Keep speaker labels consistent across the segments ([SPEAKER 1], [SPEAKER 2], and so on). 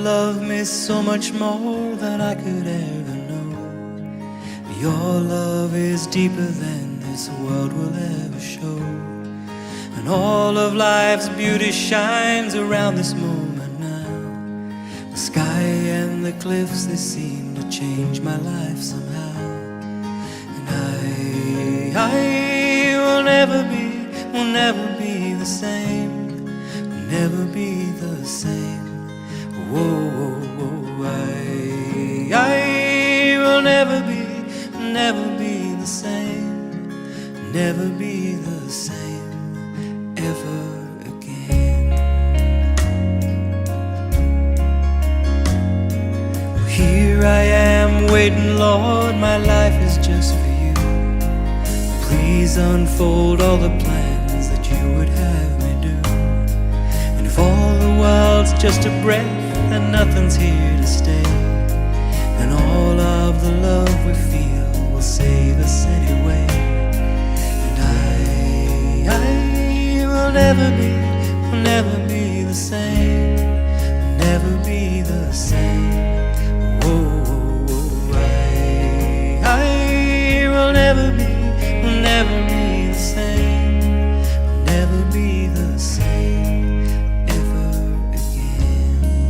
[SPEAKER 1] love me so much more than I could ever know. Your love is deeper than this world will ever show. And all of life's beauty shines around this moment now. The sky and the cliffs, they seem to change my life somehow. And I will never be the same, will never be the same. Whoa, whoa, whoa, I will never be the same, never be the same ever again. Well, here I am waiting, Lord, my life is just for you. Please unfold all the plans that you would have me do. And if all the world's just a breath and nothing's here to stay, and all of the love we feel will save us anyway. And I will never be the same, will never be the same. Whoa, whoa, whoa, I will never be the same, will never be the same ever again.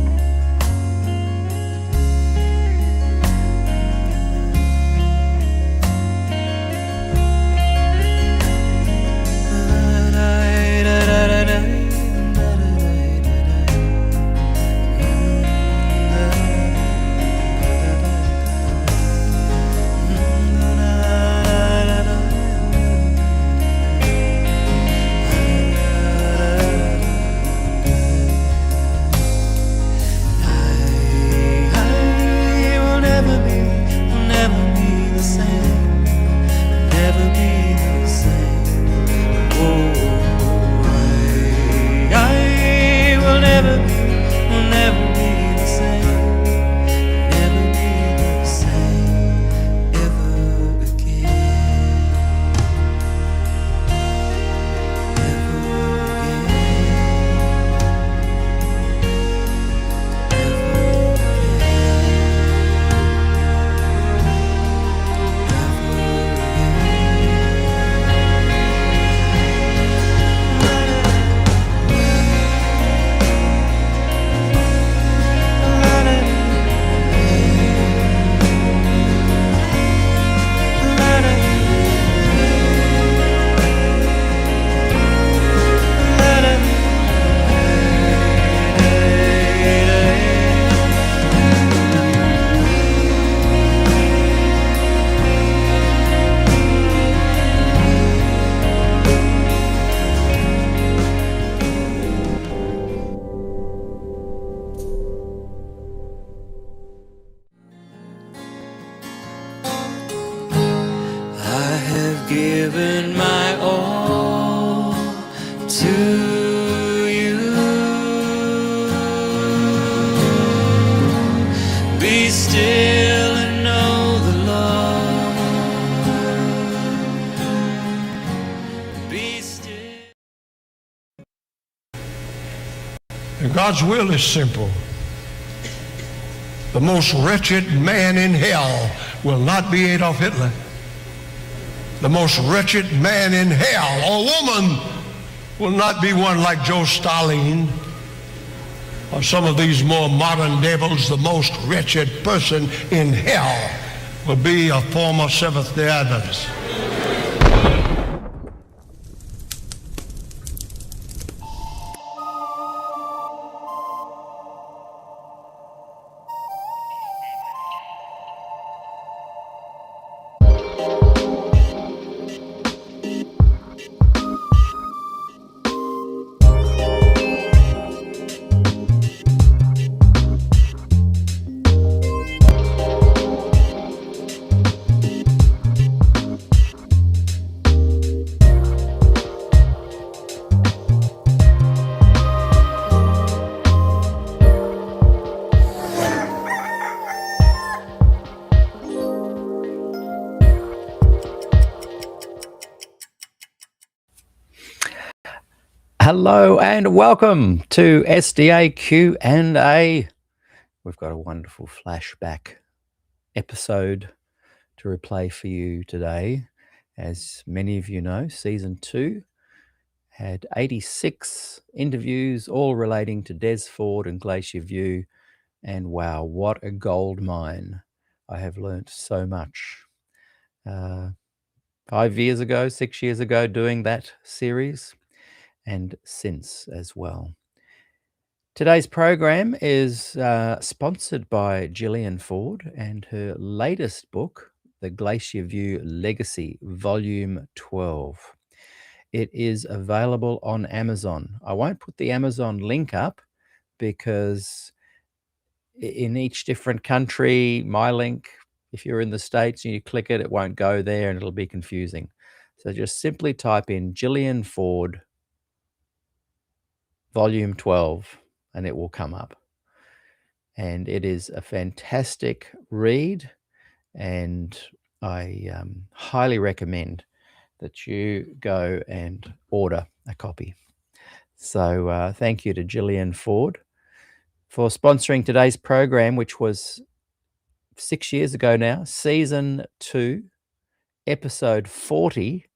[SPEAKER 1] Given my all to you. Be still and know the Lord. Be still.
[SPEAKER 2] And God's will is simple. The most wretched man in hell will not be Adolf Hitler. The most wretched man in hell, or woman, will not be one like Joe Stalin or some of these more modern devils. The most wretched person in hell will be a former Seventh-day Adventist.
[SPEAKER 3] Hello and welcome to SDAQ&A. We've got a wonderful flashback episode to replay for you today. As many of you know, season 2 had 86 interviews, all relating to Des Ford and Glacier View. And wow, what a gold mine. I have learnt so much. 5 years ago, 6 years ago, doing that series, and since as well. Today's program is sponsored by Gillian Ford and her latest book, The Glacier View Legacy, Volume 12. It is available on Amazon. I won't put the Amazon link up because in each different country, my link, if you're in the States and you click it, it won't go there and it'll be confusing. So just simply type in Gillian Ford, Volume 12, and it will come up. And it is a fantastic read, and I highly recommend that you go and order a copy. So thank you to Gillian Ford for sponsoring today's program, which was 6 years ago now, Season 2, Episode 40,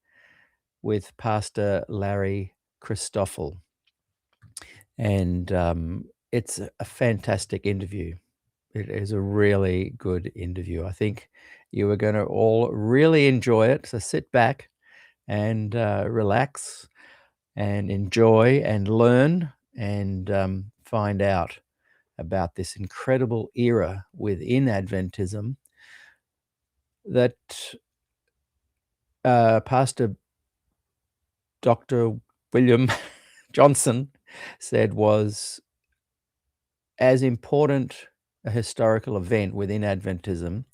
[SPEAKER 3] with Pastor Larry Christoffel. And it's a fantastic interview. It is a really good interview. I think you are going to all really enjoy it. So sit back and relax and enjoy and learn and find out about this incredible era within Adventism that Pastor Dr. William Johnson said was as important a historical event within Adventism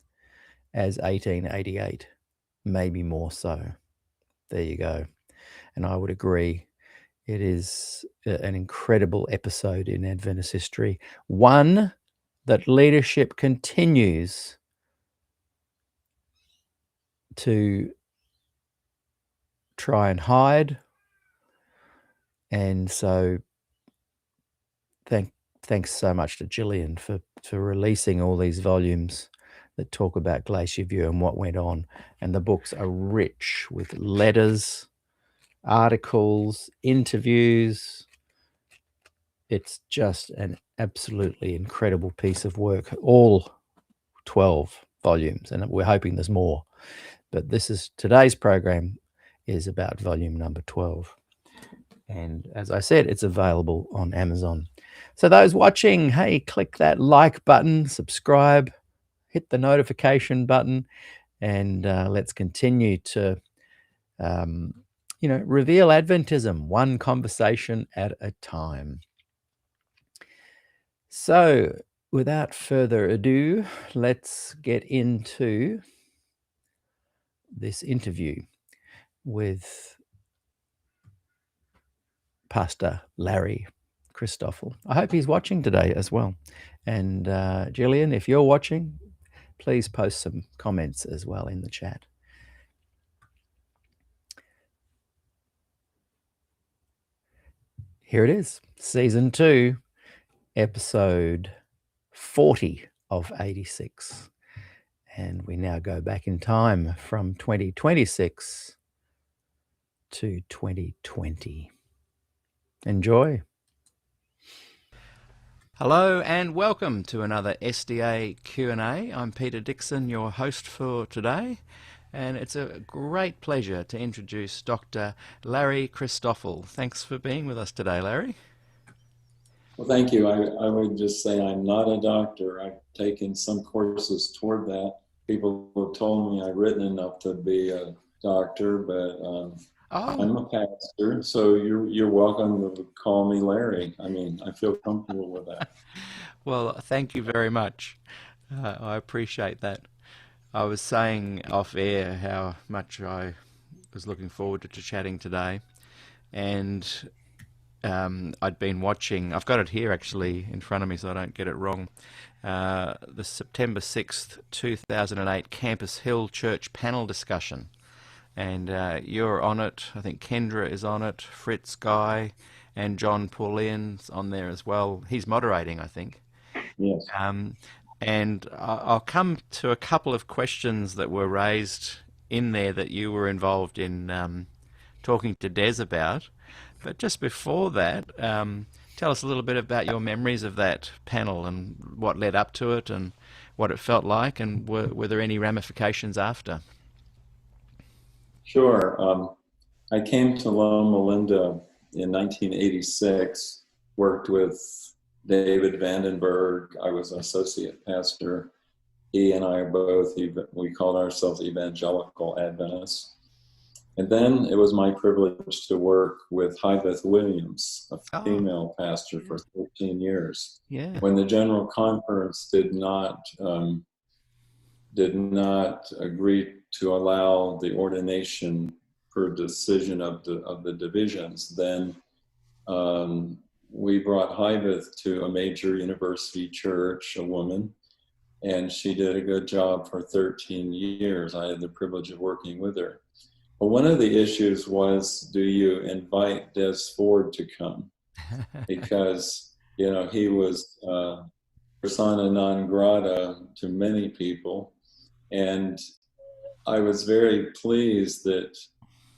[SPEAKER 3] as 1888, maybe more so. There you go. And I would agree. It is an incredible episode in Adventist history, one that leadership continues to try and hide. And so thanks so much to Gillian for releasing all these volumes that talk about Glacier View and what went on. And the books are rich with letters, articles, interviews. It's just an absolutely incredible piece of work, all 12 volumes, and we're hoping there's more. But today's program is about volume number 12. And as I said, it's available on Amazon. So those watching, hey, click that like button, subscribe, hit the notification button, and let's continue to, reveal Adventism, one conversation at a time. So without further ado, let's get into this interview with Pastor Larry Christoffel. I hope he's watching today as well. And Gillian, if you're watching, please post some comments as well in the chat. Here it is, Season 2, Episode 40 of 86. And we now go back in time from 2026 to 2020. Enjoy. Hello and welcome to another SDAQ&A. I'm Peter Dixon, your host for today, and it's a great pleasure to introduce Dr. Larry Christoffel. Thanks for being with us today, Larry.
[SPEAKER 4] Well, thank you. I would just say I'm not a doctor. I've taken some courses toward that. People have told me I've written enough to be a doctor, but I'm a pastor, so you're welcome to call me Larry. I mean, I feel comfortable with that.
[SPEAKER 3] Well, thank you very much. I appreciate that. I was saying off air how much I was looking forward to chatting today, and I'd been watching, I've got it here actually in front of me so I don't get it wrong, the September 6th, 2008 Campus Hill Church panel discussion. And you're on it. I think Kendra is on it, Fritz Guy, and John Paulian's on there as well. He's moderating, I think.
[SPEAKER 4] Yes.
[SPEAKER 3] And I'll come to a couple of questions that were raised in there that you were involved in talking to Des about. But just before that, tell us a little bit about your memories of that panel and what led up to it and what it felt like, and were there any ramifications after?
[SPEAKER 4] Sure. I came to Loma Linda in 1986, worked with David Vandenberg. I was an associate pastor. He and I are both, we called ourselves Evangelical Adventists. And then it was my privilege to work with Beth Williams, a female pastor, for 13 years.
[SPEAKER 3] Yeah.
[SPEAKER 4] When the General Conference did not agree to allow the ordination per decision of the divisions, then we brought Beth to a major university church, a woman, and she did a good job for 13 years. I had the privilege of working with her. But one of the issues was, do you invite Des Ford to come? Because, he was persona non grata to many people. And I was very pleased that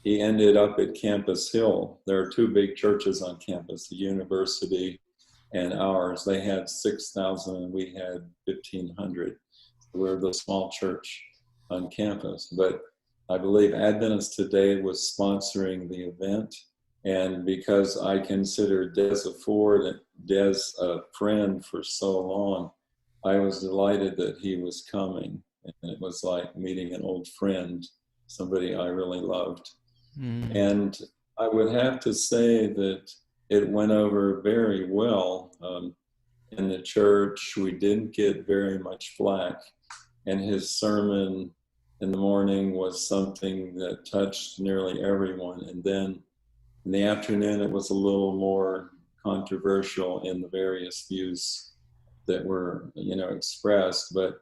[SPEAKER 4] he ended up at Campus Hill. There are two big churches on campus, the university and ours. They had 6,000 and we had 1,500. We're the small church on campus. But I believe Adventist Today was sponsoring the event. And because I considered Des a friend for so long, I was delighted that he was coming. And it was like meeting an old friend, somebody I really loved. Mm. And I would have to say that it went over very well in the church. We didn't get very much flack. And his sermon in the morning was something that touched nearly everyone. And then in the afternoon, it was a little more controversial in the various views that were, expressed. But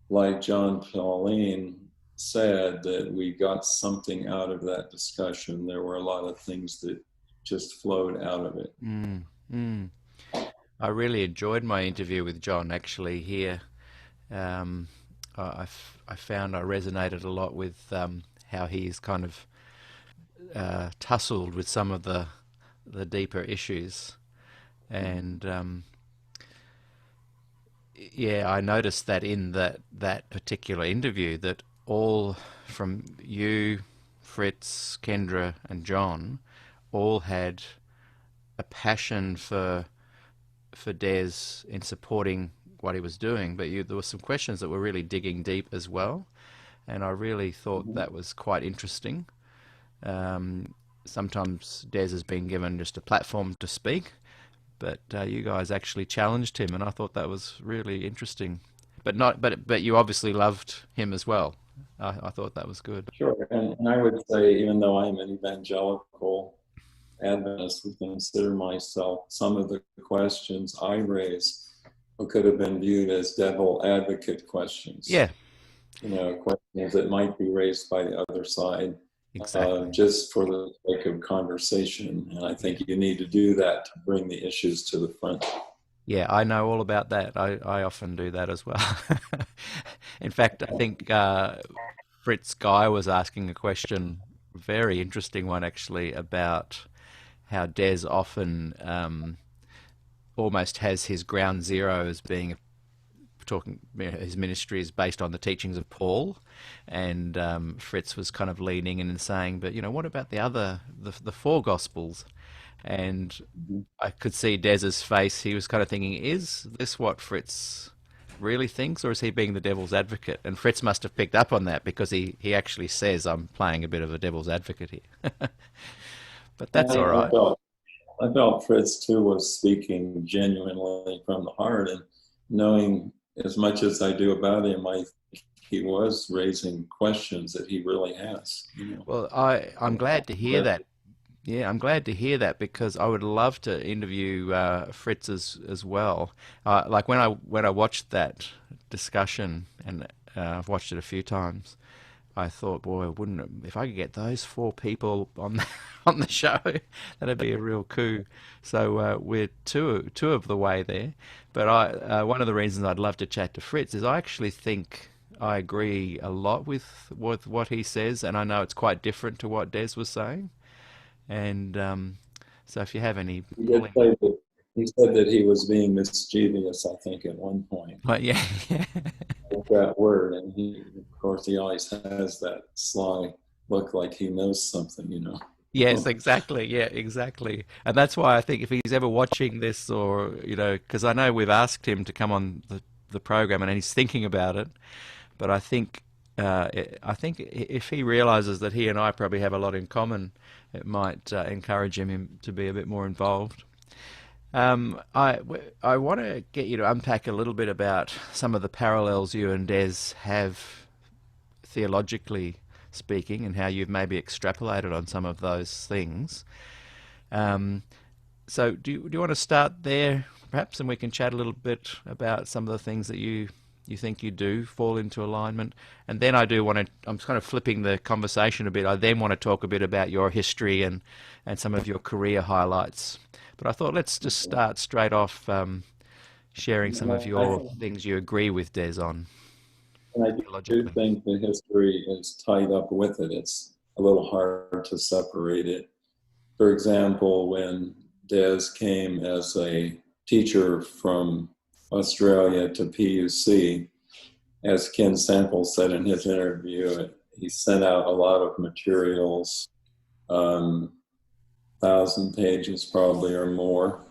[SPEAKER 4] like John Pauline said, that we got something out of that discussion. There were a lot of things that just flowed out of it.
[SPEAKER 3] I really enjoyed my interview with John, actually, here. I found I resonated a lot with how he's kind of tussled with some of the deeper issues. And I noticed that in that particular interview, that all from you, Fritz, Kendra, and John, all had a passion for Des in supporting what he was doing, but there were some questions that were really digging deep as well, and I really thought that was quite interesting. Sometimes Des has been given just a platform to speak, but you guys actually challenged him, and I thought that was really interesting. But you obviously loved him as well. I thought that was good.
[SPEAKER 4] Sure, and I would say, even though I'm an evangelical Adventist, would consider myself, some of the questions I raise could have been viewed as devil advocate questions.
[SPEAKER 3] Yeah.
[SPEAKER 4] Questions that might be raised by the other side. Exactly. Just for the sake of conversation. And I think you need to do that to bring the issues to the front.
[SPEAKER 3] Yeah, I know all about that. I often do that as well. In fact, I think Fritz Guy was asking a question, a very interesting one actually, about how Des often almost has his ground zero as being his ministry is based on the teachings of Paul, and Fritz was kind of leaning in and saying, but what about the four Gospels? And I could see Des's face. He was kind of thinking, is this what Fritz really thinks, or is he being the devil's advocate? And Fritz must have picked up on that, because he actually says, I'm playing a bit of a devil's advocate here. But that's all right.
[SPEAKER 4] I felt Fritz too was speaking genuinely from the heart, and knowing as much as I do about him, he was raising questions that he really has.
[SPEAKER 3] Well, I'm glad to hear that. Yeah, I'm glad to hear that, because I would love to interview Fritz as well. Like when I watched that discussion, and I've watched it a few times, I thought, boy, wouldn't it, if I could get those 4 people on on the show, that'd be a real coup. So we're two of the way there. But one of the reasons I'd love to chat to Fritz is I actually think I agree a lot with what he says, and I know it's quite different to what Des was saying. And so if you have any
[SPEAKER 4] He did
[SPEAKER 3] pulling,
[SPEAKER 4] say that, he said that he was being mischievous, I think, at one point.
[SPEAKER 3] but yeah,
[SPEAKER 4] With that word, and of course, he always has that sly look like he knows something, you know.
[SPEAKER 3] yes, exactly. Yeah, exactly. And that's why I think if he's ever watching this, or because I know we've asked him to come on the program, and he's thinking about it. But I think if he realizes that he and I probably have a lot in common, it might encourage him to be a bit more involved. I want to get you to unpack a little bit about some of the parallels you and Des have theologically speaking, and how you've maybe extrapolated on some of those things. So do you want to start there, perhaps, and we can chat a little bit about some of the things that you think you do fall into alignment? And then I'm kind of flipping the conversation a bit. I then want to talk a bit about your history and some of your career highlights. But I thought let's just start straight off sharing some of your things you agree with Des on.
[SPEAKER 4] And I do think the history is tied up with it. It's a little hard to separate it. For example, when Des came as a teacher from Australia to PUC, as Ken Sample said in his interview, he sent out a lot of materials, 1,000 pages probably or more,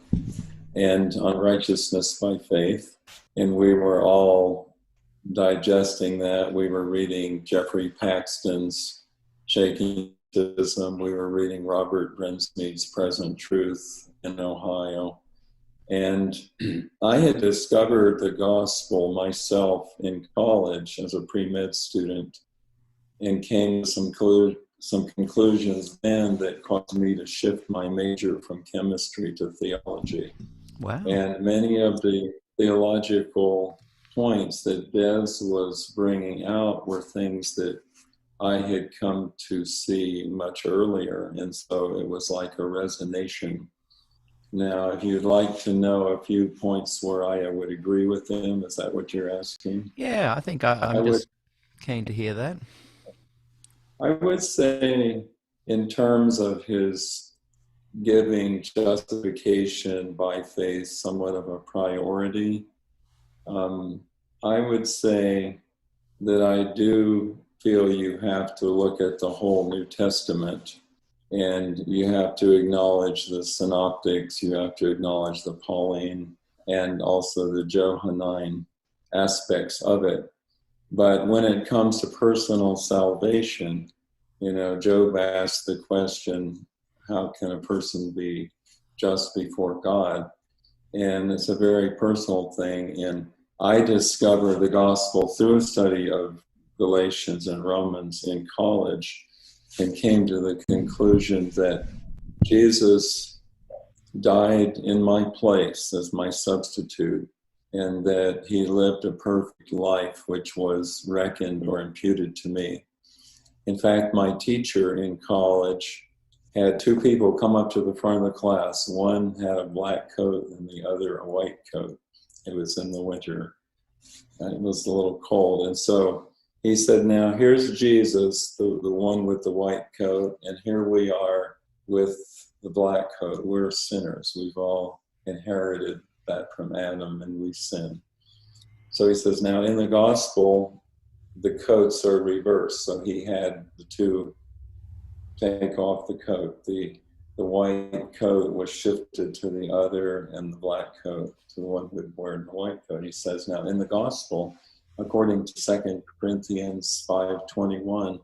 [SPEAKER 4] and on righteousness by faith. And we were all digesting that. We were reading Jeffrey Paxton's Shaking Adventism. We were reading Robert Brinsmead's Present Truth in Ohio. And I had discovered the gospel myself in college as a pre-med student, and came to some conclusions then that caused me to shift my major from chemistry to theology.
[SPEAKER 3] Wow.
[SPEAKER 4] And many of the theological points that Des was bringing out were things that I had come to see much earlier. And so it was like a resonation. Now, if you'd like to know a few points where I would agree with him, is that what you're asking?
[SPEAKER 3] Yeah, I think I'm just keen to hear that.
[SPEAKER 4] I would say, in terms of his giving justification by faith somewhat of a priority, I would say that I do feel you have to look at the whole New Testament, and you have to acknowledge the synoptics, you have to acknowledge the Pauline and also the Johannine aspects of it. But when it comes to personal salvation, Job asked the question, how can a person be just before God? And it's a very personal thing. And I discovered the gospel through a study of Galatians and Romans in college, and came to the conclusion that Jesus died in my place as my substitute, and that he lived a perfect life which was reckoned or imputed to me. In fact, my teacher in college had 2 people come up to the front of the class. One had a black coat and the other a white coat. It was in the winter. It was a little cold. And so he said, now here's Jesus, the one with the white coat, and here we are with the black coat. We're sinners. We've all inherited that from Adam, and we sin. So he says, now in the gospel, the coats are reversed. So he had the 2 take off the coat. The white coat was shifted to the other, and the black coat to the one who had worn the white coat. He says, now in the gospel, according to 2 Corinthians 5:21,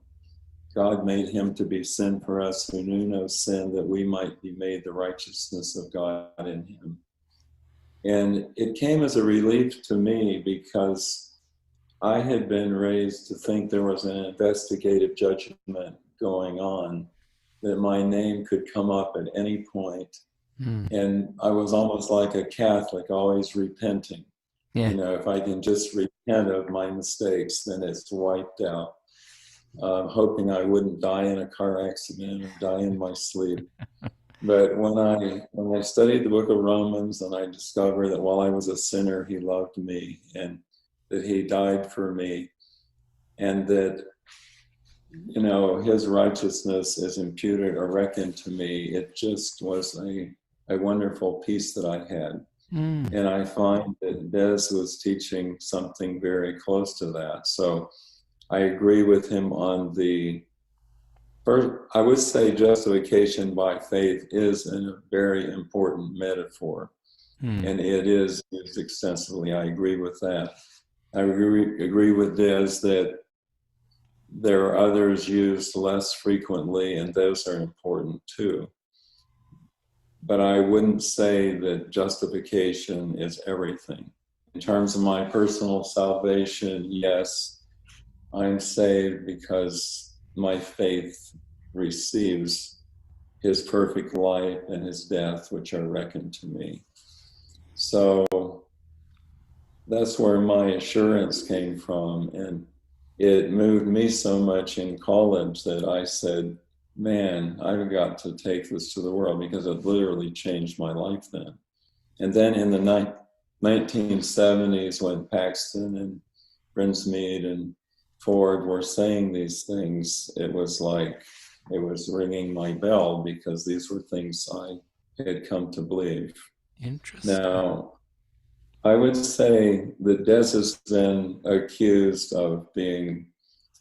[SPEAKER 4] God made him to be sin for us who knew no sin, that we might be made the righteousness of God in him. And it came as a relief to me, because I had been raised to think there was an investigative judgment going on, that my name could come up at any point. And I was almost like a Catholic, always repenting.
[SPEAKER 3] Yeah.
[SPEAKER 4] If I can just repent of my mistakes, then it's wiped out. hoping I wouldn't die in a car accident or die in my sleep. But when I studied the book of Romans, and I discovered that while I was a sinner, he loved me, and that he died for me, and that, you know, his righteousness is imputed or reckoned to me, it just was a wonderful peace that I had. And I find that Des was teaching something very close to that. So I agree with him on the first. I would say justification by faith is a very important metaphor, and it is used extensively. I agree with that. I agree with Des that there are others used less frequently, and those are important too. But I wouldn't say that justification is everything. In terms of my personal salvation, yes, I'm saved because my faith receives his perfect life and his death, which are reckoned to me. So that's where my assurance came from. And it moved me so much in college that I said, man, I've got to take this to the world, because it literally changed my life then. And then in the 1970s, when Paxton and Brinsmead and Ford were saying these things, it was like it was ringing my bell, because these were things I had come to believe.
[SPEAKER 3] Interesting.
[SPEAKER 4] Now, I would say that Des has been accused of being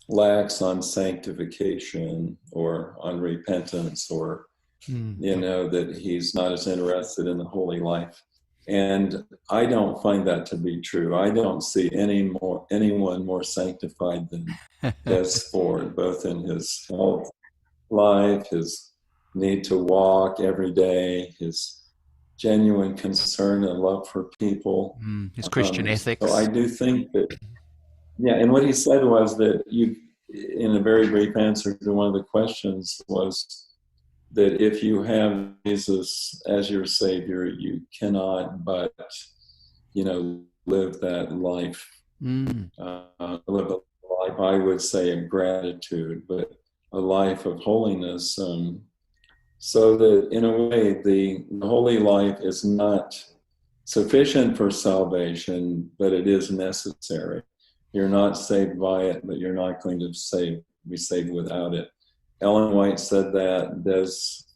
[SPEAKER 4] lax on sanctification or on repentance, or you know, that he's not as interested in the holy life. And I don't find that to be true. I don't see anyone more sanctified than Des Ford, both in his health life, his need to walk every day, his genuine concern and love for people,
[SPEAKER 3] his Christian ethics.
[SPEAKER 4] So I do think that, yeah, and what he said was that you, in a very brief answer to one of the questions, was that if you have Jesus as your Savior, you cannot but, you know, live that life, live a life, I would say, of gratitude, but a life of holiness, so that in a way the holy life is not sufficient for salvation, but it is necessary. You're not saved by it, but you're not going to be saved without it. Ellen White said that, Des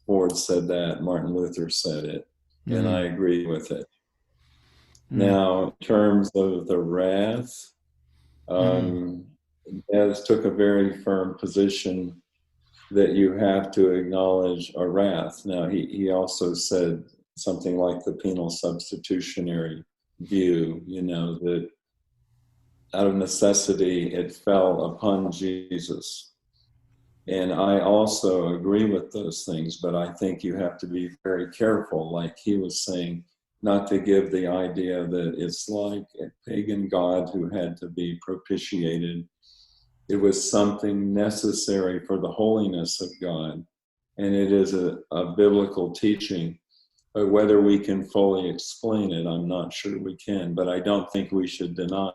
[SPEAKER 4] Ford said that, Martin Luther said it, and I agree with it. Now, in terms of the wrath, Des took a very firm position that you have to acknowledge a wrath. Now, he also said something like the penal substitutionary view, you know, that out of necessity it fell upon Jesus. And I also agree with those things, but I think you have to be very careful, like he was saying, not to give the idea that it's like a pagan god who had to be propitiated. It was something necessary for the holiness of God, and it is a biblical teaching. But whether we can fully explain it, I'm not sure we can, but I don't think we should deny it.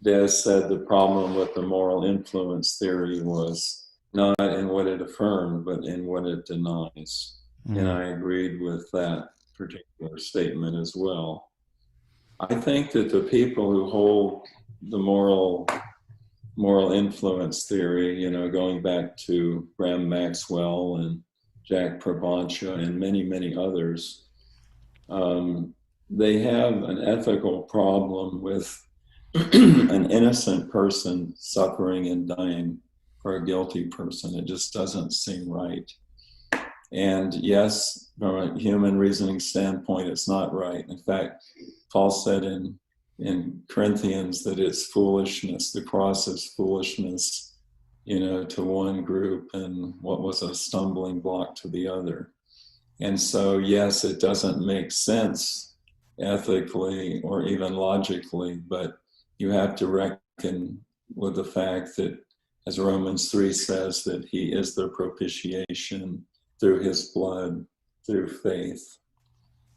[SPEAKER 4] Des said the problem with the moral influence theory was not in what it affirmed, but in what it denies. And I agreed with that particular statement as well. I think that the people who hold the moral influence theory, you know, going back to Graham Maxwell and Jack Prabancha and many, many others, they have an ethical problem with an innocent person suffering and dying for a guilty person. It just doesn't seem right. And yes, from a human reasoning standpoint, it's not right. In fact, Paul said in Corinthians that it's foolishness. The cross is foolishness, you know, to one group, and what was a stumbling block to the other. And so, yes, it doesn't make sense ethically or even logically, but you have to reckon with the fact that, as Romans 3 says, that he is the propitiation through his blood, through faith.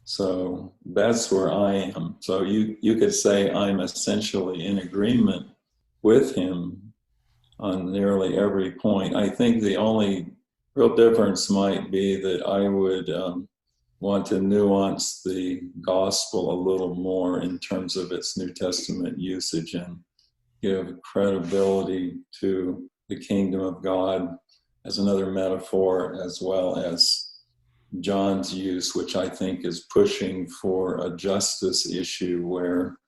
[SPEAKER 4] So that's where I am. So you could say I'm essentially in agreement with him on nearly every point. I think the only real difference might be that I would want to nuance the gospel a little more in terms of its New Testament usage and give credibility to the kingdom of God as another metaphor, as well as John's use, which I think is pushing for a justice issue where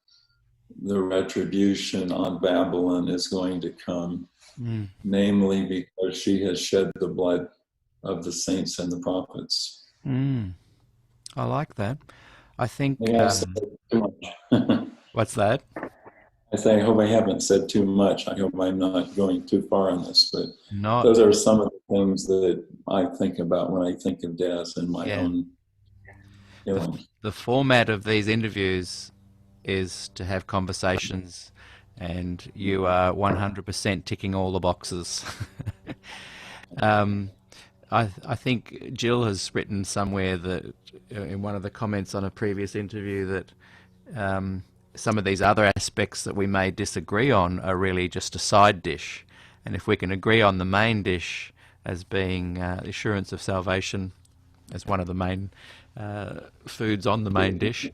[SPEAKER 4] the retribution on Babylon is going to come, namely because she has shed the blood of the saints and the prophets.
[SPEAKER 3] I like that. I think.
[SPEAKER 4] Maybe I said too much.
[SPEAKER 3] What's that?
[SPEAKER 4] I say, I hope I haven't said too much. I hope I'm not going too far on this, but
[SPEAKER 3] Not.
[SPEAKER 4] those are some of the things that I think about when I think of Des and my own feelings.
[SPEAKER 3] The format of these interviews is to have conversations, and you are 100% ticking all the boxes. I think Jill has written somewhere that in one of the comments on a previous interview that some of these other aspects that we may disagree on are really just a side dish, and if we can agree on the main dish as being assurance of salvation as one of the main foods on the main dish,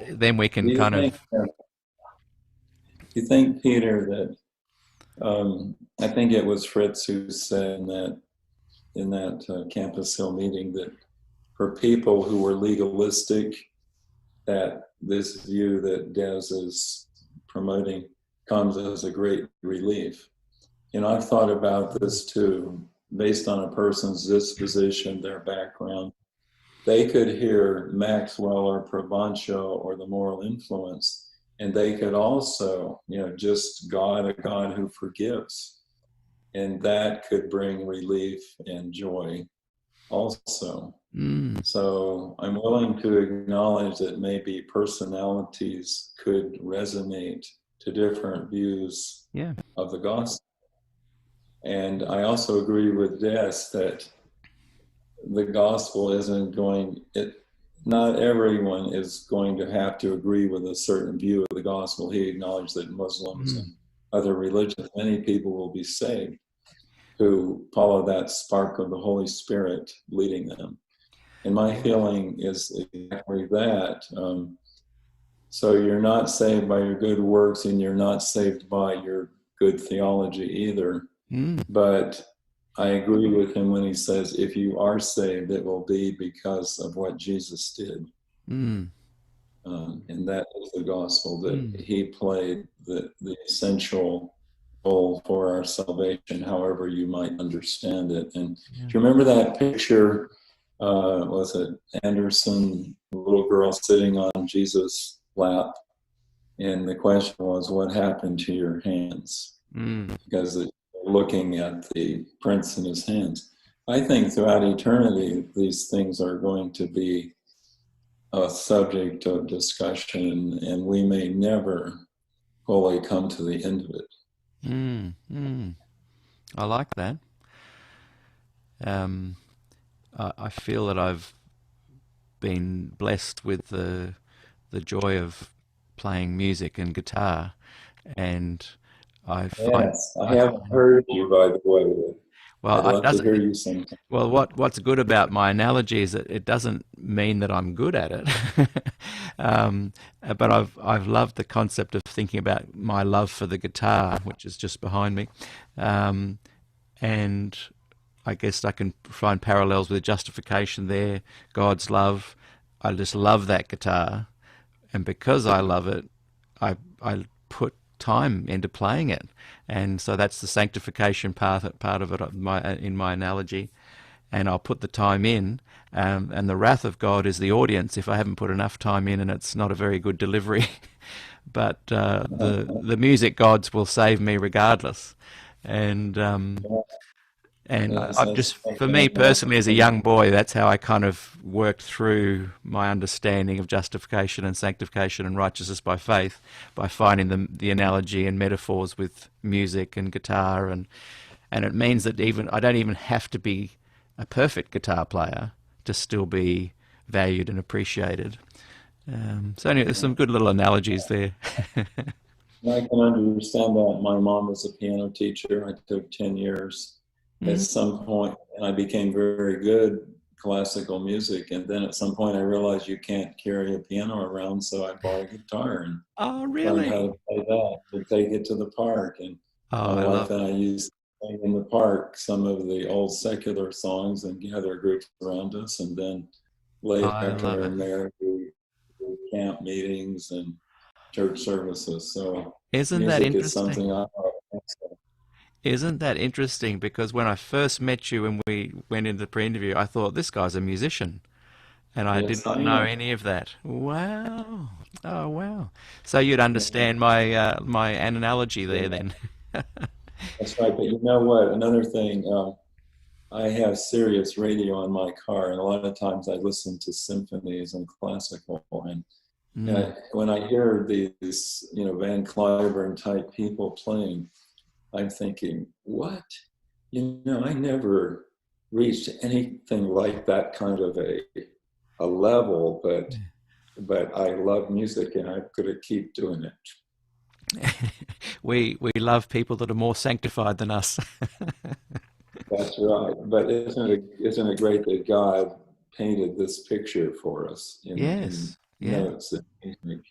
[SPEAKER 3] then we can
[SPEAKER 4] You think, Peter, that I think it was Fritz who said in that Campus Hill meeting that for people who were legalistic, that this view that Des is promoting comes as a great relief. I've thought about this too, based on a person's disposition, their background. They could hear Maxwell or Provencio or the moral influence, and they could also, just a God who forgives. And that could bring relief and joy also. So I'm willing to acknowledge that maybe personalities could resonate to different views of the gospel. And I also agree with Des that the gospel not everyone is going to have to agree with a certain view of the gospel. He acknowledged that Muslims and other religions, many people will be saved who follow that spark of the Holy Spirit leading them. And my feeling is exactly that. So you're not saved by your good works, and you're not saved by your good theology either. But I agree with him when he says, if you are saved, it will be because of what Jesus did. And that is the gospel, that he played the essential role for our salvation, however you might understand it. And do you remember that picture? Was it Anderson, the little girl sitting on Jesus' lap? And the question was, what happened to your hands? Because they're looking at the prints in his hands. I think throughout eternity, these things are going to be a subject of discussion, and we may never fully come to the end of it.
[SPEAKER 3] I like that. I feel that I've been blessed with the joy of playing music and guitar, and I
[SPEAKER 4] haven't heard you, by the way.
[SPEAKER 3] Well,
[SPEAKER 4] I'd love to hear you sing.
[SPEAKER 3] Well, what's good about my analogy is that it doesn't mean that I'm good at it, but I've loved the concept of thinking about my love for the guitar, which is just behind me, and I guess I can find parallels with justification there. God's love, I just love that guitar, and because I love it, I put time into playing it, and so that's the sanctification part of it in my analogy, and I'll put the time in, and the wrath of God is the audience if I haven't put enough time in and it's not a very good delivery. But the music gods will save me regardless, and I've just, for me personally, as a young boy, that's how I kind of worked through my understanding of justification and sanctification and righteousness by faith, by finding the analogy and metaphors with music and guitar, and it means that I don't even have to be a perfect guitar player to still be valued and appreciated. So anyway, there's some good little analogies there.
[SPEAKER 4] I can understand that. My mom was a piano teacher. I took 10 years at
[SPEAKER 3] Mm.
[SPEAKER 4] some point, and I became very good classical music. And then at some point, I realized you can't carry a piano around, so I bought a guitar and
[SPEAKER 3] Oh,
[SPEAKER 4] learned how
[SPEAKER 3] really?
[SPEAKER 4] to play that and take it to the park. And
[SPEAKER 3] Oh,
[SPEAKER 4] my
[SPEAKER 3] I
[SPEAKER 4] wife
[SPEAKER 3] love
[SPEAKER 4] and
[SPEAKER 3] it.
[SPEAKER 4] I used to sing in the park some of the old secular songs and gather groups around us. And then later,
[SPEAKER 3] I
[SPEAKER 4] after I
[SPEAKER 3] love it.
[SPEAKER 4] were married, we did camp meetings and church services. So
[SPEAKER 3] Isn't that
[SPEAKER 4] music is
[SPEAKER 3] interesting?
[SPEAKER 4] something I
[SPEAKER 3] Isn't that interesting? Because when I first met you and we went into the pre-interview, I thought this guy's a musician, and I did
[SPEAKER 4] yes, I
[SPEAKER 3] not know
[SPEAKER 4] am.
[SPEAKER 3] any of that. Wow. Oh, wow. So you'd
[SPEAKER 4] Yeah,
[SPEAKER 3] understand my analogy there
[SPEAKER 4] yeah,
[SPEAKER 3] then.
[SPEAKER 4] that's right. But you know what? Another thing, I have Sirius radio in my car, and a lot of times I listen to symphonies and classical. And
[SPEAKER 3] Mm.
[SPEAKER 4] when I hear these, Van Cliburn type people playing, I'm thinking, what? I never reached anything like that kind of a level, but I love music and I'm going to keep doing it.
[SPEAKER 3] We love people that are more sanctified than us.
[SPEAKER 4] That's right. But isn't it great that God painted this picture for us in
[SPEAKER 3] Yes. Yeah.
[SPEAKER 4] notes and music?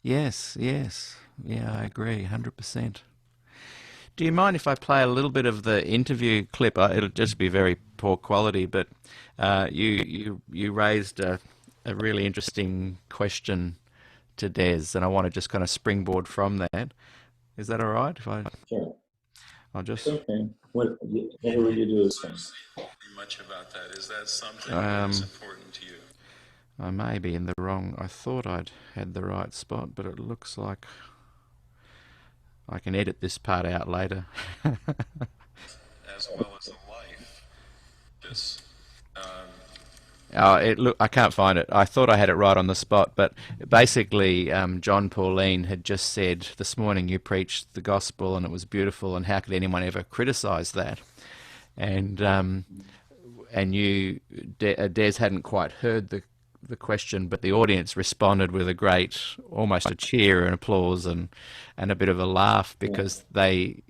[SPEAKER 3] Yes. Yes. Yeah, I agree, 100%. Do you mind if I play a little bit of the interview clip? It'll just be very poor quality, but you raised a really interesting question to Des, and I want to just kind of springboard from that. Is that all right? If
[SPEAKER 4] Sure.
[SPEAKER 3] I'll
[SPEAKER 4] It's
[SPEAKER 3] just
[SPEAKER 4] okay. Whatever you do is fine.
[SPEAKER 1] Much about that. Is that something that is
[SPEAKER 3] um,
[SPEAKER 1] important to you?
[SPEAKER 3] I may be in the wrong. I thought I'd had the right spot, but it looks like I can edit this part out later.
[SPEAKER 1] As well as a life. Just
[SPEAKER 3] Oh, I can't find it. I thought I had it right on the spot, but basically, John Pauline had just said this morning you preached the gospel and it was beautiful, and how could anyone ever criticize that? And Des hadn't quite heard the question, but the audience responded with a great, almost a cheer and applause and a bit of a laugh
[SPEAKER 4] Yeah.
[SPEAKER 3] because they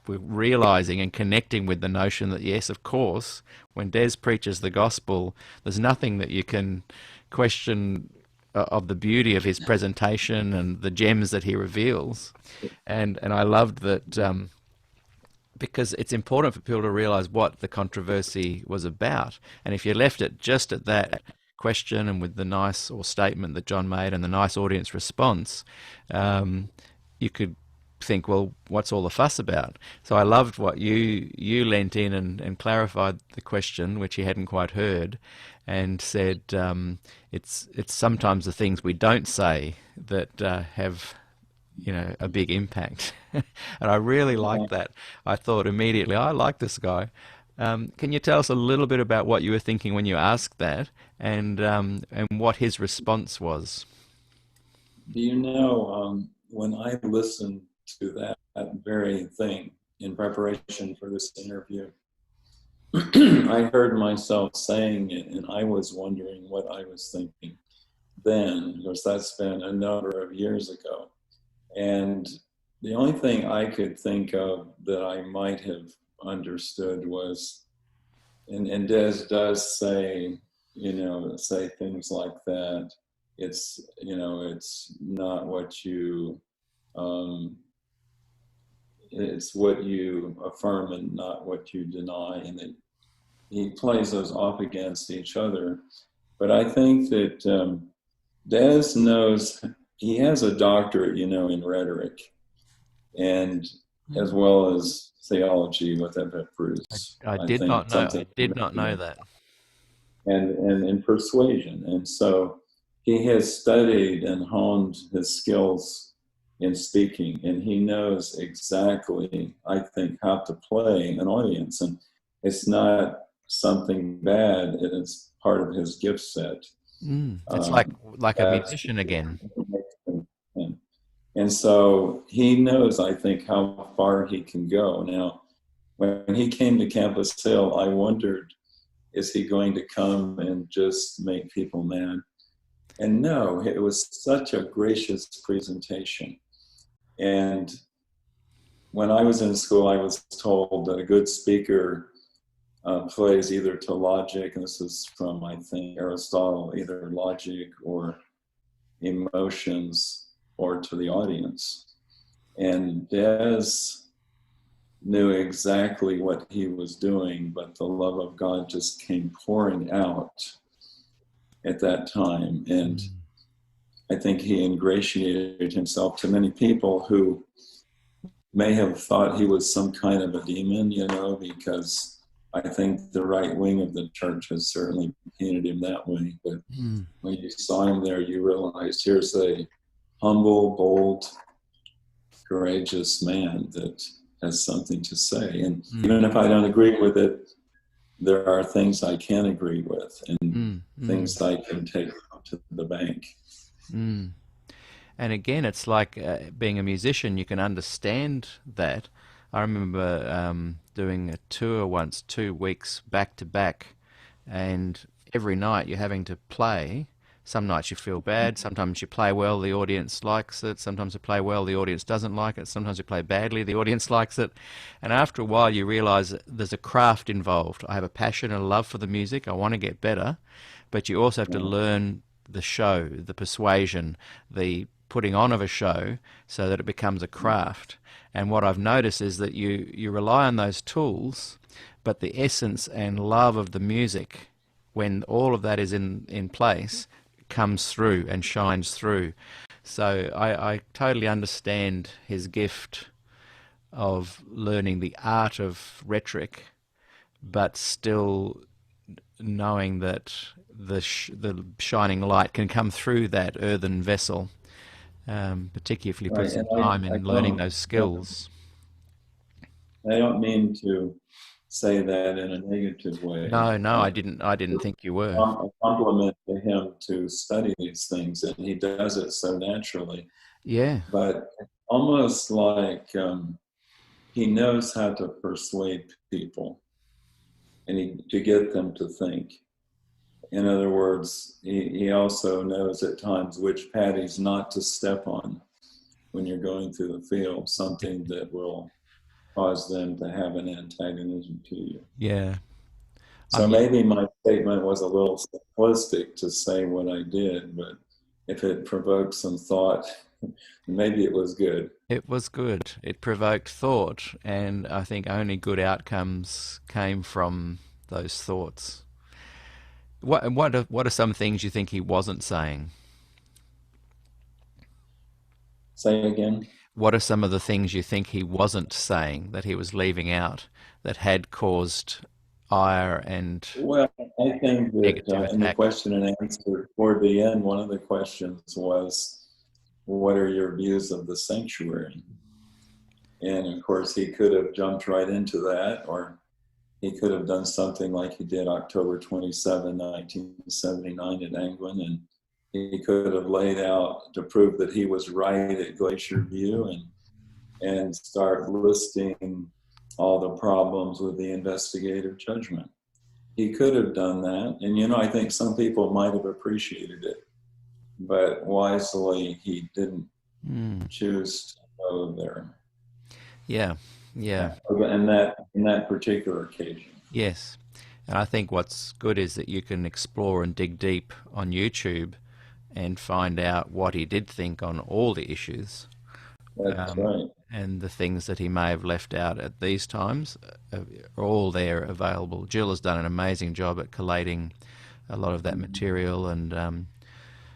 [SPEAKER 3] were realizing and connecting with the notion that yes, of course, when Des preaches the gospel, there's nothing that you can question of the beauty of his presentation and the gems that he reveals, and I loved that. Because it's important for people to realize what the controversy was about. And if you left it just at that question and with the nice or statement that John made and the nice audience response, you could think, well, what's all the fuss about? So I loved what you leant in and clarified the question, which he hadn't quite heard, and said it's sometimes the things we don't say that have a big impact. And I really
[SPEAKER 4] Yeah.
[SPEAKER 3] liked that. I thought immediately, I like this guy. Can you tell us a little bit about what you were thinking when you asked that, and what his response was?
[SPEAKER 4] Do you know, when I listened to that very thing in preparation for this interview, I heard myself saying it and I was wondering what I was thinking then, because that's been a number of years ago. And the only thing I could think of that I might have understood was, and Des does say, say things like that. It's not what you, um, it's what you affirm and not what you deny. And he plays those off against each other. But I think that Des knows, he has a doctorate, in rhetoric, and as well as theology with Bruce,
[SPEAKER 3] I
[SPEAKER 4] I
[SPEAKER 3] did
[SPEAKER 4] think
[SPEAKER 3] not know. I
[SPEAKER 4] something,
[SPEAKER 3] did not know that.
[SPEAKER 4] and in persuasion. And so he has studied and honed his skills in speaking, and he knows exactly, I think, how to play an audience. And it's not something bad, it's part of his gift set.
[SPEAKER 3] It's like a
[SPEAKER 4] That's
[SPEAKER 3] musician again.
[SPEAKER 4] And so he knows, I think, how far he can go. Now, when he came to Campus Hill, I wondered, is he going to come and just make people mad? And no, it was such a gracious presentation. And when I was in school, I was told that a good speaker plays either to logic, and this is from, I think, Aristotle, either logic or emotions, or to the audience. And Des knew exactly what he was doing, but the love of God just came pouring out at that time. And I think he ingratiated himself to many people who may have thought he was some kind of a demon, you know, because I think the right wing of the church has certainly painted him that way. But when you saw him there, you realized here's a humble, bold, courageous man that has something to say. And even if I don't agree with it, there are things I can agree with, and things I can take to the bank.
[SPEAKER 3] And again, it's like being a musician, you can understand that. I remember doing a tour once, 2 weeks back to back, and every night you're having to play. Some nights you feel bad, sometimes you play well, the audience likes it, sometimes you play well, the audience doesn't like it, sometimes you play badly, the audience likes it. And after a while you realise that there's a craft involved. I have a passion and a love for the music, I want to get better, but you also have to learn the show, the persuasion, the putting on of a show so that it becomes a craft. And what I've noticed is that you rely on those tools, but the essence and love of the music, when all of that is in place, comes through and shines through. So I totally understand his gift of learning the art of rhetoric, but still knowing that the shining light can come through that earthen vessel, particularly if you put some time in learning those skills.
[SPEAKER 4] I don't mean to say that in a negative way.
[SPEAKER 3] No, I didn't think you were.
[SPEAKER 4] A compliment to him to study these things, and he does it so naturally.
[SPEAKER 3] Yeah.
[SPEAKER 4] But almost like he knows how to persuade people, and to get them to think. In other words, he also knows at times which patties not to step on when you're going through the field, something that will cause them to have an antagonism to you.
[SPEAKER 3] Yeah.
[SPEAKER 4] So maybe my statement was a little simplistic to say what I did, but if it provoked some thought, maybe it was good.
[SPEAKER 3] It was good. It provoked thought, and I think only good outcomes came from those thoughts. What are some things you think he wasn't saying?
[SPEAKER 4] Say again?
[SPEAKER 3] What are some of the things you think he wasn't saying that he was leaving out that had caused ire and
[SPEAKER 4] Well, I think that in the question and answer toward the end, one of the questions was, what are your views of the sanctuary? And of course, he could have jumped right into that, or he could have done something like he did October 27, 1979 at Angwin, and he could have laid out to prove that he was right at Glacier View and start listing all the problems with the investigative judgment. He could have done that. And, I think some people might have appreciated it, but wisely he didn't choose to go there.
[SPEAKER 3] Yeah.
[SPEAKER 4] In that particular occasion.
[SPEAKER 3] Yes. And I think what's good is that you can explore and dig deep on YouTube and find out what he did think on all the issues.
[SPEAKER 4] That's right.
[SPEAKER 3] And the things that he may have left out at these times are all there available. Jill has done an amazing job at collating a lot of that material, and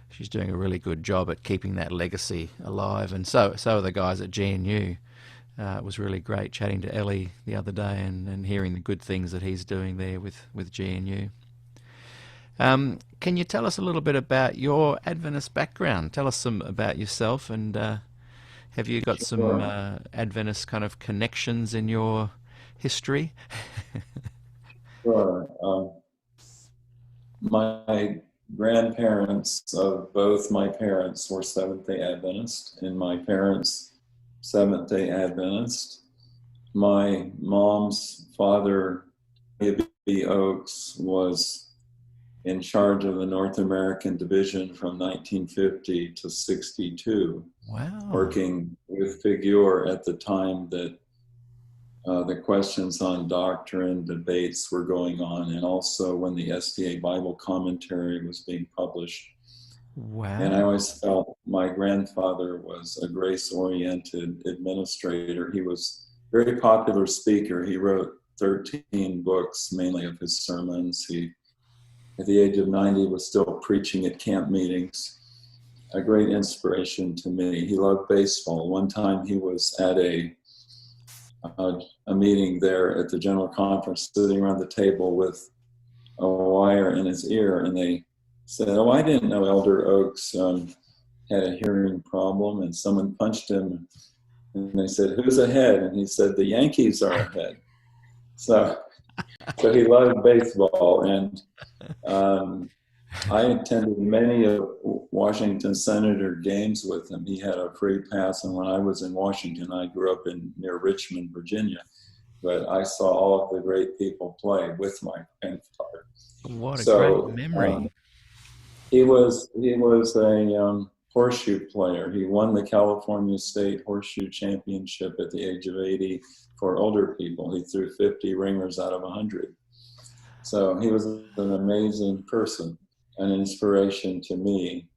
[SPEAKER 3] she's doing a really good job at keeping that legacy alive. And so are the guys at GNU. It was really great chatting to Ellie the other day and hearing the good things that he's doing there with GNU. Can you tell us a little bit about your Adventist background? Tell us some about yourself, and have you got some Adventist kind of connections in your history?
[SPEAKER 4] Sure. My grandparents of both my parents were Seventh-day Adventist, and my parents Seventh-day Adventist. My mom's father, B. Oakes, was in charge of the North American division from 1950 to 62.
[SPEAKER 3] Wow.
[SPEAKER 4] Working with Figure at the time that the questions on doctrine debates were going on, and also when the SDA Bible commentary was being published.
[SPEAKER 3] Wow.
[SPEAKER 4] And I always felt my grandfather was a grace-oriented administrator. He was a very popular speaker. He wrote 13 books, mainly of his sermons. He, at the age of 90, was still preaching at camp meetings. A great inspiration to me. He loved baseball. One time he was at a meeting there at the General Conference, sitting around the table with a wire in his ear, and they said, "Oh, I didn't know Elder Oaks had a hearing problem," and someone punched him, and they said, "Who's ahead?" And he said, "The Yankees are ahead." So he loved baseball, and I attended many of Washington Senator games with him. He had a free pass, and when I was in Washington, I grew up near Richmond, Virginia, but I saw all of the great people play with my grandfather.
[SPEAKER 3] What a great memory.
[SPEAKER 4] He was a horseshoe player. He won the California State Horseshoe Championship at the age of 80 for older people. He threw 50 ringers out of 100. So he was an amazing person, an inspiration to me.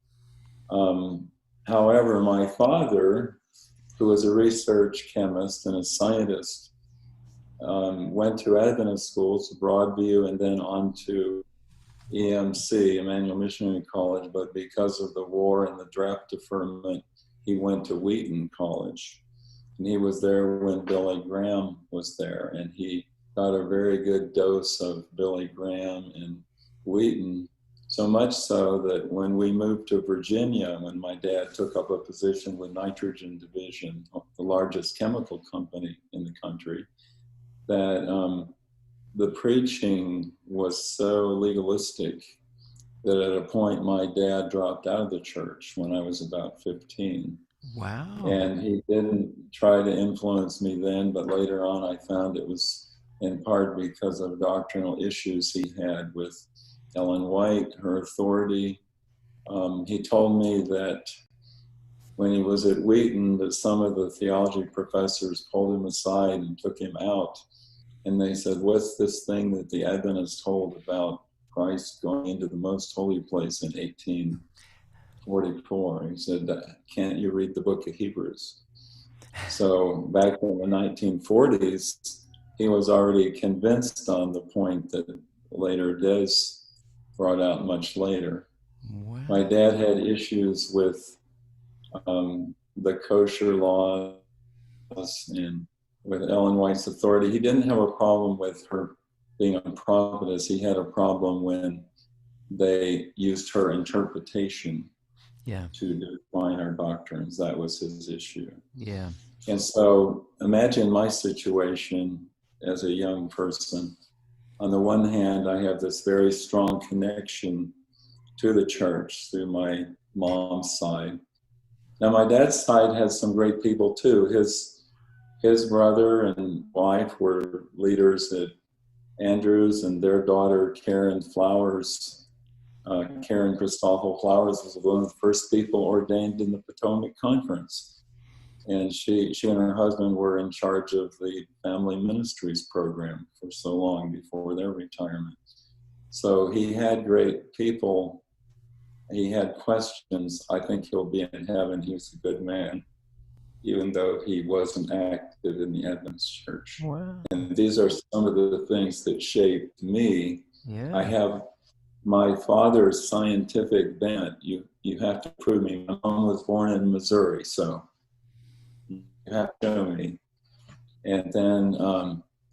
[SPEAKER 4] However, my father, who was a research chemist and a scientist, went to Adventist schools, Broadview, and then on to EMC, Emmanuel Missionary College, but because of the war and the draft deferment, he went to Wheaton College. And he was there when Billy Graham was there, and he got a very good dose of Billy Graham and Wheaton, so much so that when we moved to Virginia, when my dad took up a position with Nitrogen Division, the largest chemical company in the country, that the preaching was so legalistic that at a point my dad dropped out of the church when I was about 15.
[SPEAKER 3] Wow.
[SPEAKER 4] And he didn't try to influence me then, but later on I found it was in part because of doctrinal issues he had with Ellen White, her authority. He told me that when he was at Wheaton, that some of the theology professors pulled him aside and took him out. And they said, "What's this thing that the Adventists hold about Christ going into the most holy place in 1844? He said, "Can't you read the book of Hebrews?" So back in the 1940s, he was already convinced on the point that later Des brought out much later.
[SPEAKER 3] Wow.
[SPEAKER 4] My dad had issues with the kosher laws and with Ellen White's authority. He didn't have a problem with her being a prophetess. He had a problem when they used her interpretation to define our doctrines. That was his issue.
[SPEAKER 3] Yeah.
[SPEAKER 4] And so imagine my situation as a young person. On the one hand, I have this very strong connection to the church through my mom's side. Now, my dad's side has some great people too. His brother and wife were leaders at Andrews, and their daughter, Karen Flowers, Karen Christoffel Flowers, was one of the first people ordained in the Potomac Conference. And she and her husband were in charge of the Family Ministries program for so long before their retirement. So he had great people. He had questions. I think he'll be in heaven. He was a good man, even though he wasn't active in the Adventist church.
[SPEAKER 3] Wow.
[SPEAKER 4] And these are some of the things that shaped me.
[SPEAKER 3] Yeah.
[SPEAKER 4] I have my father's scientific bent. You have to prove me. My mom was born in Missouri, so you have to show me. And then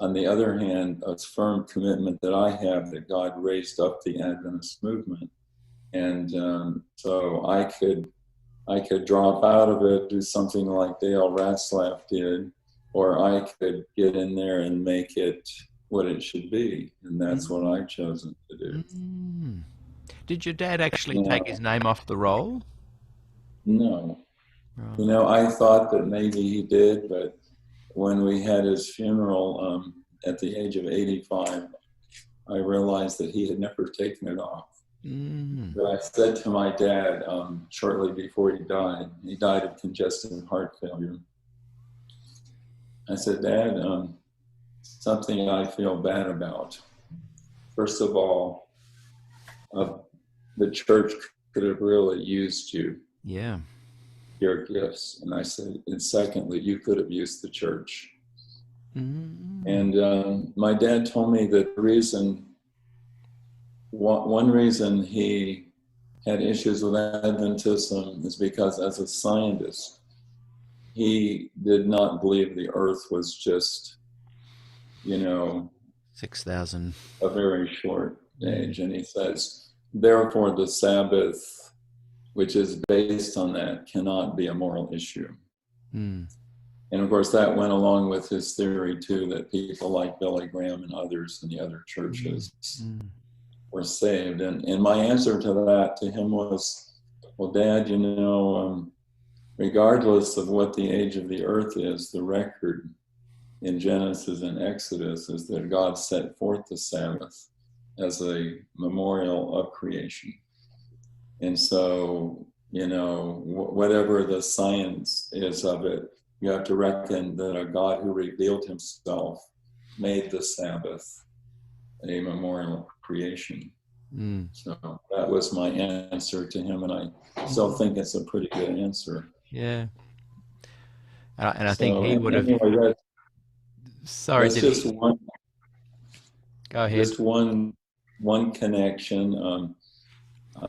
[SPEAKER 4] on the other hand, a firm commitment that I have that God raised up the Adventist movement. And so I could drop out of it, do something like Dale Ratzlaff did, or I could get in there and make it what it should be. And that's what I've chosen to do.
[SPEAKER 3] Mm. Did your dad actually take his name off the roll?
[SPEAKER 4] No.
[SPEAKER 3] Right.
[SPEAKER 4] You know, I thought that maybe he did, but when we had his funeral at the age of 85, I realized that he had never taken it off. But I said to my dad shortly before he died of congestive heart failure. I said, Dad, something I feel bad about. First of all, the church could have really used you.
[SPEAKER 3] Yeah.
[SPEAKER 4] Your gifts. And I said, and secondly, you could have used the church. And my dad told me that one reason he had issues with Adventism is because as a scientist, he did not believe the earth was just,
[SPEAKER 3] 6,000.
[SPEAKER 4] a very short age. And he says, therefore the Sabbath, which is based on that, cannot be a moral issue. And of course, that went along with his theory too, that people like Billy Graham and others in the other churches were saved. And my answer to that to him was, well, Dad, regardless of what the age of the earth is, the record in Genesis and Exodus is that God set forth the Sabbath as a memorial of creation. And so, whatever the science is of it, you have to reckon that a God who revealed himself made the Sabbath a memorial of creation. So that was my answer to him, and I still think it's a pretty good answer.
[SPEAKER 3] Yeah. And I think he would have...
[SPEAKER 4] Anyway,
[SPEAKER 3] Sorry,
[SPEAKER 4] that's just one.
[SPEAKER 3] Go ahead.
[SPEAKER 4] Just one connection.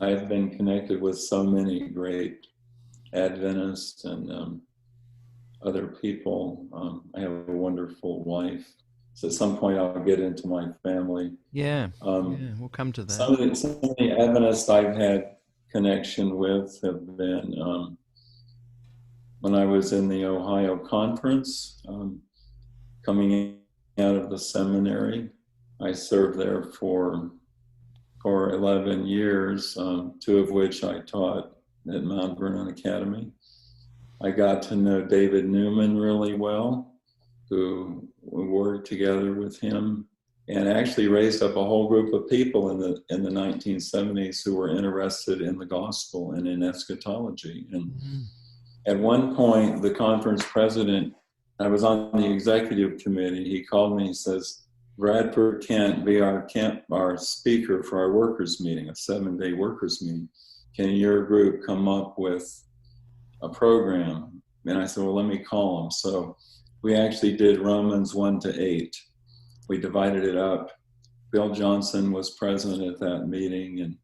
[SPEAKER 4] I've been connected with so many great Adventists and other people. I have a wonderful wife. So at some point I'll get into my family.
[SPEAKER 3] Yeah, we'll come to that.
[SPEAKER 4] Some of the Adventists I've had connection with have been when I was in the Ohio conference, coming out of the seminary. I served there for 11 years, 2 of which I taught at Mount Vernon Academy. I got to know David Newman really well, who worked together with him, and actually raised up a whole group of people in the 1970s who were interested in the gospel and in eschatology. And at one point, the conference president, I was on the executive committee, he called me, he says, Bradford can't be our speaker for our workers meeting, a 7-day workers meeting. Can your group come up with a program? And I said, well, let me call him. So we actually did Romans 1-8. We divided it up. Bill Johnson was present at that meeting, and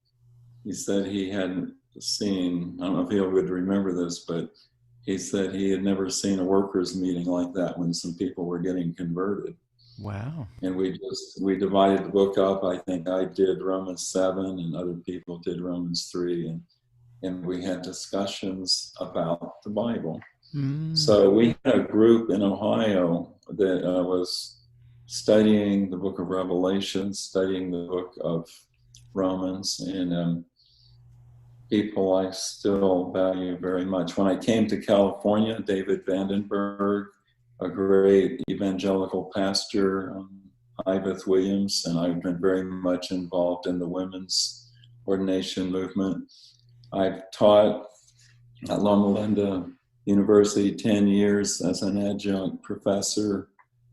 [SPEAKER 4] he said he hadn't seen, I don't know if he would remember this, but he said he had never seen a workers meeting like that when some people were getting converted.
[SPEAKER 3] Wow.
[SPEAKER 4] And we divided the book up. I think I did Romans 7 and other people did Romans 3, and we had discussions about the Bible. So we had a group in Ohio that was studying the book of Revelation, studying the book of Romans, and people I still value very much. When I came to California, David Vandenberg, a great evangelical pastor, Iveth Williams, and I've been very much involved in the women's ordination movement. I've taught at Loma Linda University 10 years as an adjunct professor,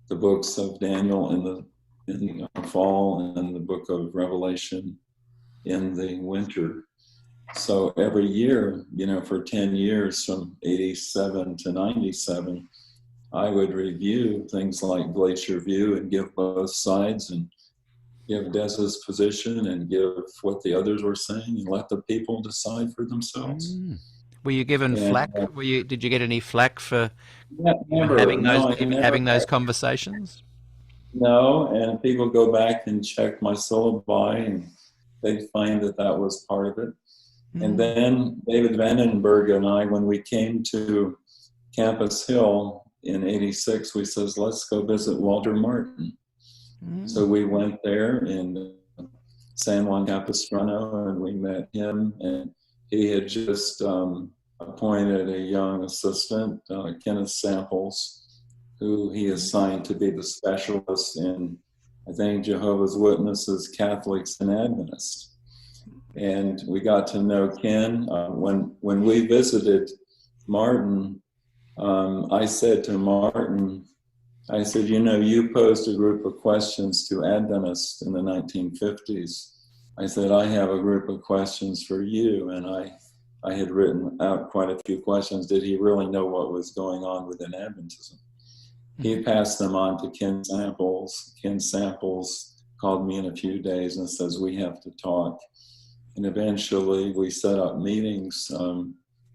[SPEAKER 4] the books of Daniel in the fall and the book of Revelation in the winter. So every year, for 10 years from 87 to 97, I would review things like Glacier View and give both sides and give Des's position and give what the others were saying and let the people decide for themselves.
[SPEAKER 3] Were you given flack? Did you get any flack for
[SPEAKER 4] never,
[SPEAKER 3] having those conversations?
[SPEAKER 4] No, and people go back and check my syllabi and they'd find that was part of it. And then David Vandenberg and I, when we came to Campus Hill in 86, we says, let's go visit Walter Martin. So we went there in San Juan Capistrano and we met him, and he had just appointed a young assistant, Kenneth Samples, who he assigned to be the specialist in, I think, Jehovah's Witnesses, Catholics, and Adventists. And we got to know Ken. When we visited Martin, I said to Martin, I said, you posed a group of questions to Adventists in the 1950s. I said, I have a group of questions for you. And I had written out quite a few questions. Did he really know what was going on within Adventism? He passed them on to Ken Samples. Ken Samples called me in a few days and says, we have to talk. And eventually we set up meetings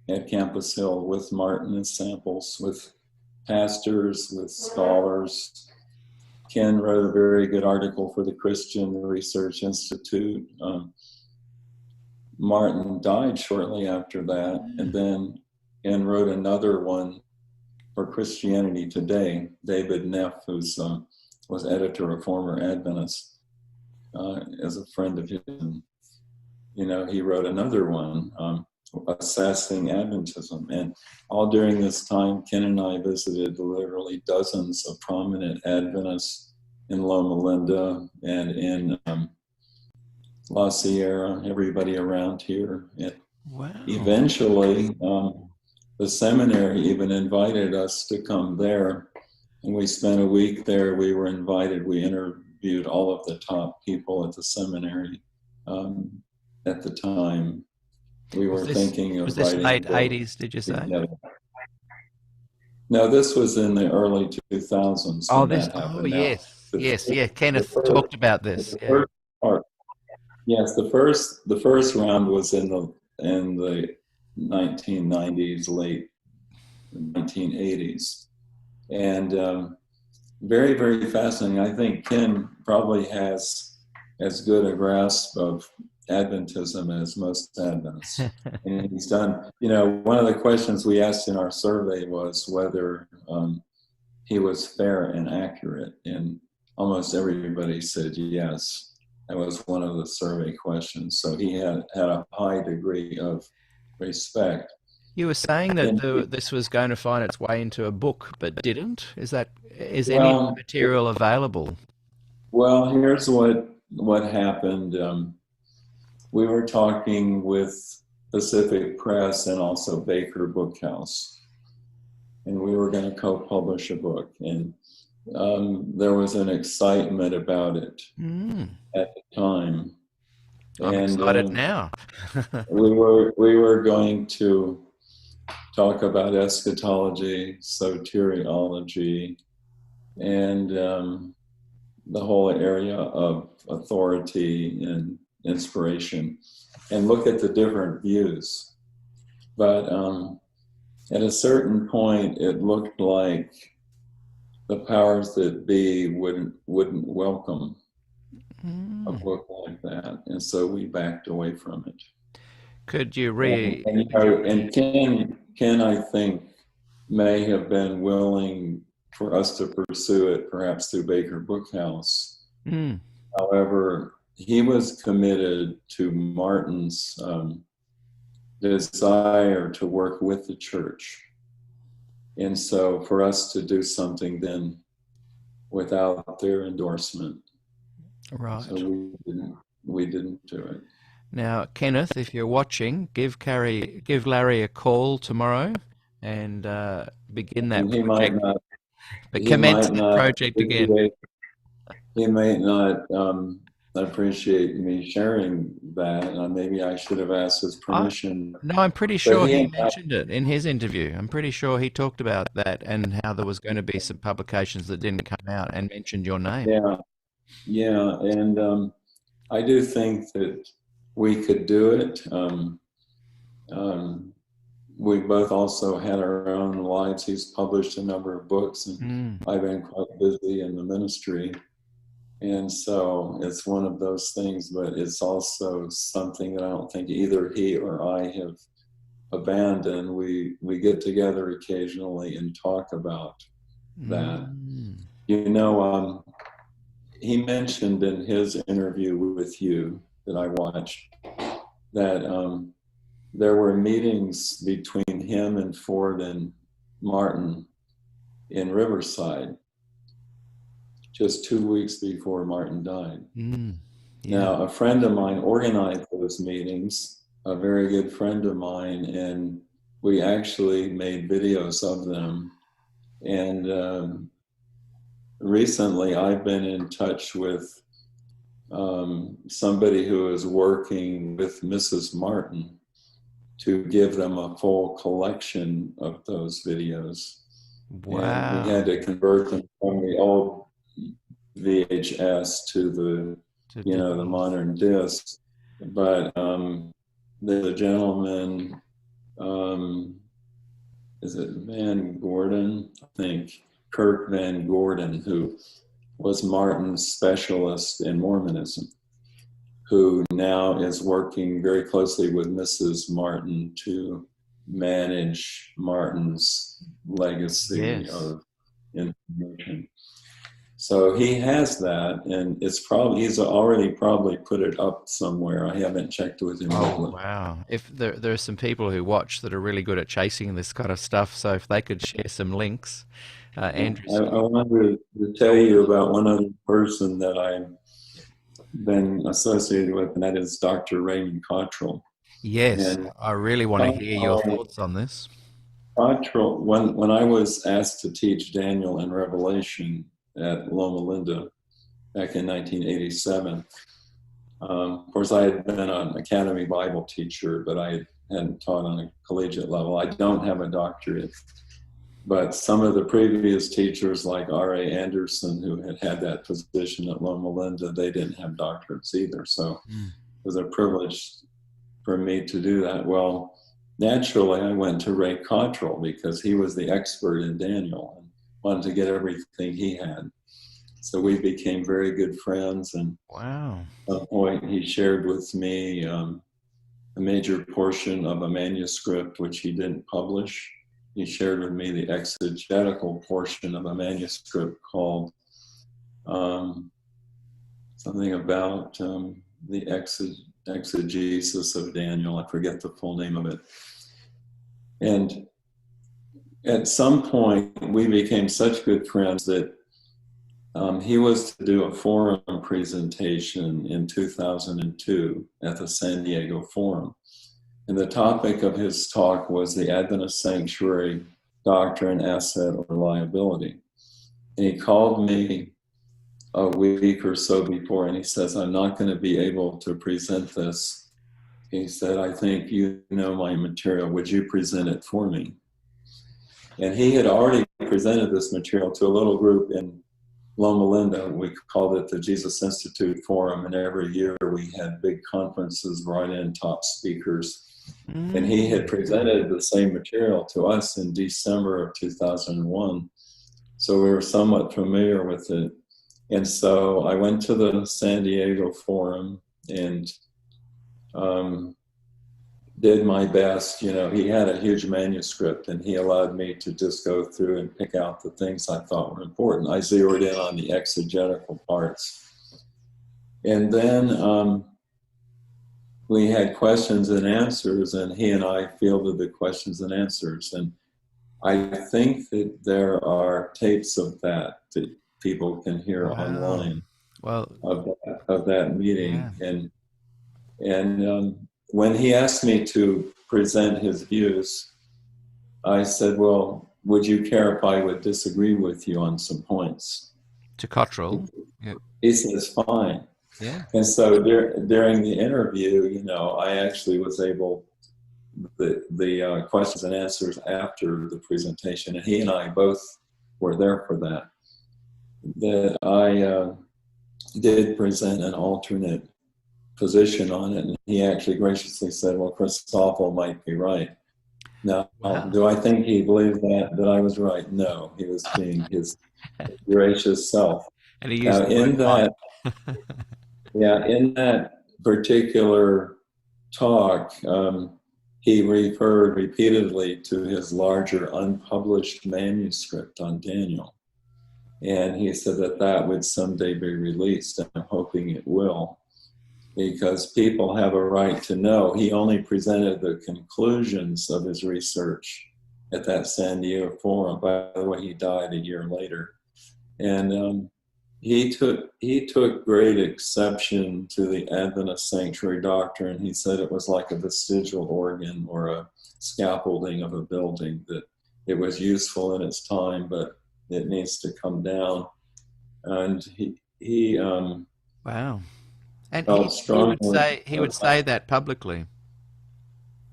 [SPEAKER 4] at Campus Hill with Martin and Samples, with pastors, with scholars. Ken wrote a very good article for the Christian Research Institute. Martin died shortly after that, and then Ken wrote another one for Christianity Today. David Neff, who was editor of Former Adventist, as a friend of his. He wrote another one, Assessing Adventism. And all during this time, Ken and I visited literally dozens of prominent Adventists in Loma Linda and in La Sierra, everybody around here. And
[SPEAKER 3] Wow.
[SPEAKER 4] eventually, the seminary even invited us to come there. And we spent a week there. We were invited. We interviewed all of the top people at the seminary at the time. We were thinking of
[SPEAKER 3] was this
[SPEAKER 4] writing
[SPEAKER 3] late
[SPEAKER 4] a book
[SPEAKER 3] 80s, did you say?
[SPEAKER 4] together. No, this was in the early 2000s.
[SPEAKER 3] Oh,
[SPEAKER 4] when that happened. Now,
[SPEAKER 3] yes. Kenneth talked about this.
[SPEAKER 4] The first part, yes, the first round was in the 1990s, late 1980s, and very, very fascinating. I think Ken probably has as good a grasp of Adventism as most Adventists. And he's done, one of the questions we asked in our survey was whether he was fair and accurate. And almost everybody said yes. That was one of the survey questions. So he had a high degree of respect.
[SPEAKER 3] You were saying that this was going to find its way into a book, but didn't? Is any material available?
[SPEAKER 4] Well, here's what happened. We were talking with Pacific Press and also Baker Bookhouse, and we were going to co-publish a book. And there was an excitement about it at the time.
[SPEAKER 3] I'm excited now.
[SPEAKER 4] we were going to talk about eschatology, soteriology, and the whole area of authority and inspiration, and look at the different views. But at a certain point, it looked like the powers that be wouldn't welcome a book like that, and so we backed away from it.
[SPEAKER 3] Could you
[SPEAKER 4] and Ken, I think, may have been willing for us to pursue it, perhaps through Baker Bookhouse. However, he was committed to Martin's desire to work with the church. And so for us to do something then without their endorsement,
[SPEAKER 3] right.
[SPEAKER 4] So we didn't do it.
[SPEAKER 3] Now, Kenneth, if you're watching, give Larry a call tomorrow and begin that project. Commence that project again.
[SPEAKER 4] He may not appreciate me sharing that, and maybe I should have asked his permission.
[SPEAKER 3] No, I'm pretty sure he mentioned it in his interview. I'm pretty sure he talked about that and how there was going to be some publications that didn't come out, and mentioned your name.
[SPEAKER 4] Yeah, and I do think that we could do it. We both also had our own lives. He's published a number of books, and I've been quite busy in the ministry. And so it's one of those things, but it's also something that I don't think either he or I have abandoned. We get together occasionally and talk about that. He mentioned in his interview with you that I watched that there were meetings between him and Ford and Martin in Riverside just 2 weeks before Martin died.
[SPEAKER 3] Yeah.
[SPEAKER 4] Now, a friend of mine organized those meetings, a very good friend of mine, and we actually made videos of them. And recently I've been in touch with somebody who is working with Mrs. Martin to give them a full collection of those videos. And we had
[SPEAKER 3] Wow.
[SPEAKER 4] to convert them from the old VHS to the the modern disc. But there's a gentleman, is it Van Gordon? I think Kirk Van Gordon, who was Martin's specialist in Mormonism, who now is working very closely with Mrs. Martin to manage Martin's legacy
[SPEAKER 3] Yes.
[SPEAKER 4] of information. So he has that, and he's already probably put it up somewhere. I haven't checked with him
[SPEAKER 3] Oh,
[SPEAKER 4] lately.
[SPEAKER 3] wow. If there are some people who watch that are really good at chasing this kind of stuff, so if they could share some links, Andrew.
[SPEAKER 4] I wanted to tell you about one other person that I've been associated with, and that is Dr. Raymond Cottrell.
[SPEAKER 3] Yes,
[SPEAKER 4] And
[SPEAKER 3] I really want to hear your thoughts on this.
[SPEAKER 4] Cottrell, when I was asked to teach Daniel and Revelation at Loma Linda back in 1987, of course I had been an academy Bible teacher, but I hadn't taught on a collegiate level. I don't have a doctorate, but some of the previous teachers like R.A. Anderson, who had that position at Loma Linda, they didn't have doctorates either. So it was a privilege for me to do that. Well, naturally, I went to Ray Cottrell because he was the expert in Daniel and wanted to get everything he had. So we became very good friends. And
[SPEAKER 3] wow.
[SPEAKER 4] at some point, he shared with me a major portion of a manuscript which he didn't publish. He shared with me the exegetical portion of a manuscript called something about the exegesis of Daniel. I forget the full name of it. And at some point, we became such good friends that he was to do a forum presentation in 2002 at the San Diego Forum. And the topic of his talk was the Adventist sanctuary doctrine, asset, or liability. And he called me a week or so before, and he says, I'm not going to be able to present this. He said, I think you know my material. Would you present it for me? And he had already presented this material to a little group in Loma Linda. We called it the Jesus Institute Forum, and every year we had big conferences, brought in top speakers. And he had presented the same material to us in December of 2001. So we were somewhat familiar with it. And so I went to the San Diego Forum and did my best. You know, he had a huge manuscript, and he allowed me to just go through and pick out the things I thought were important. I zeroed in on the exegetical parts. And then we had questions and answers, and he and I fielded the questions and answers. And I think that there are tapes of that people can hear online.
[SPEAKER 3] Well,
[SPEAKER 4] of that meeting.
[SPEAKER 3] Yeah.
[SPEAKER 4] And when he asked me to present his views, I said, well, would you care if I would disagree with you on some points?
[SPEAKER 3] To Cottrell? Yeah.
[SPEAKER 4] He says, fine.
[SPEAKER 3] Yeah.
[SPEAKER 4] And so during the interview, you know, I actually was able, the questions and answers after the presentation, and he and I both were there for that I did present an alternate position on it, and he actually graciously said, well, Christoffel might be right. Now, do I think he believed that I was right? No, he was being his gracious self.
[SPEAKER 3] And he
[SPEAKER 4] now,
[SPEAKER 3] used
[SPEAKER 4] in that particular talk, he referred repeatedly to his larger unpublished manuscript on Daniel. And he said that would someday be released, and I'm hoping it will, because people have a right to know. He only presented the conclusions of his research at that San Diego Forum. By the way, he died a year later. And he took great exception to the Adventist sanctuary doctrine. He said it was like a vestigial organ or a scaffolding of a building, that it was useful in its time, but it needs to come down. And he
[SPEAKER 3] Wow. And
[SPEAKER 4] felt
[SPEAKER 3] he would say that publicly.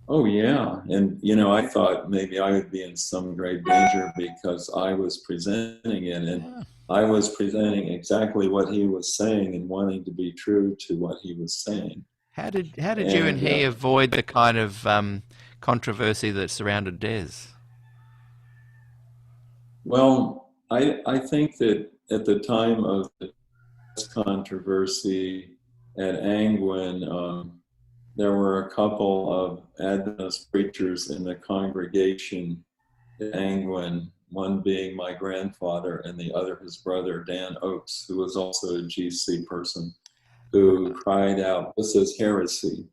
[SPEAKER 4] Oh yeah, and I thought maybe I would be in some grave danger because I was presenting it, and
[SPEAKER 3] Yeah.
[SPEAKER 4] I was presenting exactly what he was saying and wanting to be true to what he was saying.
[SPEAKER 3] How did you and he avoid the kind of controversy that surrounded Des?
[SPEAKER 4] Well, I think that at the time of the controversy at Angwin, there were a couple of Adventist preachers in the congregation at Angwin, one being my grandfather and the other his brother, Dan Oakes, who was also a GC person, who cried out, "This is heresy,"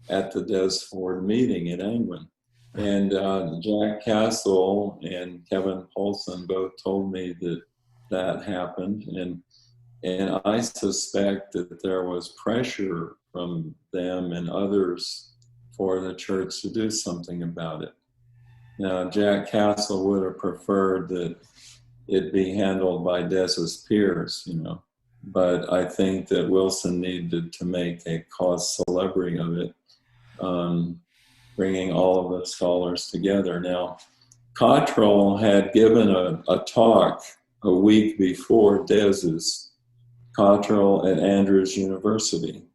[SPEAKER 4] at the Des Ford meeting at Angwin. And Jack Castle and Kevin Paulson both told me that happened. And I suspect that there was pressure from them and others for the church to do something about it. Now, Jack Castle would have preferred that it be handled by Des's peers, but I think that Wilson needed to make a cause célèbre of it, bringing all of the scholars together. Now, Cottrell had given a talk a week before Des's, Cottrell at Andrews University,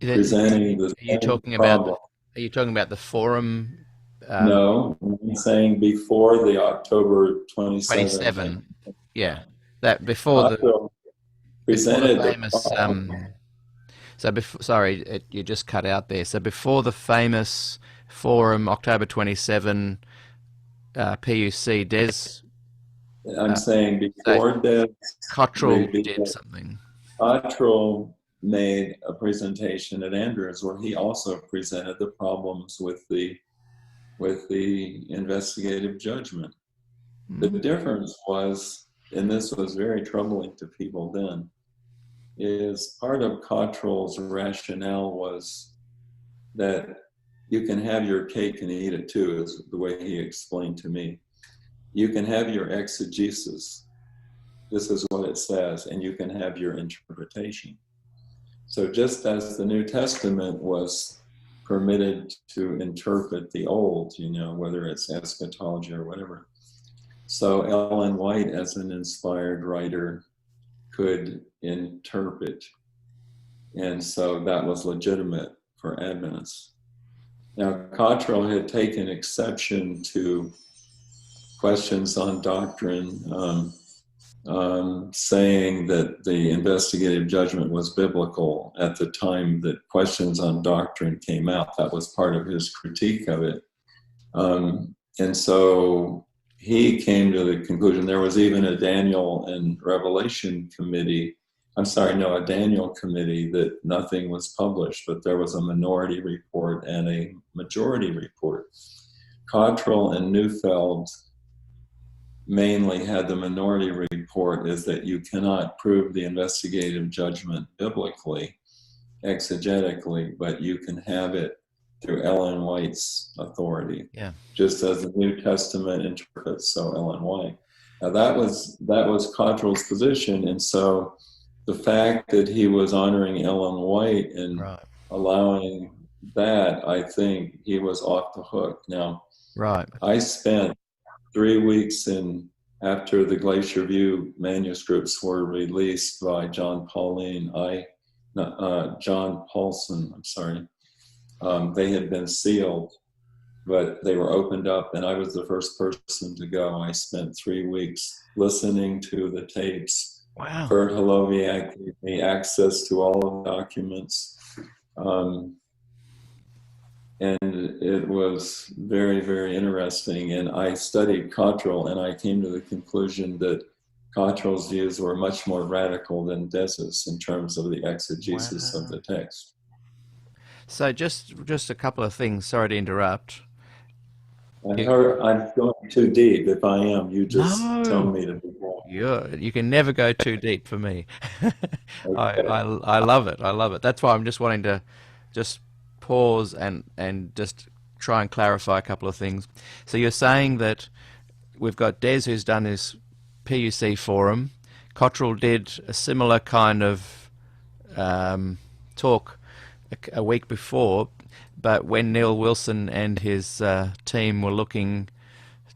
[SPEAKER 4] presenting the
[SPEAKER 3] Are you talking
[SPEAKER 4] problem.
[SPEAKER 3] Are you talking about the forum?
[SPEAKER 4] No, I'm saying before the October 27.
[SPEAKER 3] Yeah, that before
[SPEAKER 4] Cottrell presented
[SPEAKER 3] the famous. You just cut out there. So before the famous forum, October 27, PUC, Des.
[SPEAKER 4] I'm saying before Des.
[SPEAKER 3] Cottrell did something.
[SPEAKER 4] Cottrell made a presentation at Andrews where he also presented the problems with the investigative judgment. The difference was, and this was very troubling to people then, is part of Cottrell's rationale was that you can have your cake and eat it too, is the way he explained to me. You can have your exegesis, this is what it says, and you can have your interpretation. So just as the New Testament was permitted to interpret the Old, whether it's eschatology or whatever, so Ellen White, as an inspired writer, could interpret. And so that was legitimate for Adventists. Now, Cottrell had taken exception to questions on doctrine, saying that the investigative judgment was biblical at the time that questions on doctrine came out. That was part of his critique of it. And so he came to the conclusion, there was even a Daniel and Revelation committee, a Daniel committee, that nothing was published, but there was a minority report and a majority report. Cottrell and Neufeld mainly had the minority report, is that you cannot prove the investigative judgment biblically, exegetically, but you can have it through Ellen White's authority.
[SPEAKER 3] Yeah. Just
[SPEAKER 4] as the New Testament interprets, so Ellen White. Now that was Cottrell's position, and so the fact that he was honoring Ellen White and allowing that, I think he was off the hook. Now, I spent 3 weeks after the Glacier View manuscripts were released by John Paulson, they had been sealed, but they were opened up, and I was the first person to go. I spent 3 weeks listening to the tapes.
[SPEAKER 3] Wow.
[SPEAKER 4] Kurt Holoviak gave me access to all of the documents. And it was very, very interesting. And I studied Cottrell, and I came to the conclusion that Cottrell's views were much more radical than Des's in terms of the exegesis of the text.
[SPEAKER 3] So just a couple of things. Sorry to interrupt.
[SPEAKER 4] I'm going too deep. If I am, you just tell me to be wrong.
[SPEAKER 3] You can never go too deep for me.
[SPEAKER 4] Okay.
[SPEAKER 3] I love it. I love it. That's why I'm just wanting to just pause and just try and clarify a couple of things. So you're saying that we've got Des who's done his PUC forum. Cottrell did a similar kind of talk a week before, but when Neil Wilson and his team were looking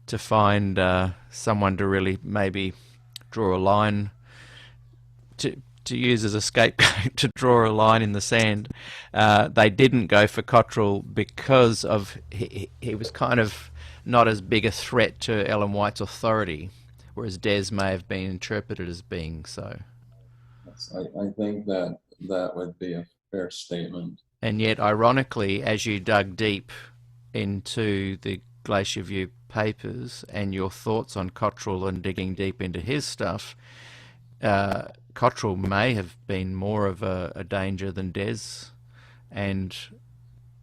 [SPEAKER 3] to find someone to really maybe draw a line to use as a scapegoat to draw a line in the sand, they didn't go for Cottrell because of he was kind of not as big a threat to Ellen White's authority, whereas Des may have been interpreted as being so.
[SPEAKER 4] Yes, I think that would be a fair statement.
[SPEAKER 3] And yet, ironically, as you dug deep into the Glacier View papers and your thoughts on Cottrell and digging deep into his stuff, Cottrell may have been more of a danger than Des, and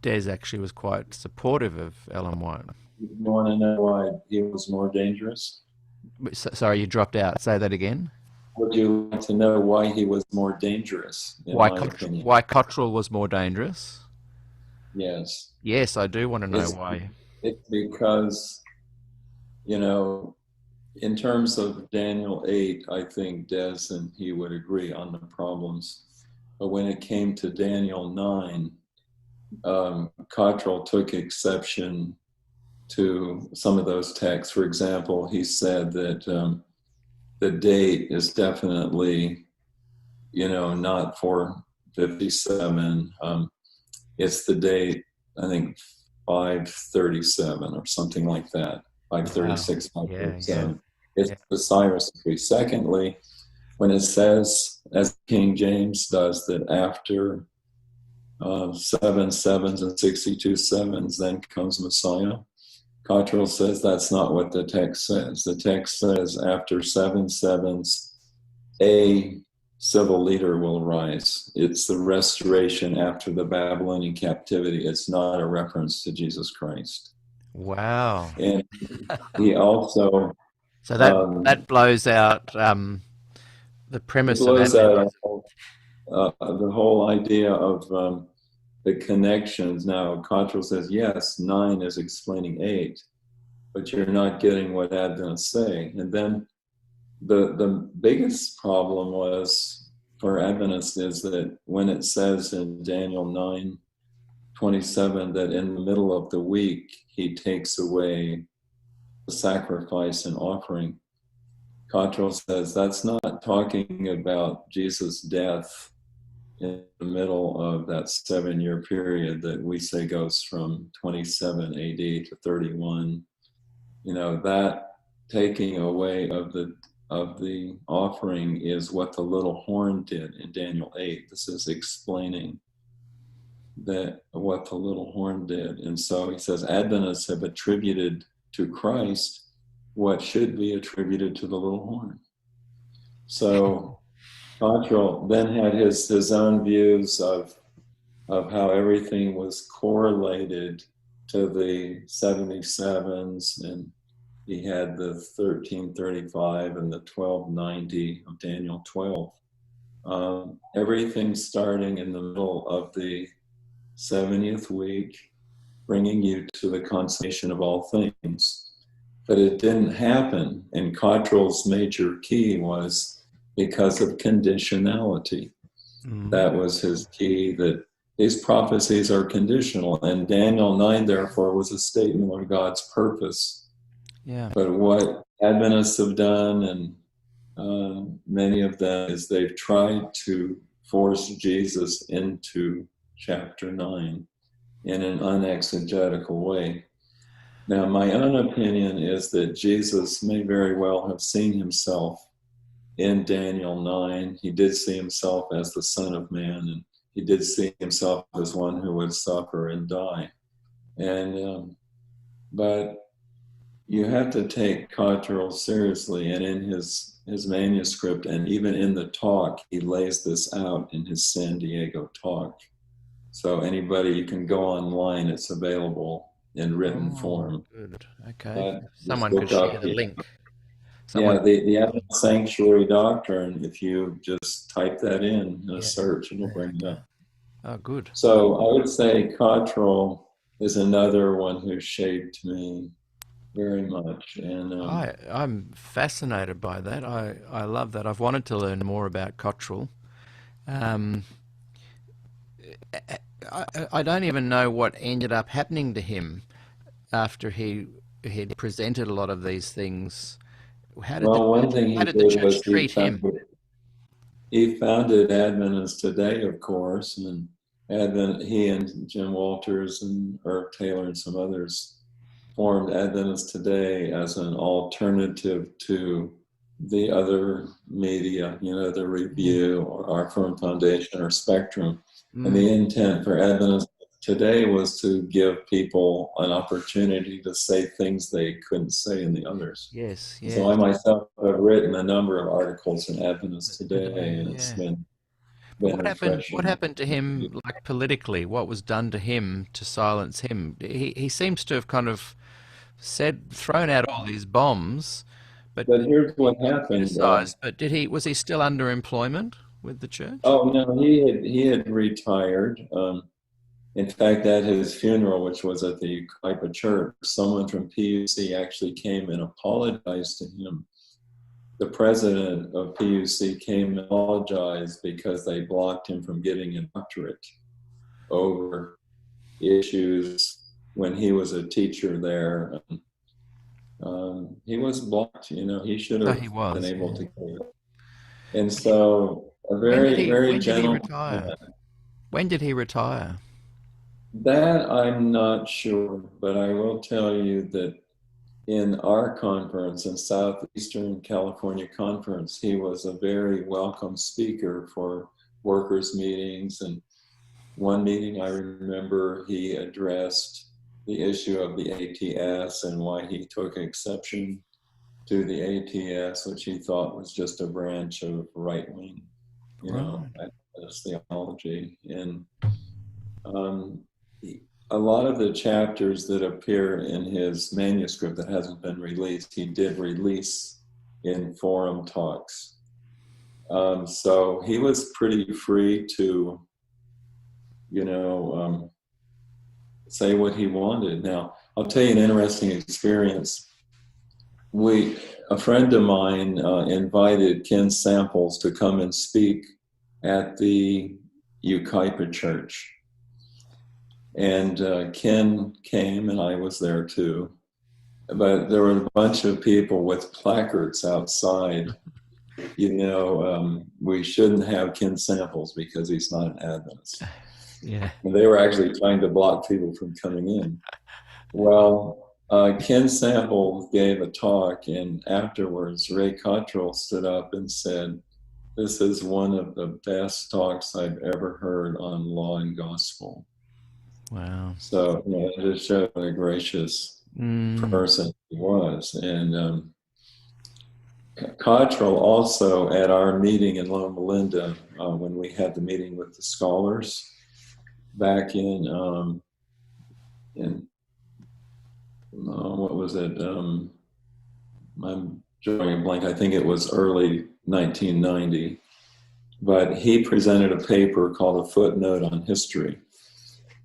[SPEAKER 3] Des actually was quite supportive of Ellen White.
[SPEAKER 4] You want to know why he was more dangerous?
[SPEAKER 3] Sorry, you dropped out. Say that again.
[SPEAKER 4] Would you like to know why he was more dangerous, in my opinion?
[SPEAKER 3] Why Cottrell was more dangerous?
[SPEAKER 4] Yes.
[SPEAKER 3] Yes, I do want to know why.
[SPEAKER 4] It's because, in terms of Daniel 8, I think Des and he would agree on the problems. But when it came to Daniel 9, Cottrell took exception to some of those texts. For example, he said that the date is definitely, not 457. It's the date, I think, 537 or something like that. 536, wow. 537. Yeah. It's the Cyrus decree. Secondly, when it says, as King James does, that after 7 sevens and 62 sevens, then comes Messiah, Cottrell says that's not what the text says. The text says after 7 sevens, a civil leader will rise. It's the restoration after the Babylonian captivity. It's not a reference to Jesus Christ.
[SPEAKER 3] Wow.
[SPEAKER 4] And he also...
[SPEAKER 3] So that blows out the premise of
[SPEAKER 4] Adventism. The whole idea of the connections. Now, Cottrell says, yes, 9 is explaining 8, but you're not getting what Adventists say. And then the biggest problem was for Adventists is that when it says in Daniel 9:27 that in the middle of the week he takes away the sacrifice and offering, Cottrell says that's not talking about Jesus' death in the middle of that 7-year period that we say goes from 27 AD to 31. That taking away of the offering is what the little horn did in Daniel 8. This is explaining that what the little horn did. And so he says Adventists have attributed to Christ what should be attributed to the little horn. So Cottrell then had his own views of how everything was correlated to the 77s, and he had the 1335 and the 1290 of Daniel 12. Everything starting in the middle of the 70th week, bringing you to the consummation of all things. But it didn't happen, and Cottrell's major key was because of conditionality. That was his key, that these prophecies are conditional, and Daniel 9, therefore, was a statement of God's purpose. Yeah. But what Adventists have done, and many of them, is they've tried to force Jesus into chapter 9 in an unexegetical way. Now, my own opinion is that Jesus may very well have seen himself in Daniel 9. He did see himself as the Son of Man, and he did see himself as one who would suffer and die. And but you have to take Cottrell seriously, and in his manuscript, and even in the talk, he lays this out in his San Diego talk. So anybody, you can go online, it's available in written form.
[SPEAKER 3] Good. Okay. Someone could share the link. Someone,
[SPEAKER 4] the Advent Sanctuary Doctrine, if you just type that in a
[SPEAKER 3] yeah.
[SPEAKER 4] search, it'll bring it up.
[SPEAKER 3] Oh, good.
[SPEAKER 4] So I would say Cottrell is another one who shaped me very much. And
[SPEAKER 3] I'm fascinated by that. I love that. I've wanted to learn more about Cottrell. Um, I don't even know what ended up happening to him after he'd presented a lot of these things. How did the
[SPEAKER 4] well, one
[SPEAKER 3] church,
[SPEAKER 4] thing
[SPEAKER 3] how
[SPEAKER 4] he
[SPEAKER 3] did the
[SPEAKER 4] did
[SPEAKER 3] church
[SPEAKER 4] was
[SPEAKER 3] treat him?
[SPEAKER 4] he founded Adventist Today, of course, and he and Jim Walters and Herb Taylor and some others formed Adventist Today as an alternative to the other media, the Review or Our Firm Foundation or Spectrum. And the intent for Adventist Today was to give people an opportunity to say things they couldn't say in the others.
[SPEAKER 3] Yes, yes.
[SPEAKER 4] So I myself have written a number of articles in Adventist Today, and it's been refreshing.
[SPEAKER 3] What happened to him, like politically? What was done to him to silence him? He seems to have kind of thrown out all these bombs, but
[SPEAKER 4] here's what happened.
[SPEAKER 3] criticized. But was he still under employment with the church?
[SPEAKER 4] Oh no, he had retired. In fact, at his funeral, which was at the Ukipa Church, someone from PUC actually came and apologized to him. The president of PUC came and apologized because they blocked him from getting a doctorate over issues when he was a teacher there. He was blocked, he should have been able to get it. And so a very gentle.
[SPEAKER 3] When did he retire?
[SPEAKER 4] That I'm not sure, but I will tell you that in our conference, in Southeastern California Conference, he was a very welcome speaker for workers' meetings. And one meeting I remember he addressed the issue of the ATS and why he took exception to the ATS, which he thought was just a branch of right-wing, Adventist theology. And a lot of the chapters that appear in his manuscript that hasn't been released, he did release in forum talks. So he was pretty free to, say what he wanted. Now, I'll tell you an interesting experience. A friend of mine invited Ken Samples to come and speak at the Ukipa Church. And Ken came, and I was there too. But there were a bunch of people with placards outside. We shouldn't have Ken Samples because he's not an Adventist.
[SPEAKER 3] Yeah.
[SPEAKER 4] And they were actually trying to block people from coming in. Well, Ken Samples gave a talk, and afterwards, Ray Cottrell stood up and said, "This is one of the best talks I've ever heard on law and gospel."
[SPEAKER 3] Wow.
[SPEAKER 4] So, it just showed what a gracious person he was. And Cottrell also, at our meeting in Loma Linda, when we had the meeting with the scholars back in what was it? I'm drawing a blank. I think it was early 1990. But he presented a paper called A Footnote on History.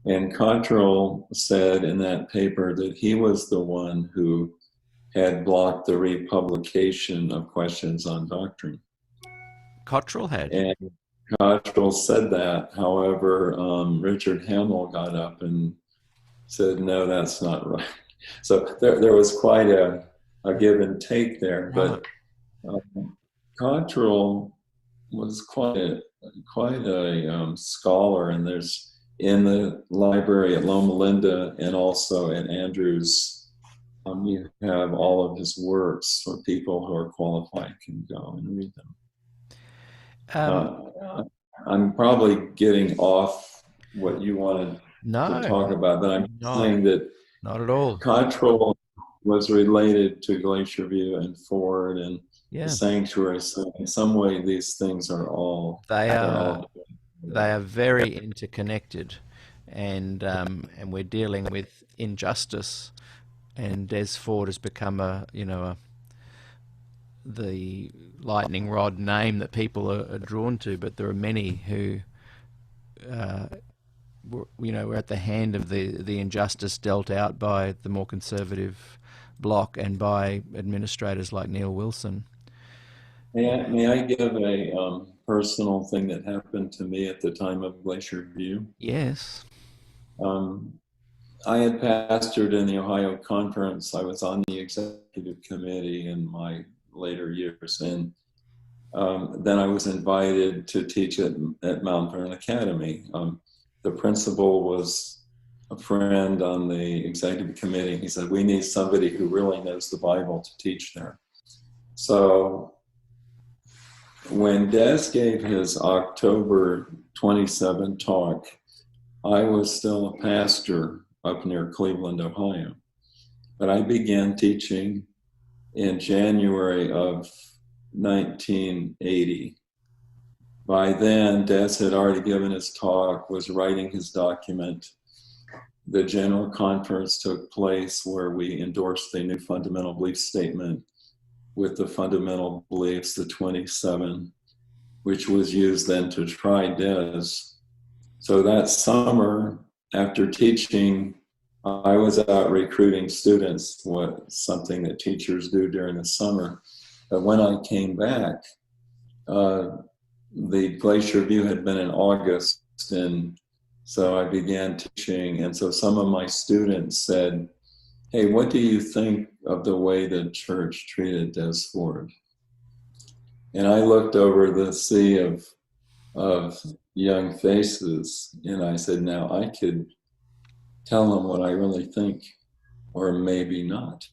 [SPEAKER 4] And Cottrell said in that paper that he was the one who had blocked the republication of questions on doctrine.
[SPEAKER 3] Cottrell had.
[SPEAKER 4] And Cottrell said that. However, Richard Hamill got up and said, "No, that's not right." So there was quite a give and take there. But Cottrell was quite a scholar, and there's in the library at Loma Linda and also at Andrews, you have all of his works for people who are qualified can go and read them. I'm probably getting off what you wanted to talk about, but I'm saying that
[SPEAKER 3] not at all.
[SPEAKER 4] Cottrell was related to Glacier View and Ford and the sanctuary. So in some way, these things are all
[SPEAKER 3] they are very interconnected, and we're dealing with injustice. And Des Ford has become the lightning rod name that people are drawn to, but there are many who, were at the hand of the injustice dealt out by the more conservative bloc and by administrators like Neil Wilson.
[SPEAKER 4] May I give a personal thing that happened to me at the time of Glacier View?
[SPEAKER 3] Yes.
[SPEAKER 4] I had pastored in the Ohio Conference. I was on the executive committee in my later years, and then I was invited to teach at Mount Vernon Academy. The principal was a friend on the executive committee. He said, we need somebody who really knows the Bible to teach there. So when Des gave his October 27 talk, I was still a pastor up near Cleveland, Ohio. But I began teaching in January of 1980. By then, Des had already given his talk, was writing his document. The general conference took place where we endorsed the new fundamental belief statement with the fundamental beliefs, the 27, which was used then to try Des. So that summer, after teaching, I was out recruiting students, something that teachers do during the summer. But when I came back, the Glacier View had been in August, and so I began teaching. And so some of my students said, hey, what do you think of the way the church treated Des Ford? And I looked over the sea of young faces, and I said, now I could tell them what I really think, or maybe not.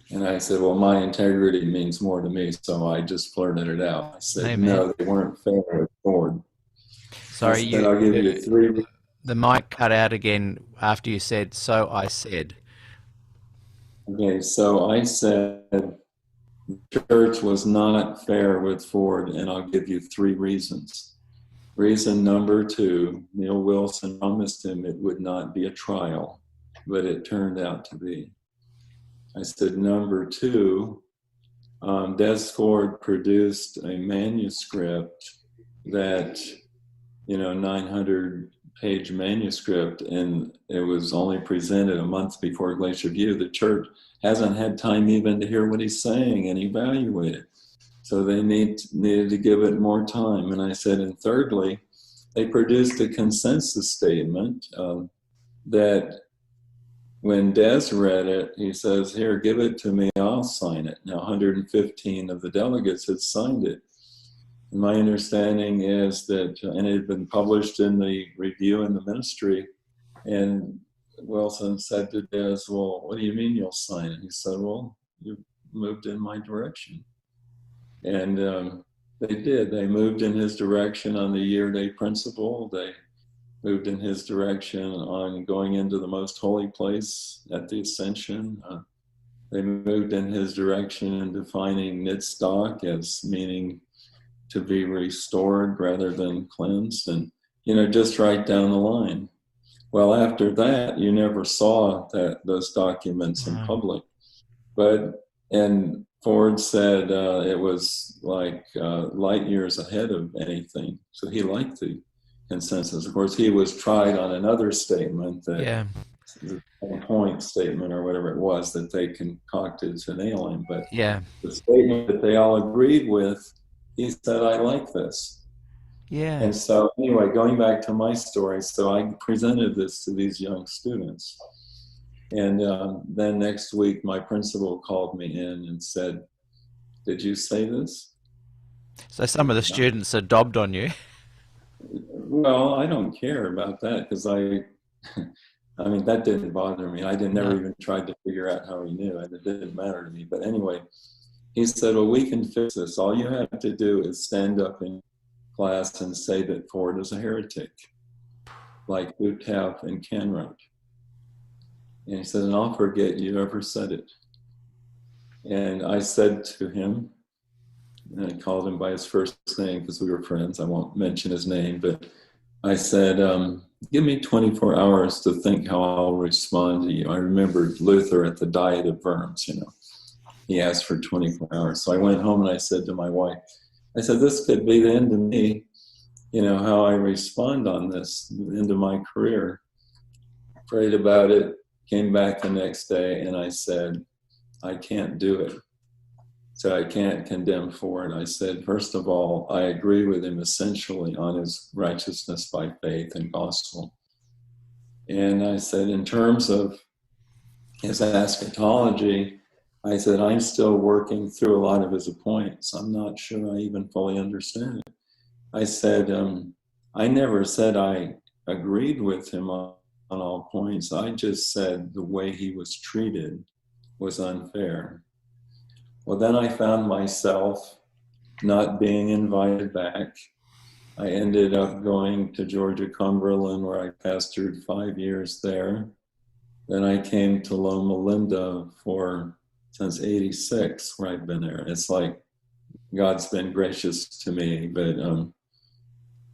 [SPEAKER 4] And I said, well, my integrity means more to me, so I just blurted it out. I said,
[SPEAKER 3] Amen.
[SPEAKER 4] No, they weren't fair with Ford.
[SPEAKER 3] Sorry,
[SPEAKER 4] I'll give you three.
[SPEAKER 3] The mic cut out again after you said, so I said.
[SPEAKER 4] Okay, so I said, the church was not fair with Ford, and I'll give you three reasons. Reason number two, Neil Wilson promised him it would not be a trial, but it turned out to be. I said, number two, Des Ford produced a manuscript that, 900-page manuscript, and it was only presented a month before Glacier View. The church hasn't had time even to hear what he's saying and evaluate it. So they needed to give it more time. And I said, and thirdly, they produced a consensus statement that when Des read it, he says, here, give it to me, I'll sign it. Now, 115 of the delegates had signed it. And my understanding is that, and it had been published in the Review in the Ministry, and Wilson said to Des, well, what do you mean you'll sign it? He said, well, you moved in my direction. And they did. They moved in his direction on the year-day principle. They moved in his direction on going into the most holy place at the Ascension. They moved in his direction in defining Nitzdak as meaning to be restored rather than cleansed, and, just right down the line. Well, after that, you never saw those documents in public. And Ford said it was like light years ahead of anything. So he liked the consensus. Of course, he was tried on another statement, the point statement or whatever it was that they concocted to nail him. But the statement that they all agreed with, he said, I like this.
[SPEAKER 3] Yeah.
[SPEAKER 4] And so anyway, going back to my story, so I presented this to these young students. And then next week, my principal called me in and said, did you say this?
[SPEAKER 3] So some of the students are dobbed on you.
[SPEAKER 4] Well, I don't care about that, because I mean, that didn't bother me. I never even tried to figure out how he knew, and it didn't matter to me. But anyway, he said, well, we can fix this. All you have to do is stand up in class and say that Ford is a heretic, like Utaf and Canrod. And he said, and I'll forget you ever said it. And I said to him, and I called him by his first name because we were friends. I won't mention his name, but I said, give me 24 hours to think how I'll respond to you. I remembered Luther at the Diet of Worms, he asked for 24 hours. So I went home and I said to my wife, I said, this could be the end of me, how I respond on this, the end of my career. Prayed about it, came back the next day, and I said, I can't do it. So I can't condemn for it. I said, first of all, I agree with him essentially on his righteousness by faith and gospel. And I said, in terms of his eschatology, I said, I'm still working through a lot of his points. I'm not sure I even fully understand it. I said, I never said I agreed with him on all points. I just said the way he was treated was unfair. Well, then I found myself not being invited back. I ended up going to Georgia Cumberland, where I pastored 5 years there. Then I came to Loma Linda since 86, where I've been there. It's like God's been gracious to me, but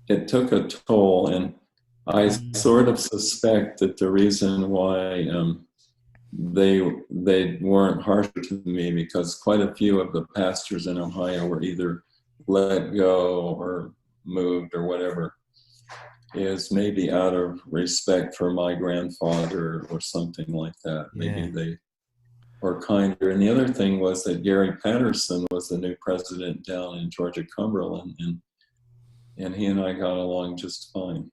[SPEAKER 4] it took a toll. And I sort of suspect that the reason why they weren't harsher to me, because quite a few of the pastors in Ohio were either let go or moved or whatever, is maybe out of respect for my grandfather or something like that. Maybe they were kinder. And the other thing was that Gary Patterson was the new president down in Georgia Cumberland, and he and I got along just fine.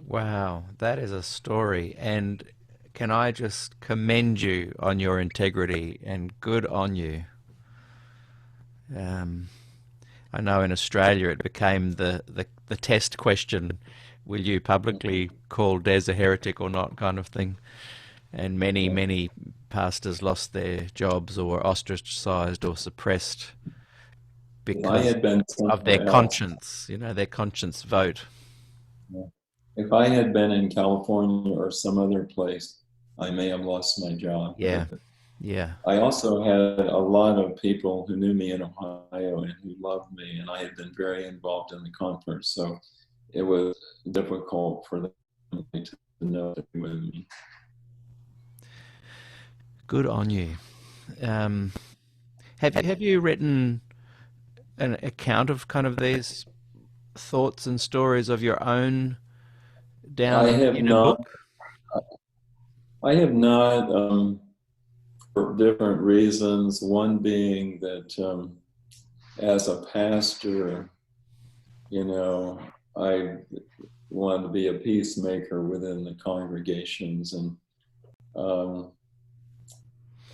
[SPEAKER 3] Wow, that is a story. And can I just commend you on your integrity, and good on you. I know in Australia it became the test question, will you publicly call Des a heretic or not, kind of thing. And many pastors lost their jobs or were ostracized or suppressed because of their conscience, their conscience vote.
[SPEAKER 4] If I had been in California or some other place, I may have lost my job.
[SPEAKER 3] Yeah.
[SPEAKER 4] I also had a lot of people who knew me in Ohio and who loved me, and I had been very involved in the conference, so it was difficult for them to know to be with me.
[SPEAKER 3] Good on you. Have you written an account of kind of these thoughts and stories of your own down in a book?
[SPEAKER 4] I have not, for different reasons. One being that as a pastor, I wanted to be a peacemaker within the congregations. And,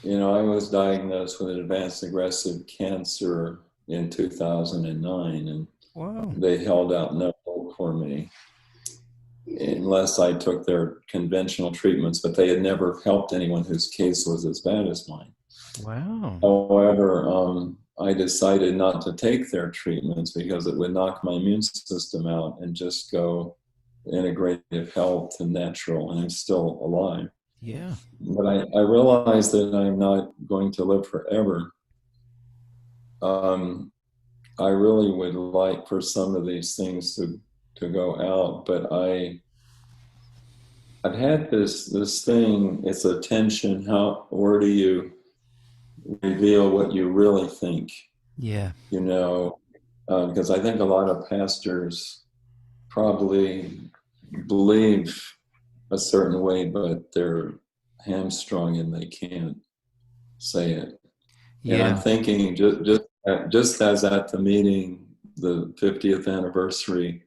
[SPEAKER 4] I was diagnosed with advanced aggressive cancer in 2009, and
[SPEAKER 3] wow.
[SPEAKER 4] They held out no hope for me unless I took their conventional treatments, but they had never helped anyone whose case was as bad as mine.
[SPEAKER 3] Wow.
[SPEAKER 4] However, I decided not to take their treatments because it would knock my immune system out and just go integrative health and natural, and I'm still alive.
[SPEAKER 3] Yeah.
[SPEAKER 4] But I realized that I'm not going to live forever. I really would like for some of these things to go out, but I've had this thing, it's a tension, where do you reveal what you really think?
[SPEAKER 3] Yeah.
[SPEAKER 4] Because I think a lot of pastors probably believe a certain way, but they're hamstrung and they can't say it.
[SPEAKER 3] Yeah.
[SPEAKER 4] And I'm thinking just as at the meeting, the 50th anniversary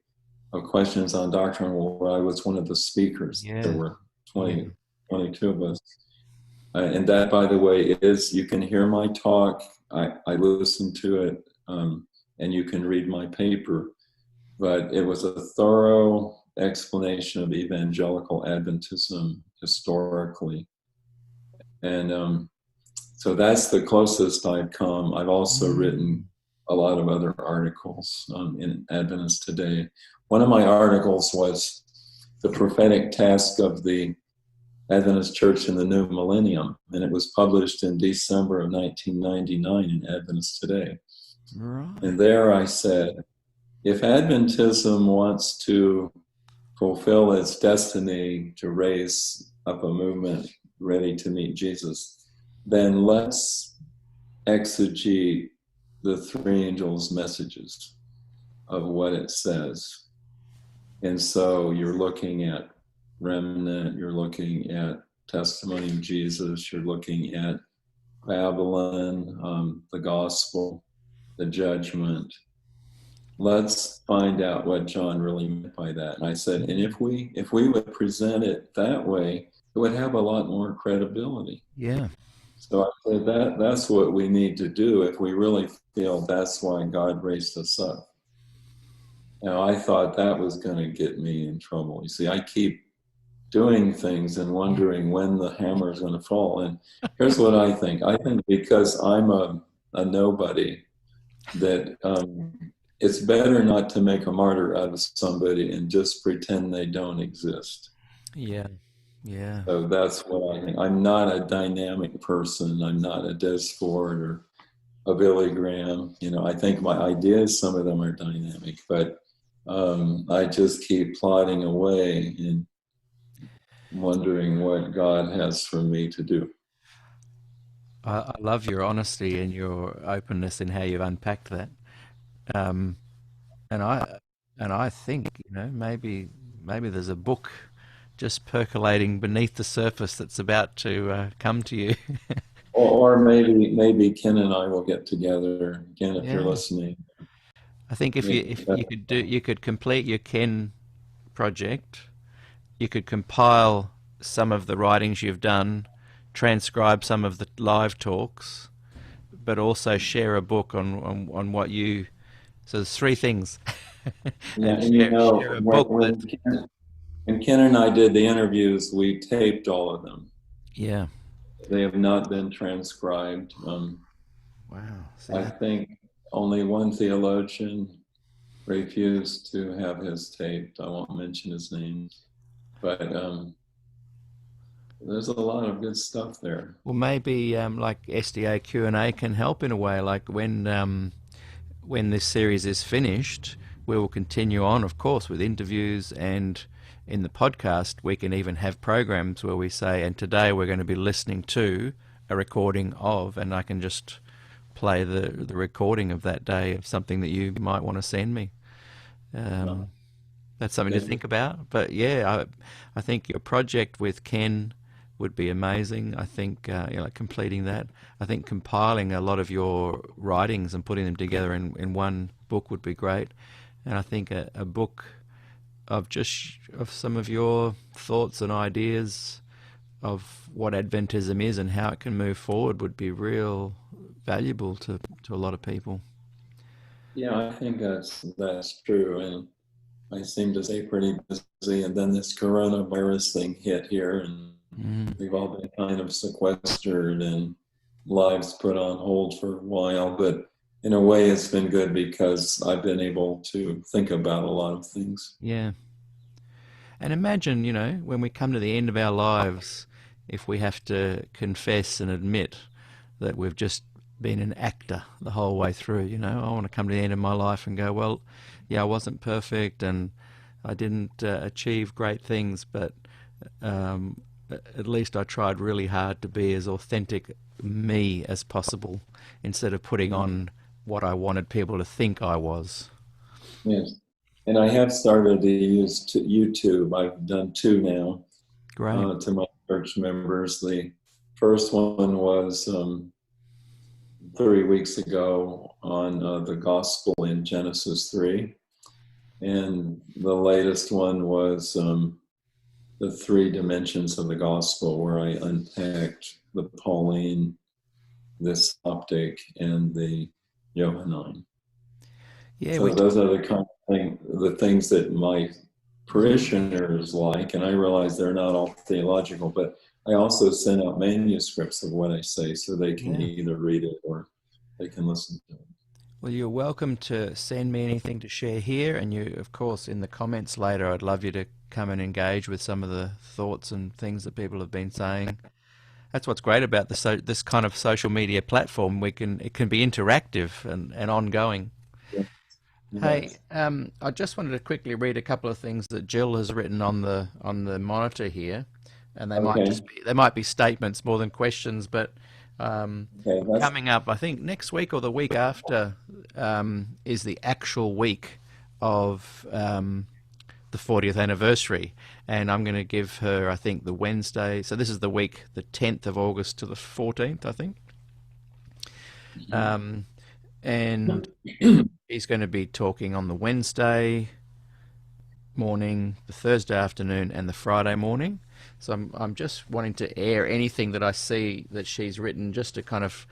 [SPEAKER 4] of Questions on Doctrine, where I was one of the speakers.
[SPEAKER 3] Yeah.
[SPEAKER 4] There were 22 of us. And that, by the way, you can hear my talk. I listened to it, and you can read my paper. But it was a thorough explanation of evangelical Adventism historically. And so that's the closest I've come. I've also written a lot of other articles in Adventist Today. One of my articles was the prophetic task of the Adventist Church in the New Millennium, and it was published in December of 1999 in Adventist Today.
[SPEAKER 3] Right.
[SPEAKER 4] And there I said, if Adventism wants to fulfill its destiny to raise up a movement ready to meet Jesus, then let's exegete the three angels' messages of what it says. And so you're looking at remnant, you're looking at testimony of Jesus, you're looking at Babylon, the gospel, the judgment. Let's find out what John really meant by that. And I said, and if we would present it that way, it would have a lot more credibility.
[SPEAKER 3] Yeah.
[SPEAKER 4] So I said that's what we need to do if we really feel that's why God raised us up. Now, I thought that was going to get me in trouble. You see, I keep doing things and wondering when the hammer is going to fall. And here's what I think. I think because I'm a nobody, that it's better not to make a martyr out of somebody and just pretend they don't exist.
[SPEAKER 3] Yeah. Yeah.
[SPEAKER 4] So that's what I think. I'm not a dynamic person. I'm not a Des Ford or a Billy Graham. You know, I think my ideas, some of them are dynamic, but I just keep plodding away and wondering what God has for me to do.
[SPEAKER 3] I love your honesty and your openness in how you've unpacked that. And I think, you know, maybe there's a book just percolating beneath the surface that's about to come to you.
[SPEAKER 4] or maybe Ken and I will get together. Ken, if you're
[SPEAKER 3] Yeah.
[SPEAKER 4] listening.
[SPEAKER 3] I think if you could complete your Ken project, you could compile some of the writings you've done, transcribe some of the live talks, but also share a book on what you. So there's three things.
[SPEAKER 4] Yeah,
[SPEAKER 3] And
[SPEAKER 4] and you know,
[SPEAKER 3] share a book that.
[SPEAKER 4] when Ken and I did the interviews, we taped all of them.
[SPEAKER 3] Yeah.
[SPEAKER 4] They have not been transcribed.
[SPEAKER 3] Wow. See
[SPEAKER 4] I
[SPEAKER 3] that?
[SPEAKER 4] think only one theologian refused to have his taped. I won't mention his name, but there's a lot of good stuff there.
[SPEAKER 3] Well, maybe like SDAQ&A can help in a way. Like when this series is finished, we will continue on, of course, with interviews, and in the podcast we can even have programs where we say, and today we're going to be listening to a recording of, and I can just play the recording of that day of something that you might want to send me. That's something to think about. But yeah, I think your project with Ken would be amazing. I think like completing that. I think compiling a lot of your writings and putting them together in one book would be great. And I think a book of some of your thoughts and ideas of what Adventism is and how it can move forward would be real valuable to a lot of people.
[SPEAKER 4] Yeah, I think that's true. And I seem to stay pretty busy. And then this coronavirus thing hit here, and we've all been kind of sequestered and lives put on hold for a while. But in a way, it's been good because I've been able to think about a lot of things.
[SPEAKER 3] Yeah. And imagine, you know, when we come to the end of our lives, if we have to confess and admit that we've just been an actor the whole way through. You know, I want to come to the end of my life and go, well, yeah, I wasn't perfect and I didn't achieve great things, but at least I tried really hard to be as authentic me as possible instead of putting on what I wanted people to think I was.
[SPEAKER 4] Yes. And I have started to use YouTube. I've done 2 now.
[SPEAKER 3] Great.
[SPEAKER 4] To my church members. The first one was 3 weeks ago on the gospel in Genesis 3. And the latest one was the 3 dimensions of the gospel, where I unpacked the Pauline, the Synoptic, and the Johannine.
[SPEAKER 3] Yeah,
[SPEAKER 4] so those are the kind of the things that my parishioners like, and I realize they're not all theological, but I also send out manuscripts of what I say so they can either read it or they can listen to it.
[SPEAKER 3] Well, you're welcome to send me anything to share here, and you, of course, in the comments later, I'd love you to come and engage with some of the thoughts and things that people have been saying. That's what's great about this kind of social media platform. It can be interactive and ongoing.
[SPEAKER 4] Yeah.
[SPEAKER 3] Hey, I just wanted to quickly read a couple of things that Jill has written on the monitor here, and they might be statements more than questions. But
[SPEAKER 4] Okay, that's
[SPEAKER 3] Coming up, I think next week or the week after is the actual week of the 40th anniversary, and I'm going to give her, I think, the Wednesday. So this is the week, the 10th of August to the 14th, I think. And he's going to be talking on the Wednesday morning, the Thursday afternoon, and the Friday morning. So I'm just wanting to air anything that I see that she's written, just to kind of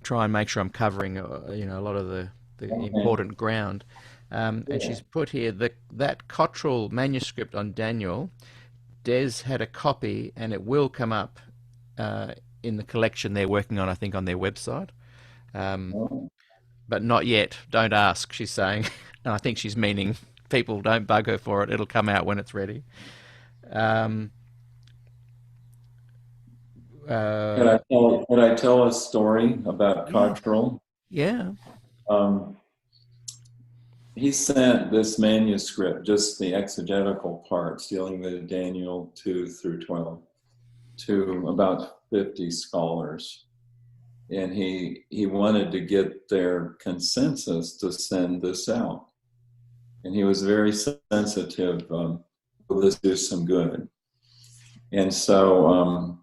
[SPEAKER 3] try and make sure I'm covering a lot of the important ground. And she's put here that Cottrell manuscript on Daniel. Des had a copy, and it will come up in the collection they're working on, I think, on their website. But not yet. Don't ask, she's saying. And I think she's meaning people don't bug her for it. It'll come out when it's ready.
[SPEAKER 4] Can I tell a story about Cottrell?
[SPEAKER 3] Yeah.
[SPEAKER 4] He sent this manuscript, just the exegetical parts dealing with Daniel 2 through 12, to about 50 scholars. And he wanted to get their consensus to send this out. And he was very sensitive, will this do some good? And so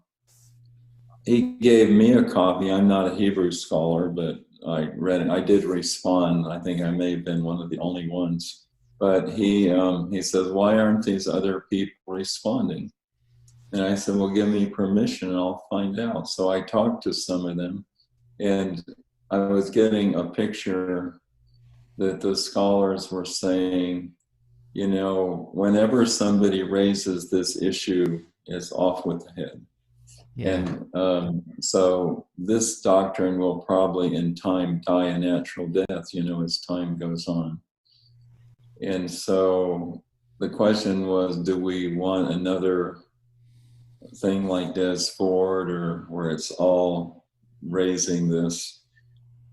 [SPEAKER 4] he gave me a copy. I'm not a Hebrew scholar, but I read it. I did respond. I think I may have been one of the only ones. But he says, why aren't these other people responding? And I said, well, give me permission and I'll find out. So I talked to some of them, and I was getting a picture that the scholars were saying, whenever somebody raises this issue, it's off with the head.
[SPEAKER 3] Yeah.
[SPEAKER 4] And so this doctrine will probably in time die a natural death, as time goes on. And so the question was, do we want another thing like Des Ford, or where it's all raising this?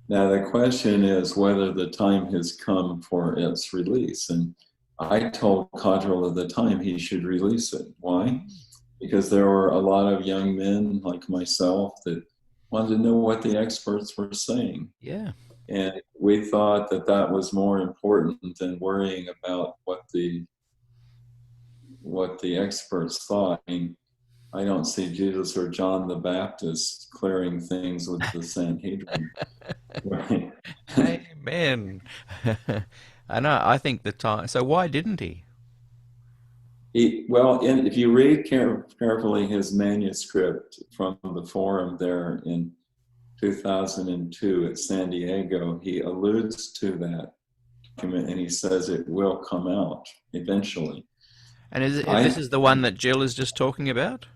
[SPEAKER 4] Now the question is whether the time has come for its release. And I told Cottrell at the time he should release it. Why? Because there were a lot of young men like myself that wanted to know what the experts were saying.
[SPEAKER 3] Yeah.
[SPEAKER 4] And we thought that was more important than worrying about what the experts thought. I mean, I don't see Jesus or John the Baptist clearing things with the Sanhedrin. Right?
[SPEAKER 3] Amen. I know. I think the time. So why didn't he?
[SPEAKER 4] If you read carefully his manuscript from the forum there in 2002 at San Diego, he alludes to that document and he says it will come out eventually.
[SPEAKER 3] And this is the one that Jill is just talking about?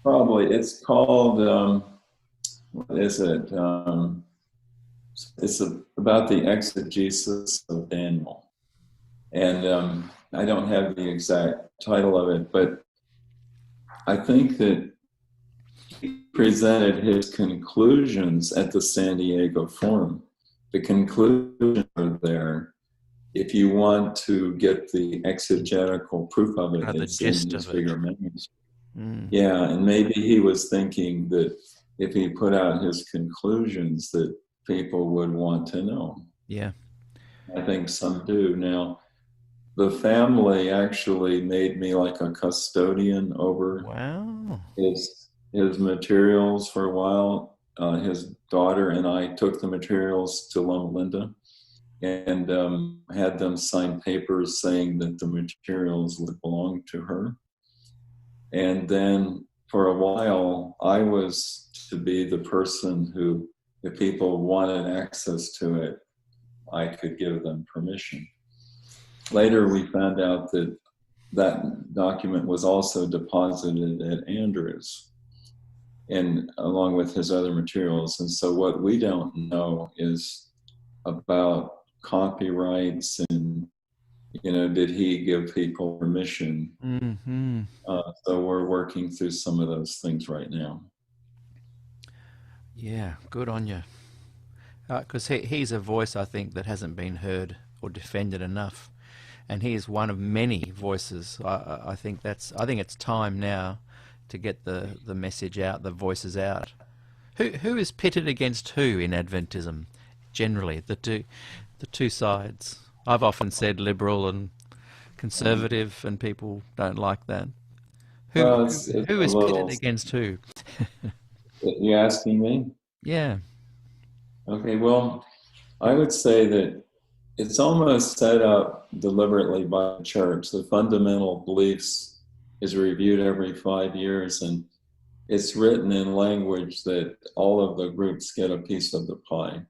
[SPEAKER 4] Probably. It's called, what is it? It's about the exegesis of Daniel. And I don't have the exact title of it, but I think that he presented his conclusions at the San Diego Forum. The conclusions are there. If you want to get the exegetical proof of it,
[SPEAKER 3] The gist of it.
[SPEAKER 4] Yeah, and maybe he was thinking that if he put out his conclusions that people would want to know.
[SPEAKER 3] Yeah.
[SPEAKER 4] I think some do. Now, the family actually made me like a custodian over his materials for a while. His daughter and I took the materials to Loma Linda and had them sign papers saying that the materials would belong to her. And then for a while, I was to be the person who, if people wanted access to it, I could give them permission. Later, we found out that that document was also deposited at Andrews, and along with his other materials. And so what we don't know is about copyrights and, did he give people permission?
[SPEAKER 3] Mm-hmm.
[SPEAKER 4] So we're working through some of those things right now.
[SPEAKER 3] Yeah, good on you. Because he's a voice, I think, that hasn't been heard or defended enough. And he is one of many voices. I think it's time now to get the message out, the voices out. Who is pitted against who in Adventism? Generally, the two sides. I've often said liberal and conservative, and people don't like that.
[SPEAKER 4] Well, it's
[SPEAKER 3] Who
[SPEAKER 4] a
[SPEAKER 3] is pitted
[SPEAKER 4] little.
[SPEAKER 3] against who?
[SPEAKER 4] You asking me?
[SPEAKER 3] Yeah.
[SPEAKER 4] Okay. Well, I would say that it's almost set up deliberately by the church. The fundamental beliefs is reviewed every 5 years, and it's written in language that all of the groups get a piece of the pie.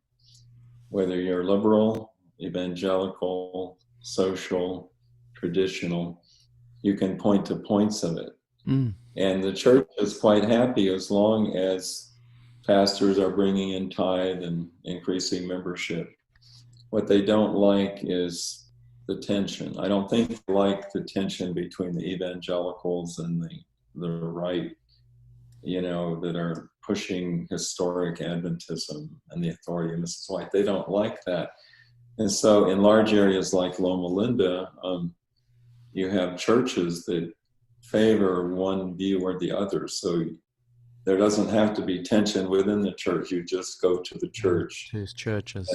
[SPEAKER 4] Whether you're liberal, evangelical, social, traditional, you can point to points of it.
[SPEAKER 3] Mm.
[SPEAKER 4] And the church is quite happy as long as pastors are bringing in tithe and increasing membership. What they don't like is the tension. I don't think they like the tension between the evangelicals and the right, that are pushing historic Adventism and the authority of Mrs. White. They don't like that. And so in large areas like Loma Linda, you have churches that favor one view or the other. So there doesn't have to be tension within the church. You just go to the church.
[SPEAKER 3] To churches.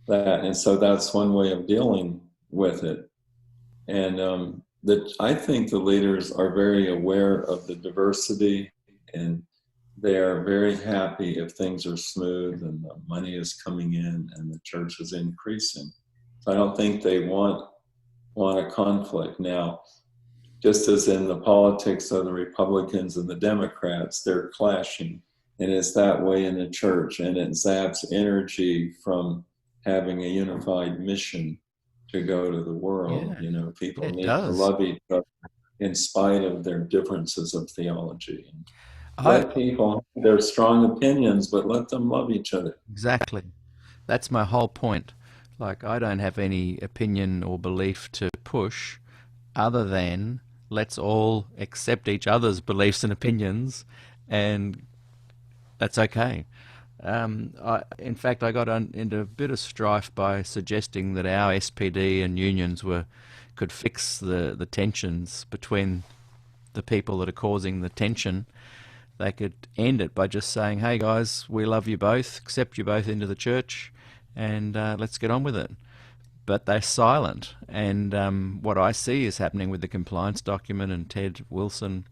[SPEAKER 4] That. And so that's one way of dealing with it. And I think the leaders are very aware of the diversity, and they are very happy if things are smooth and the money is coming in and the church is increasing. So I don't think they want a conflict. Now, just as in the politics of the Republicans and the Democrats, they're clashing. And it's that way in the church, and it zaps energy from having a unified mission to go to the world.
[SPEAKER 3] Yeah,
[SPEAKER 4] people need
[SPEAKER 3] does.
[SPEAKER 4] to love each other in spite of their differences of theology. Let people have their strong opinions, but let them love each other.
[SPEAKER 3] Exactly. That's my whole point. Like, I don't have any opinion or belief to push other than let's all accept each other's beliefs and opinions, and that's okay. In fact, I got into a bit of strife by suggesting that our SPD and unions could fix the tensions between the people that are causing the tension. They could end it by just saying, hey guys, we love you both, accept you both into the church, and let's get on with it. But they're silent. And what I see is happening with the compliance document and Ted Wilson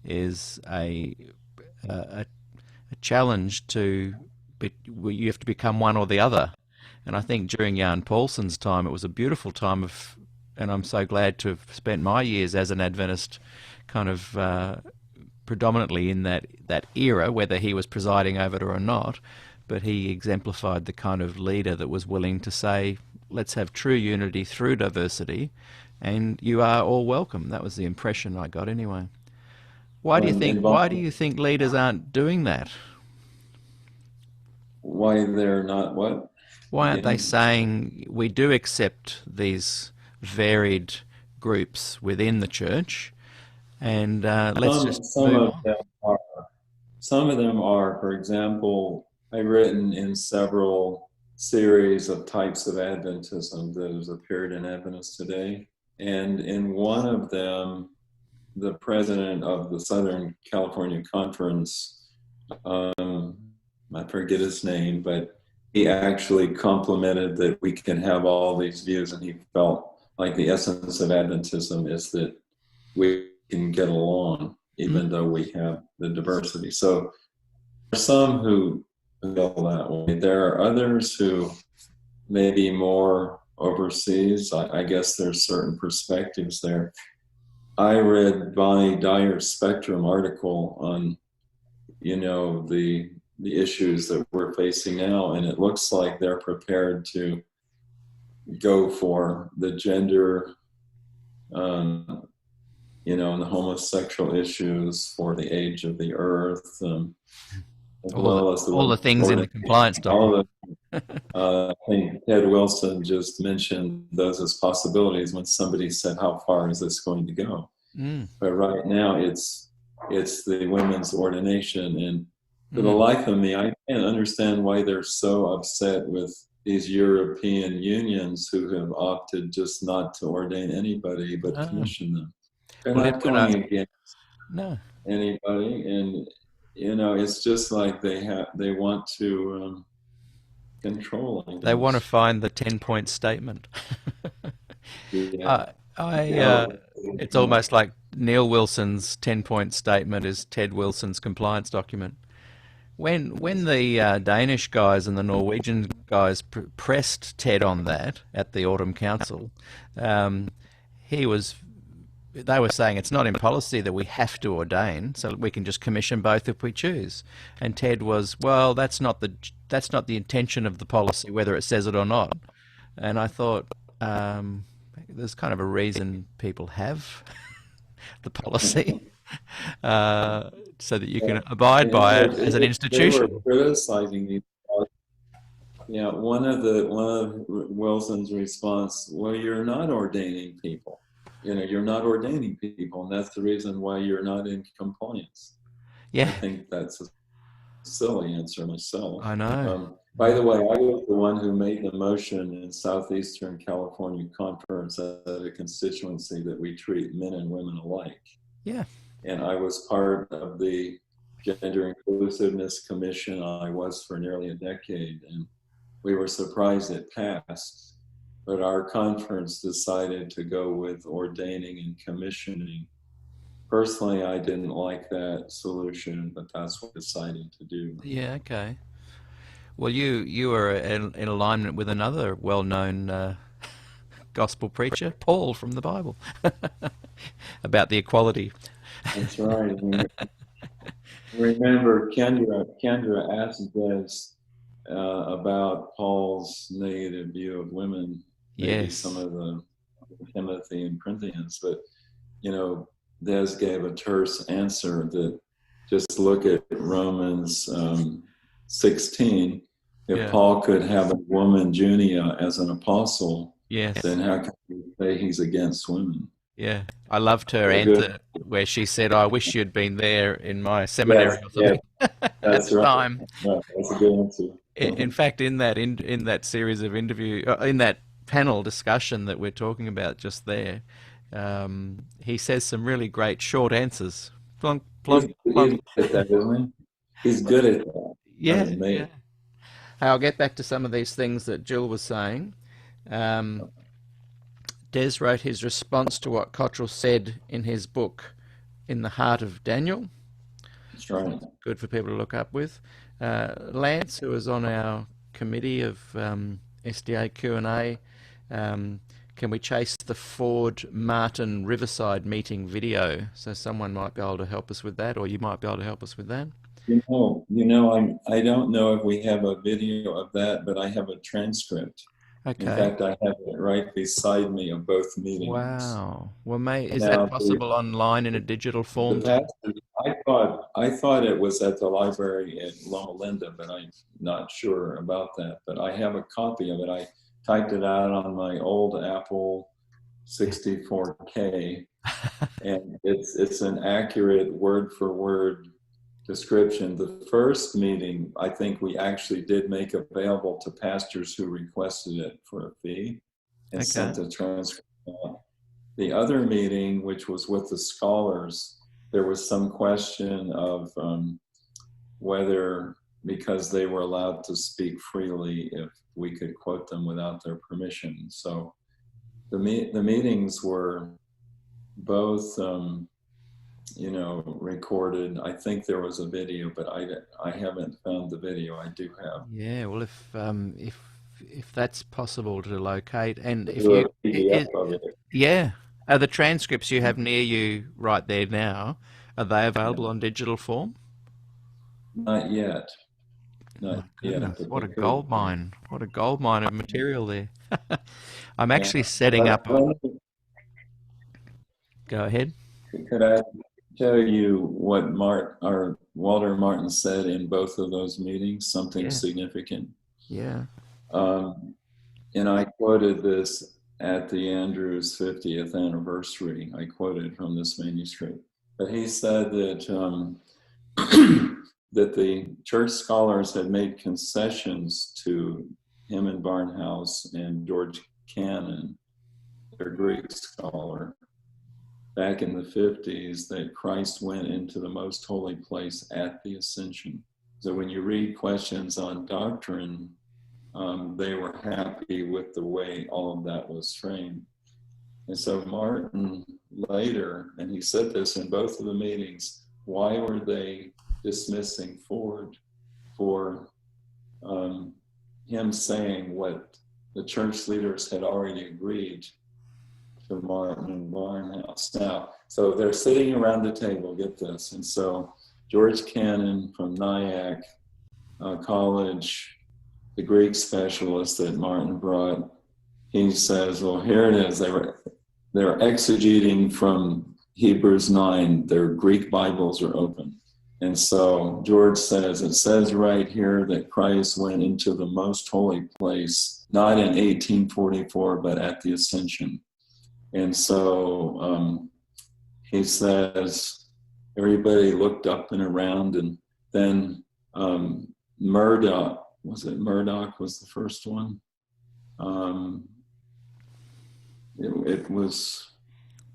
[SPEAKER 3] is a challenge to, you have to become one or the other. And I think during Jan Paulson's time, it was a beautiful time and I'm so glad to have spent my years as an Adventist kind of predominantly in that era, whether he was presiding over it or not, but he exemplified the kind of leader that was willing to say, let's have true unity through diversity, and you are all welcome. That was the impression I got anyway. Why do you think leaders aren't doing that?
[SPEAKER 4] Why they're not what?
[SPEAKER 3] Why aren't they saying we do accept these varied groups within the church, and let's just move on?
[SPEAKER 4] Some of them are. For example, I've written in several series of types of Adventism that has appeared in Adventist Today, and in one of them, the president of the Southern California Conference, I forget his name, but he actually complimented that we can have all these views, and he felt like the essence of Adventism is that we can get along even though we have the diversity. So there are some who feel that way. There are others who may be more overseas. I guess there's certain perspectives there. I read Bonnie Dyer's Spectrum article on, the issues that we're facing now, and it looks like they're prepared to go for the gender, and the homosexual issues, for the age of the earth,
[SPEAKER 3] all the things in the compliance document.
[SPEAKER 4] I think Ted Wilson just mentioned those as possibilities when somebody said, how far is this going to go? But right now it's the women's ordination, and for the life of me, I can't understand why they're so upset with these European unions who have opted just not to ordain anybody but commission them. They're not going against anybody, and it's just like they want to control. I
[SPEAKER 3] They want to
[SPEAKER 4] guess.
[SPEAKER 3] find the 10-point statement.
[SPEAKER 4] Yeah.
[SPEAKER 3] I, I,
[SPEAKER 4] Yeah.
[SPEAKER 3] it's almost like Neil Wilson's 10-point statement is Ted Wilson's compliance document. When the Danish guys and the Norwegian guys pressed Ted on that at the Autumn Council, um, he was. They were saying it's not in policy that we have to ordain, so we can just commission both if we choose. And Ted was, well, that's not the intention of the policy, whether it says it or not. And I thought, there's kind of a reason people have the policy, so that you can abide by it as an
[SPEAKER 4] They were
[SPEAKER 3] institution.
[SPEAKER 4] criticizing me. Yeah, one of Wilson's response, well, you're not ordaining people. You're not ordaining people, and that's the reason why you're not in compliance. I
[SPEAKER 3] Yeah,
[SPEAKER 4] think that's a silly answer myself.
[SPEAKER 3] I know.
[SPEAKER 4] By the way, I was the one who made the motion in Southeastern California Conference at a constituency that we treat men and women alike.
[SPEAKER 3] Yeah,
[SPEAKER 4] And I was part of the Gender Inclusiveness Commission. I was for nearly a decade, and we were surprised it passed. But our conference decided to go with ordaining and commissioning. Personally, I didn't like that solution, but that's what we decided to do.
[SPEAKER 3] yeah, okay. Well, you are in alignment with another well-known gospel preacher, Paul from the Bible, about the equality.
[SPEAKER 4] That's right. Remember, Kendra asked this about Paul's negative view of women, maybe
[SPEAKER 3] Yes.
[SPEAKER 4] some of the Timothy and Corinthians, but Des gave a terse answer that just look at Romans 16. If
[SPEAKER 3] Yeah.
[SPEAKER 4] Paul could have a woman, Junia, as an apostle,
[SPEAKER 3] Yes.
[SPEAKER 4] then how can you say he's against women?
[SPEAKER 3] Yeah. I loved her
[SPEAKER 4] Very good.
[SPEAKER 3] answer where she said, I wish you'd been there in my seminary or something at
[SPEAKER 4] That's
[SPEAKER 3] the
[SPEAKER 4] right.
[SPEAKER 3] time.
[SPEAKER 4] Yeah, that's a good answer.
[SPEAKER 3] In fact, in that series of in that panel discussion that we're talking about just there, he says some really great short answers. Plonk, plonk,
[SPEAKER 4] He's
[SPEAKER 3] plonk.
[SPEAKER 4] good at that, isn't he? He's good at that.
[SPEAKER 3] Yeah,
[SPEAKER 4] That's amazing.
[SPEAKER 3] yeah. Hey, I'll get back to some of these things that Jill was saying. Des wrote his response to what Cottrell said in his book, In the Heart of Daniel.
[SPEAKER 4] That's right.
[SPEAKER 3] Good for people to look up with. Lance, who was on our committee of SDAQ&A, can we chase the Ford Martin Riverside meeting video? So someone might be able to help us with that, or you might be able to help us with that.
[SPEAKER 4] I don't know if we have a video of that, but I have a transcript.
[SPEAKER 3] Okay.
[SPEAKER 4] In fact, I have it right beside me of both meetings.
[SPEAKER 3] Wow. Well, is
[SPEAKER 4] Now,
[SPEAKER 3] that possible online in a digital
[SPEAKER 4] The
[SPEAKER 3] form?
[SPEAKER 4] pastor, I thought it was at the library at Loma Linda, but I'm not sure about that. But I have a copy of it. I typed it out on my old Apple 64K, and it's an accurate word for word description. The first meeting, I think we actually did make available to pastors who requested it for a fee and sent the transcript out. The other meeting, which was with the scholars, there was some question of whether, because they were allowed to speak freely, if we could quote them without their permission. So the meetings were both recorded. I think there was a video, but I haven't found the video. I do have.
[SPEAKER 3] Yeah, well, if that's possible to locate, and if
[SPEAKER 4] Do a
[SPEAKER 3] you,
[SPEAKER 4] PDF of it.
[SPEAKER 3] yeah, are the transcripts you have near you right there now, are they available on digital form?
[SPEAKER 4] Not yet.
[SPEAKER 3] My
[SPEAKER 4] Not
[SPEAKER 3] goodness,
[SPEAKER 4] yet.
[SPEAKER 3] what a gold mine! What a gold mine of material there. I'm actually setting up. Go ahead.
[SPEAKER 4] Could I tell you what Walter Martin said in both of those meetings? Something significant.
[SPEAKER 3] Yeah.
[SPEAKER 4] And I quoted this at the Andrews 50th anniversary. I quoted from this manuscript. But he said that that the church scholars had made concessions to him and Barnhouse and George Cannon, their Greek scholar, back in the 50s that Christ went into the most holy place at the ascension. So when you read questions on doctrine, they were happy with the way all of that was framed. And so Martin later, and he said this in both of the meetings, why were they dismissing Ford for him saying what the church leaders had already agreed to Martin and Barnhouse? Now, so they're sitting around the table, get this, and so George Cannon from Nyack College, the Greek specialist that Martin brought, he says, well, here it is. They're exegeting from Hebrews 9. Their Greek Bibles are open. And so George says, it says right here that Christ went into the most holy place, not in 1844, but at the ascension. And so he says, everybody looked up and around, and then Murdoch was the first one?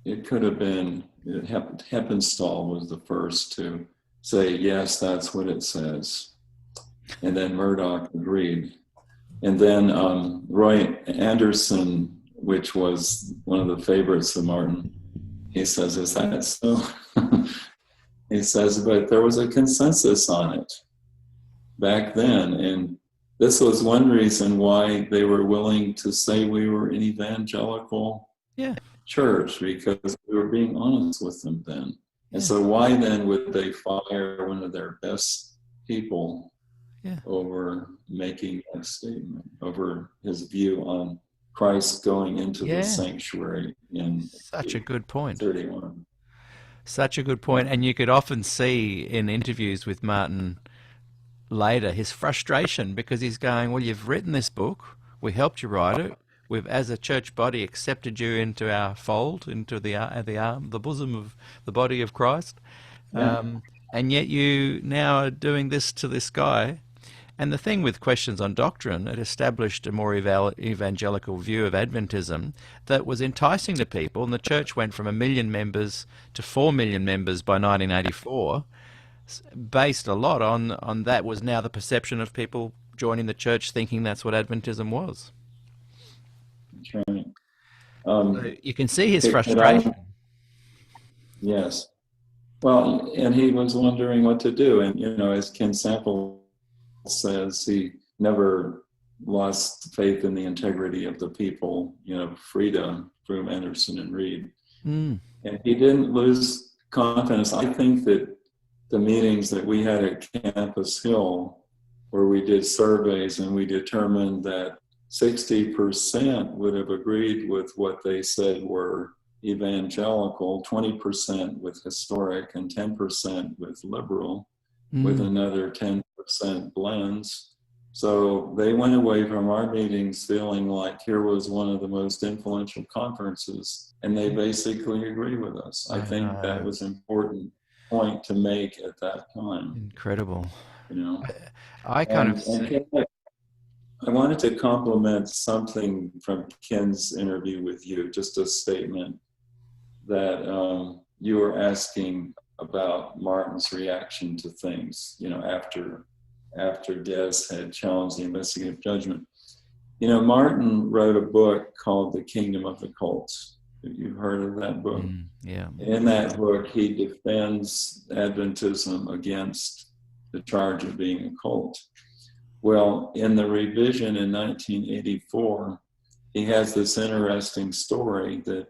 [SPEAKER 4] It could have been, Heppenstall was the first to say, yes, that's what it says. And then Murdoch agreed. And then Roy Anderson, which was one of the favorites of Martin, he says, is that so? He says, but there was a consensus on it back then. And this was one reason why they were willing to say we were an evangelical church, because we were being honest with them then. And so why then would they fire one of their best people over making that statement, over his view on Christ going into the sanctuary in
[SPEAKER 3] such a good point.
[SPEAKER 4] 31.
[SPEAKER 3] Such a good point. And you could often see in interviews with Martin later his frustration, because he's going, well, you've written this book, we helped you write it, we've as a church body accepted you into our fold, into the bosom of the body of Christ, and yet you now are doing this to this guy. And the thing with questions on doctrine, it established a more evangelical view of Adventism that was enticing to people, and the church went from 1 million members to 4 million members by 1984, based a lot on that was now the perception of people joining the church thinking that's what Adventism was.
[SPEAKER 4] That's right.
[SPEAKER 3] So you can see his frustration.
[SPEAKER 4] Yes. Well, and he was wondering what to do. And, as Ken Sample says, he never lost faith in the integrity of the people, Frieda, Broom, Anderson, and Reed. And he didn't lose confidence. I think that the meetings that we had at Campus Hill, where we did surveys and we determined that 60% would have agreed with what they said were evangelical, 20% with historic, and 10% with liberal, with another 10% blends. So they went away from our meetings feeling like here was one of the most influential conferences, and they basically agree with us. I think that was an important point to make at that time.
[SPEAKER 3] Incredible.
[SPEAKER 4] I wanted to compliment something from Ken's interview with you, just a statement that you were asking about Martin's reaction to things, after Des had challenged the investigative judgment. Martin wrote a book called The Kingdom of the Cults. You've heard of that book? In that book, he defends Adventism against the charge of being a cult. Well, in the revision in 1984, he has this interesting story that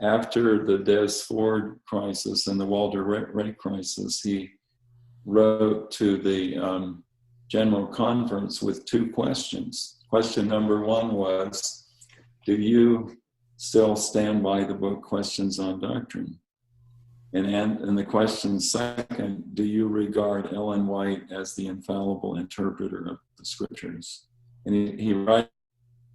[SPEAKER 4] after the Des Ford crisis and the Walter Ray crisis, he wrote to the General Conference with 2 questions. Question number 1 was, do you still stand by the book Questions on Doctrine? And the question second, do you regard Ellen White as the infallible interpreter of the scriptures? And he writes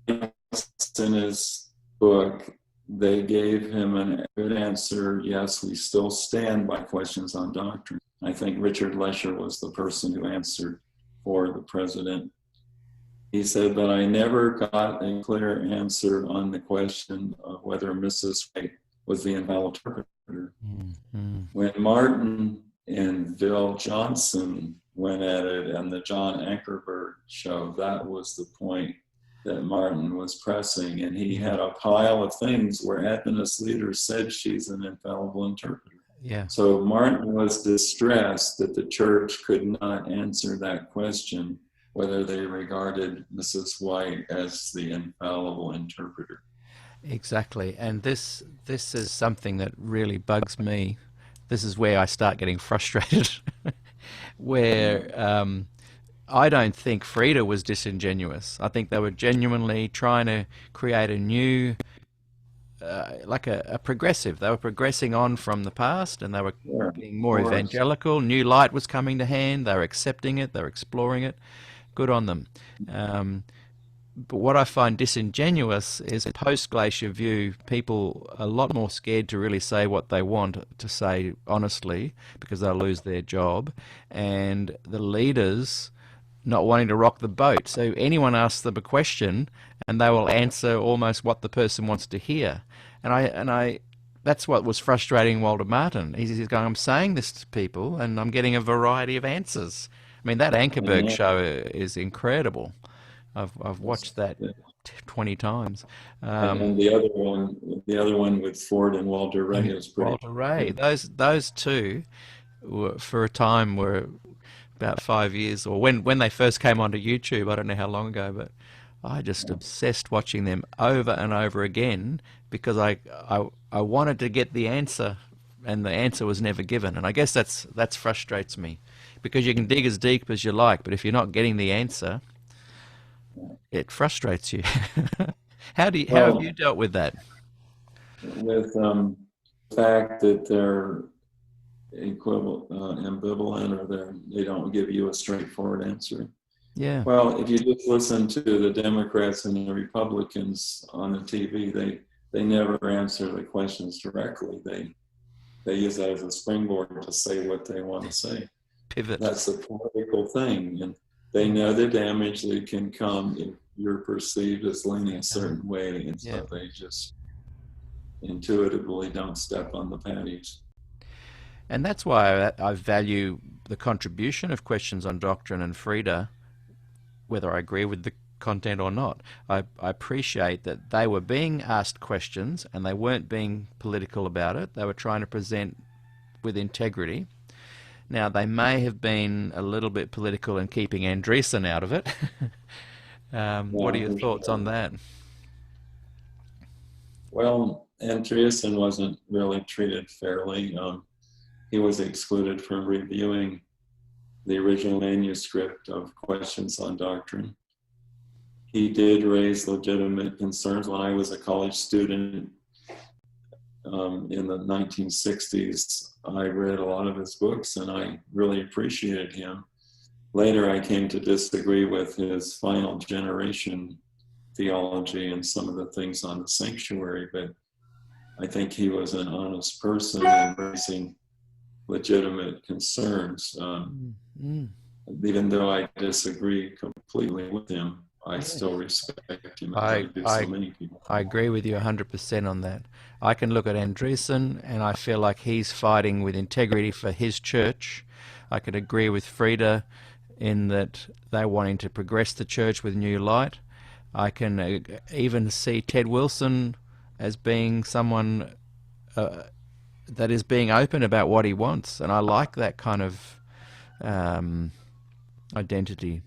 [SPEAKER 4] in his book, they gave him a good answer. Yes, we still stand by Questions on Doctrine. I think Richard Lesher was the person who answered for the president. He said, but I never got a clear answer on the question of whether Mrs. White was the infallible interpreter.
[SPEAKER 3] Mm-hmm.
[SPEAKER 4] When Martin and Bill Johnson went at it on the John Ankerberg show, that was the point that Martin was pressing, and he had a pile of things where Adventist leaders said she's an infallible interpreter.
[SPEAKER 3] Yeah.
[SPEAKER 4] So Martin was distressed that the church could not answer that question, whether they regarded Mrs. White as the infallible interpreter.
[SPEAKER 3] Exactly. And this is something that really bugs me. This is where I start getting frustrated, where I don't think Frida was disingenuous. I think they were genuinely trying to create a new, like a progressive. They were progressing on from the past, and they were being more evangelical. New light was coming to hand. They were accepting it. They were exploring it. Good on them. But what I find disingenuous is post-Glacier View, people are a lot more scared to really say what they want to say honestly because they'll lose their job, and the leaders not wanting to rock the boat. So anyone asks them a question and they will answer almost what the person wants to hear. And I that's what was frustrating Walter Martin. He's going, I'm saying this to people and I'm getting a variety of answers. I mean, that Ankerberg show is incredible. I've watched that 20 times.
[SPEAKER 4] And the other one with Ford and Walter Ray is pretty.
[SPEAKER 3] Walter Ray. Those two were, for a time, were about 5 years, or when they first came onto YouTube. I don't know how long ago, but I just obsessed watching them over and over again because I wanted to get the answer, and the answer was never given. And I guess that frustrates me, because you can dig as deep as you like, but if you're not getting the answer, it frustrates you. How have you dealt with that?
[SPEAKER 4] With the fact that they're ambivalent, or they don't give you a straightforward answer.
[SPEAKER 3] Yeah.
[SPEAKER 4] Well, if you just listen to the Democrats and the Republicans on the TV, they never answer the questions directly. They use that as a springboard to say what they want to say.
[SPEAKER 3] Pivot.
[SPEAKER 4] That's a political thing, and they know the damage that can come if you're perceived as leaning a certain way, and so they just intuitively don't step on the patties.
[SPEAKER 3] And that's why I value the contribution of Questions on Doctrine and Frida, whether I agree with the content or not. I appreciate that they were being asked questions and they weren't being political about it. They were trying to present with integrity. Now, they may have been a little bit political in keeping Andreessen out of it. What are your thoughts on that?
[SPEAKER 4] Well, Andreessen wasn't really treated fairly. He was excluded from reviewing the original manuscript of Questions on Doctrine. He did raise legitimate concerns. When I was a college student in the 1960s, I read a lot of his books and I really appreciated him. Later, I came to disagree with his final generation theology and some of the things on the sanctuary, but I think he was an honest person and raising legitimate concerns. Even though I disagree completely with him, I still respect him. I do so many people.
[SPEAKER 3] I agree with you 100% on that. I can look at Andreessen and I feel like he's fighting with integrity for his church. I could agree with Frida in that they're wanting to progress the church with new light. I can even see Ted Wilson as being someone that is being open about what he wants, and I like that kind of identity.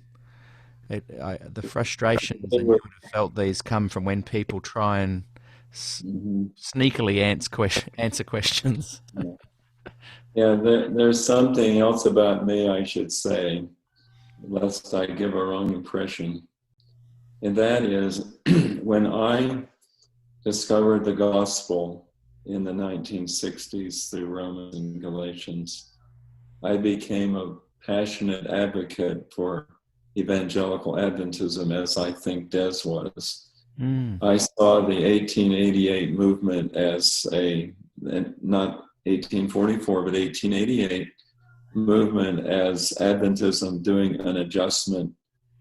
[SPEAKER 3] The frustrations, and you would have felt these, come from when people try and sneakily answer questions.
[SPEAKER 4] Yeah, there's something else about me I should say, lest I give a wrong impression. And that is, when I discovered the gospel in the 1960s through Romans and Galatians, I became a passionate advocate for evangelical Adventism, as I think Des was. I saw the 1888 movement as not 1844, but 1888 movement as Adventism doing an adjustment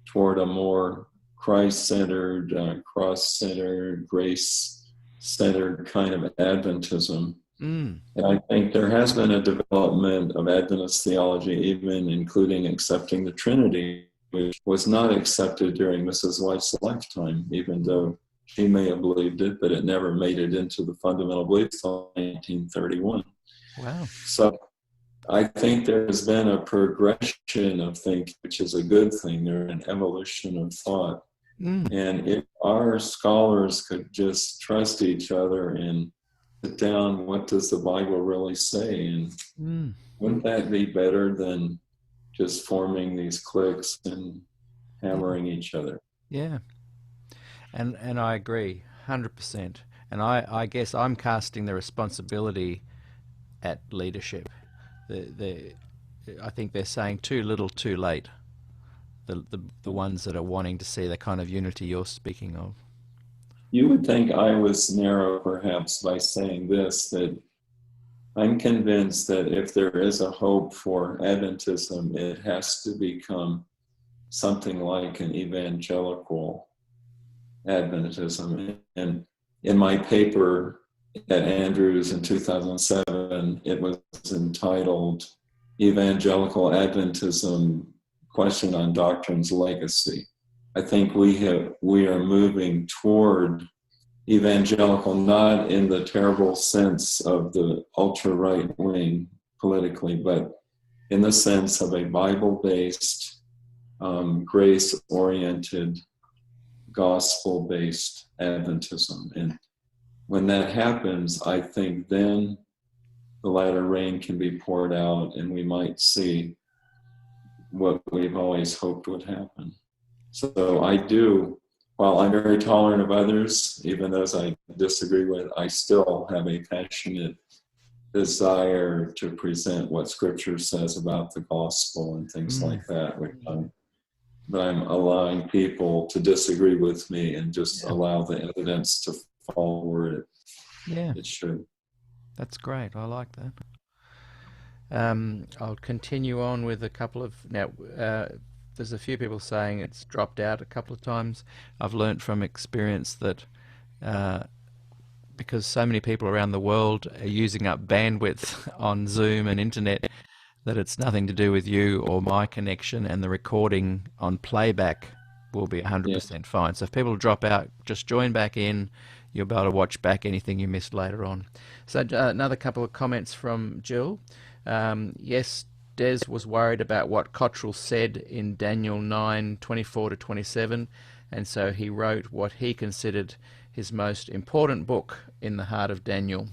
[SPEAKER 4] toward a more Christ-centered, cross-centered, grace centered kind of Adventism.
[SPEAKER 3] Mm.
[SPEAKER 4] And I think there has been a development of Adventist theology, even including accepting the Trinity, which was not accepted during Mrs. White's lifetime, even though she may have believed it, but it never made it into the fundamental beliefs until 1931.
[SPEAKER 3] Wow.
[SPEAKER 4] So I think there has been a progression of thinking, which is a good thing. There's an evolution of thought.
[SPEAKER 3] Mm.
[SPEAKER 4] And if our scholars could just trust each other and sit down, what does the Bible really say? And wouldn't that be better than just forming these cliques and hammering each other?
[SPEAKER 3] Yeah. And I agree, 100%. And I guess I'm casting the responsibility at leadership. I think they're saying too little, too late. The ones that are wanting to see the kind of unity you're speaking of.
[SPEAKER 4] You would think I was narrow, perhaps, by saying this, that I'm convinced that if there is a hope for Adventism, it has to become something like an evangelical Adventism. And in my paper at Andrews in 2007, it was entitled Evangelical Adventism, Question on Doctrine's Legacy. I think we are moving toward evangelical, not in the terrible sense of the ultra-right wing politically, but in the sense of a Bible-based, grace-oriented, gospel-based Adventism. And when that happens, I think then the latter rain can be poured out and we might see what we've always hoped would happen. So I do, while I'm very tolerant of others, even those I disagree with, I still have a passionate desire to present what Scripture says about the gospel and things like that, but I'm allowing people to disagree with me and just allow the evidence to fall where it should.
[SPEAKER 3] That's great. I like that. I'll continue on with a couple of now. There's a few people saying it's dropped out a couple of times. I've learnt from experience that because so many people around the world are using up bandwidth on Zoom and internet, that it's nothing to do with you or my connection, and the recording on playback will be 100% fine. So if people drop out, just join back in. You'll be able to watch back anything you missed later on. So another couple of comments from Jill. Yes, Des was worried about what Cottrell said in Daniel 9:24-27, and so he wrote what he considered his most important book in the heart of Daniel.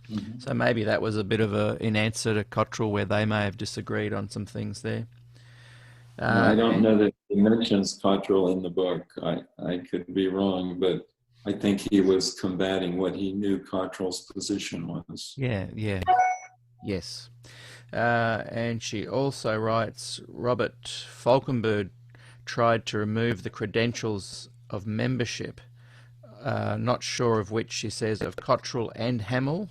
[SPEAKER 3] Mm-hmm. So maybe that was a bit of an answer to Cottrell, where they may have disagreed on some things there.
[SPEAKER 4] I don't know that he mentions Cottrell in the book. I could be wrong, but I think he was combating what he knew Cottrell's position was.
[SPEAKER 3] Yes. And she also writes, Robert Falkenberg tried to remove the credentials of membership, not sure of which, she says, of Cottrell and Hamill,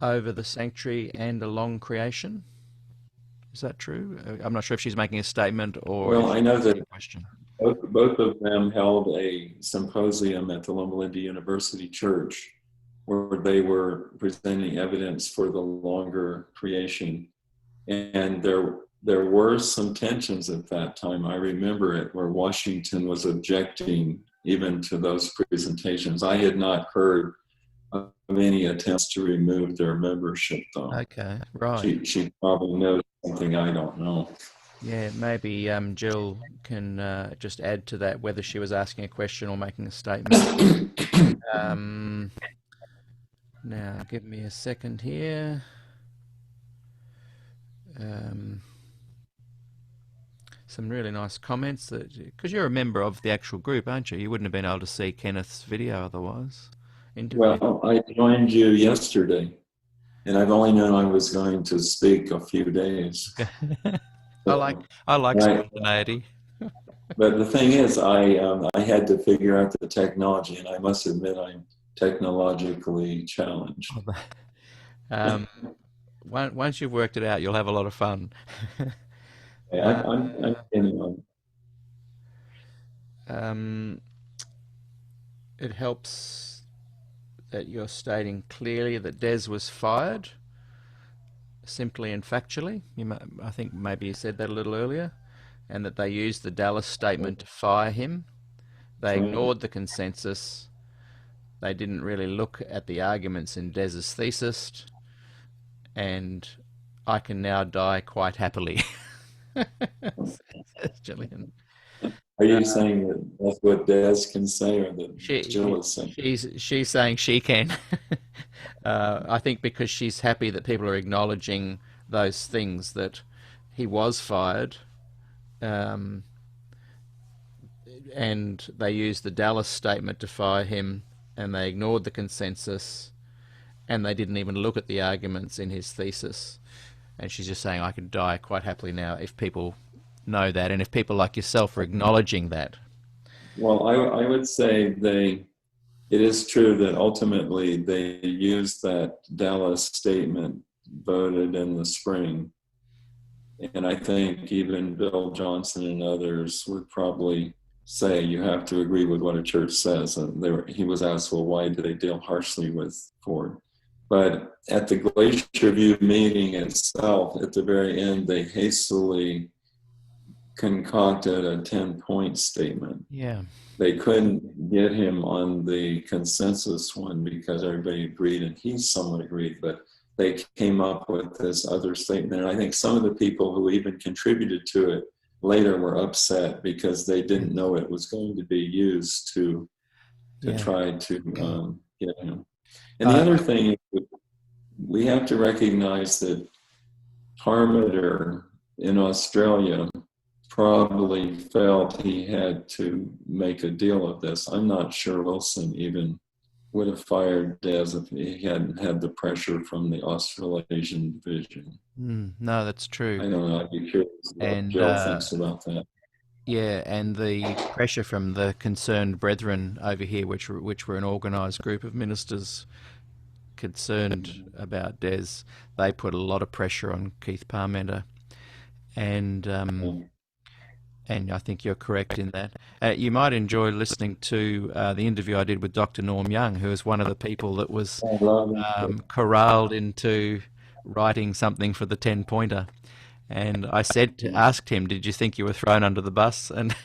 [SPEAKER 3] over the sanctuary and a long creation. Is that true? I'm not sure if she's making a statement or...
[SPEAKER 4] Well, I know that
[SPEAKER 3] a question.
[SPEAKER 4] Both of them held a symposium at the Loma Linda University Church where they were presenting evidence for the longer creation. And there were some tensions at that time. I remember it, where Washington was objecting even to those presentations. I had not heard of any attempts to remove their membership, though.
[SPEAKER 3] Okay, right.
[SPEAKER 4] She probably knows something I don't know.
[SPEAKER 3] Yeah, maybe Jill can just add to that, whether she was asking a question or making a statement. Now, give me a second here. Some really nice comments, because you're a member of the actual group, aren't you? You wouldn't have been able to see Kenneth's video otherwise.
[SPEAKER 4] Well, I joined you yesterday, and I've only known I was going to speak a few days.
[SPEAKER 3] I like spontaneity.
[SPEAKER 4] But the thing is, I had to figure out the technology, and I must admit I'm technologically challenged.
[SPEAKER 3] Once you've worked it out, you'll have a lot of fun.
[SPEAKER 4] Yeah, I'm getting on.
[SPEAKER 3] It helps that you're stating clearly that Des was fired, simply and factually. I think maybe you said that a little earlier, and that they used the Dallas statement to fire him. They ignored the consensus. They didn't really look at the arguments in Des's thesis, and I can now die quite happily. Says Gillian.
[SPEAKER 4] Are you saying that that's what Des can say, or that Jill is saying?
[SPEAKER 3] She's saying she can. I think because she's happy that people are acknowledging those things, that he was fired, and they used the Dallas statement to fire him, and they ignored the consensus, and they didn't even look at the arguments in his thesis. And she's just saying, I could die quite happily now if people know that, and if people like yourself are acknowledging that.
[SPEAKER 4] Well, I would say it is true that ultimately they used that Dallas statement voted in the spring. And I think even Bill Johnson and others would probably say you have to agree with what a church says. And he was asked, well, why do they deal harshly with Ford? But at the Glacier View meeting itself, at the very end, they hastily concocted a 10-point statement.
[SPEAKER 3] Yeah.
[SPEAKER 4] They couldn't get him on the consensus one because everybody agreed, and he somewhat agreed, but they came up with this other statement. And I think some of the people who even contributed to it later were upset because they didn't know it was going to be used to try to get him. And the other thing is, we have to recognize that Parmenter in Australia probably felt he had to make a deal of this. I'm not sure Wilson even would have fired Des if he hadn't had the pressure from the Australasian division.
[SPEAKER 3] No, that's true.
[SPEAKER 4] I don't know. I'd be curious what Jill thinks about that.
[SPEAKER 3] Yeah, and the pressure from the Concerned Brethren over here, which were an organised group of ministers concerned about Des, they put a lot of pressure on Keith Parmenter, and I think you're correct in that. You might enjoy listening to the interview I did with Dr. Norm Young, who is one of the people that was corralled into writing something for the 10-pointer. And I asked him, did you think you were thrown under the bus? And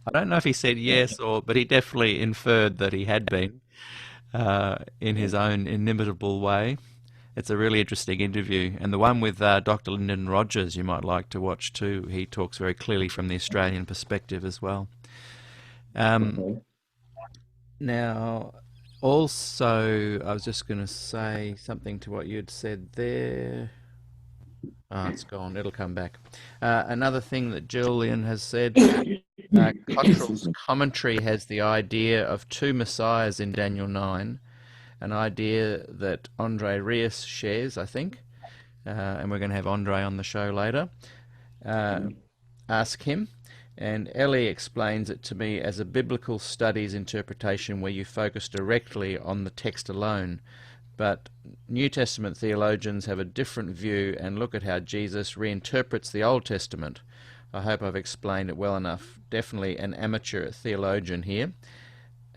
[SPEAKER 3] I don't know if he said yes, but he definitely inferred that he had been, in his own inimitable way. It's a really interesting interview. And the one with Dr. Lyndon Rogers you might like to watch too. He talks very clearly from the Australian perspective as well. Now, also, I was just going to say something to what you'd said there. Oh, it's gone. It'll come back. Another thing that Julian has said, Cottrell's commentary has the idea of two messiahs in Daniel 9, an idea that Andre Rios shares, I think, and we're going to have Andre on the show later. Ask him. And Ellie explains it to me as a biblical studies interpretation where you focus directly on the text alone. But New Testament theologians have a different view and look at how Jesus reinterprets the Old Testament. I hope I've explained it well enough. Definitely an amateur theologian here.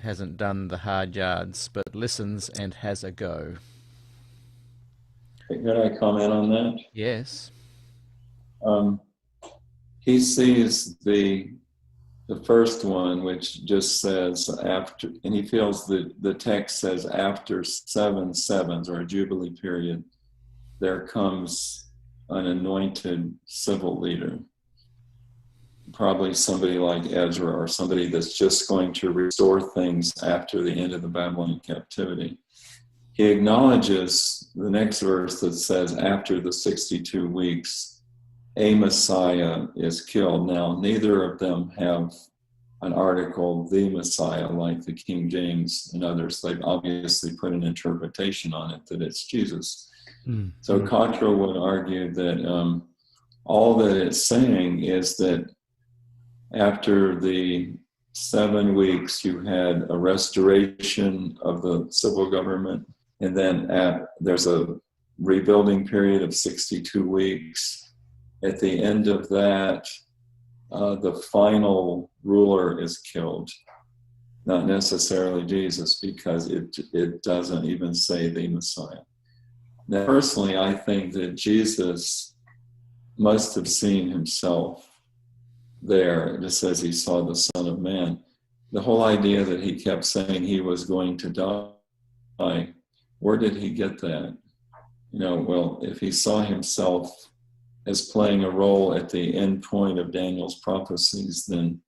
[SPEAKER 3] Hasn't done the hard yards, but listens and has a go.
[SPEAKER 4] Can I comment on that?
[SPEAKER 3] Yes.
[SPEAKER 4] He sees the first one, which just says after, and he feels that the text says after 7 sevens or a Jubilee period, there comes an anointed civil leader. Probably somebody like Ezra or somebody that's just going to restore things after the end of the Babylonian captivity. He acknowledges the next verse that says after the 62 weeks, a Messiah is killed. Now, neither of them have an article, the Messiah, like the King James and others. They've obviously put an interpretation on it that it's Jesus. So Cottrell would argue that all that it's saying is that after the 7 weeks, you had a restoration of the civil government, and then there's a rebuilding period of 62 weeks. At the end of that, the final ruler is killed. not necessarily Jesus, because it doesn't even say the Messiah. Now, personally, I think that Jesus must have seen himself there. It says he saw the Son of Man. The whole idea that he kept saying he was going to die, where did he get that? Well, if he saw himself as playing a role at the end point of Daniel's prophecies, then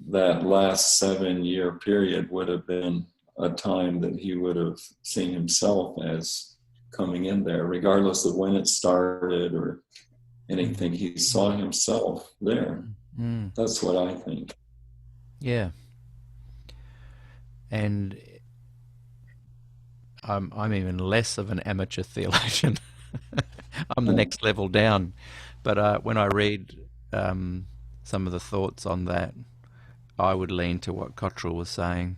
[SPEAKER 4] that last 7-year period would have been a time that he would have seen himself as coming in there, regardless of when it started or anything. He saw himself there. That's what I think.
[SPEAKER 3] Yeah. And I'm even less of an amateur theologian. I'm the next level down. But when I read some of the thoughts on that, I would lean to what Cottrell was saying.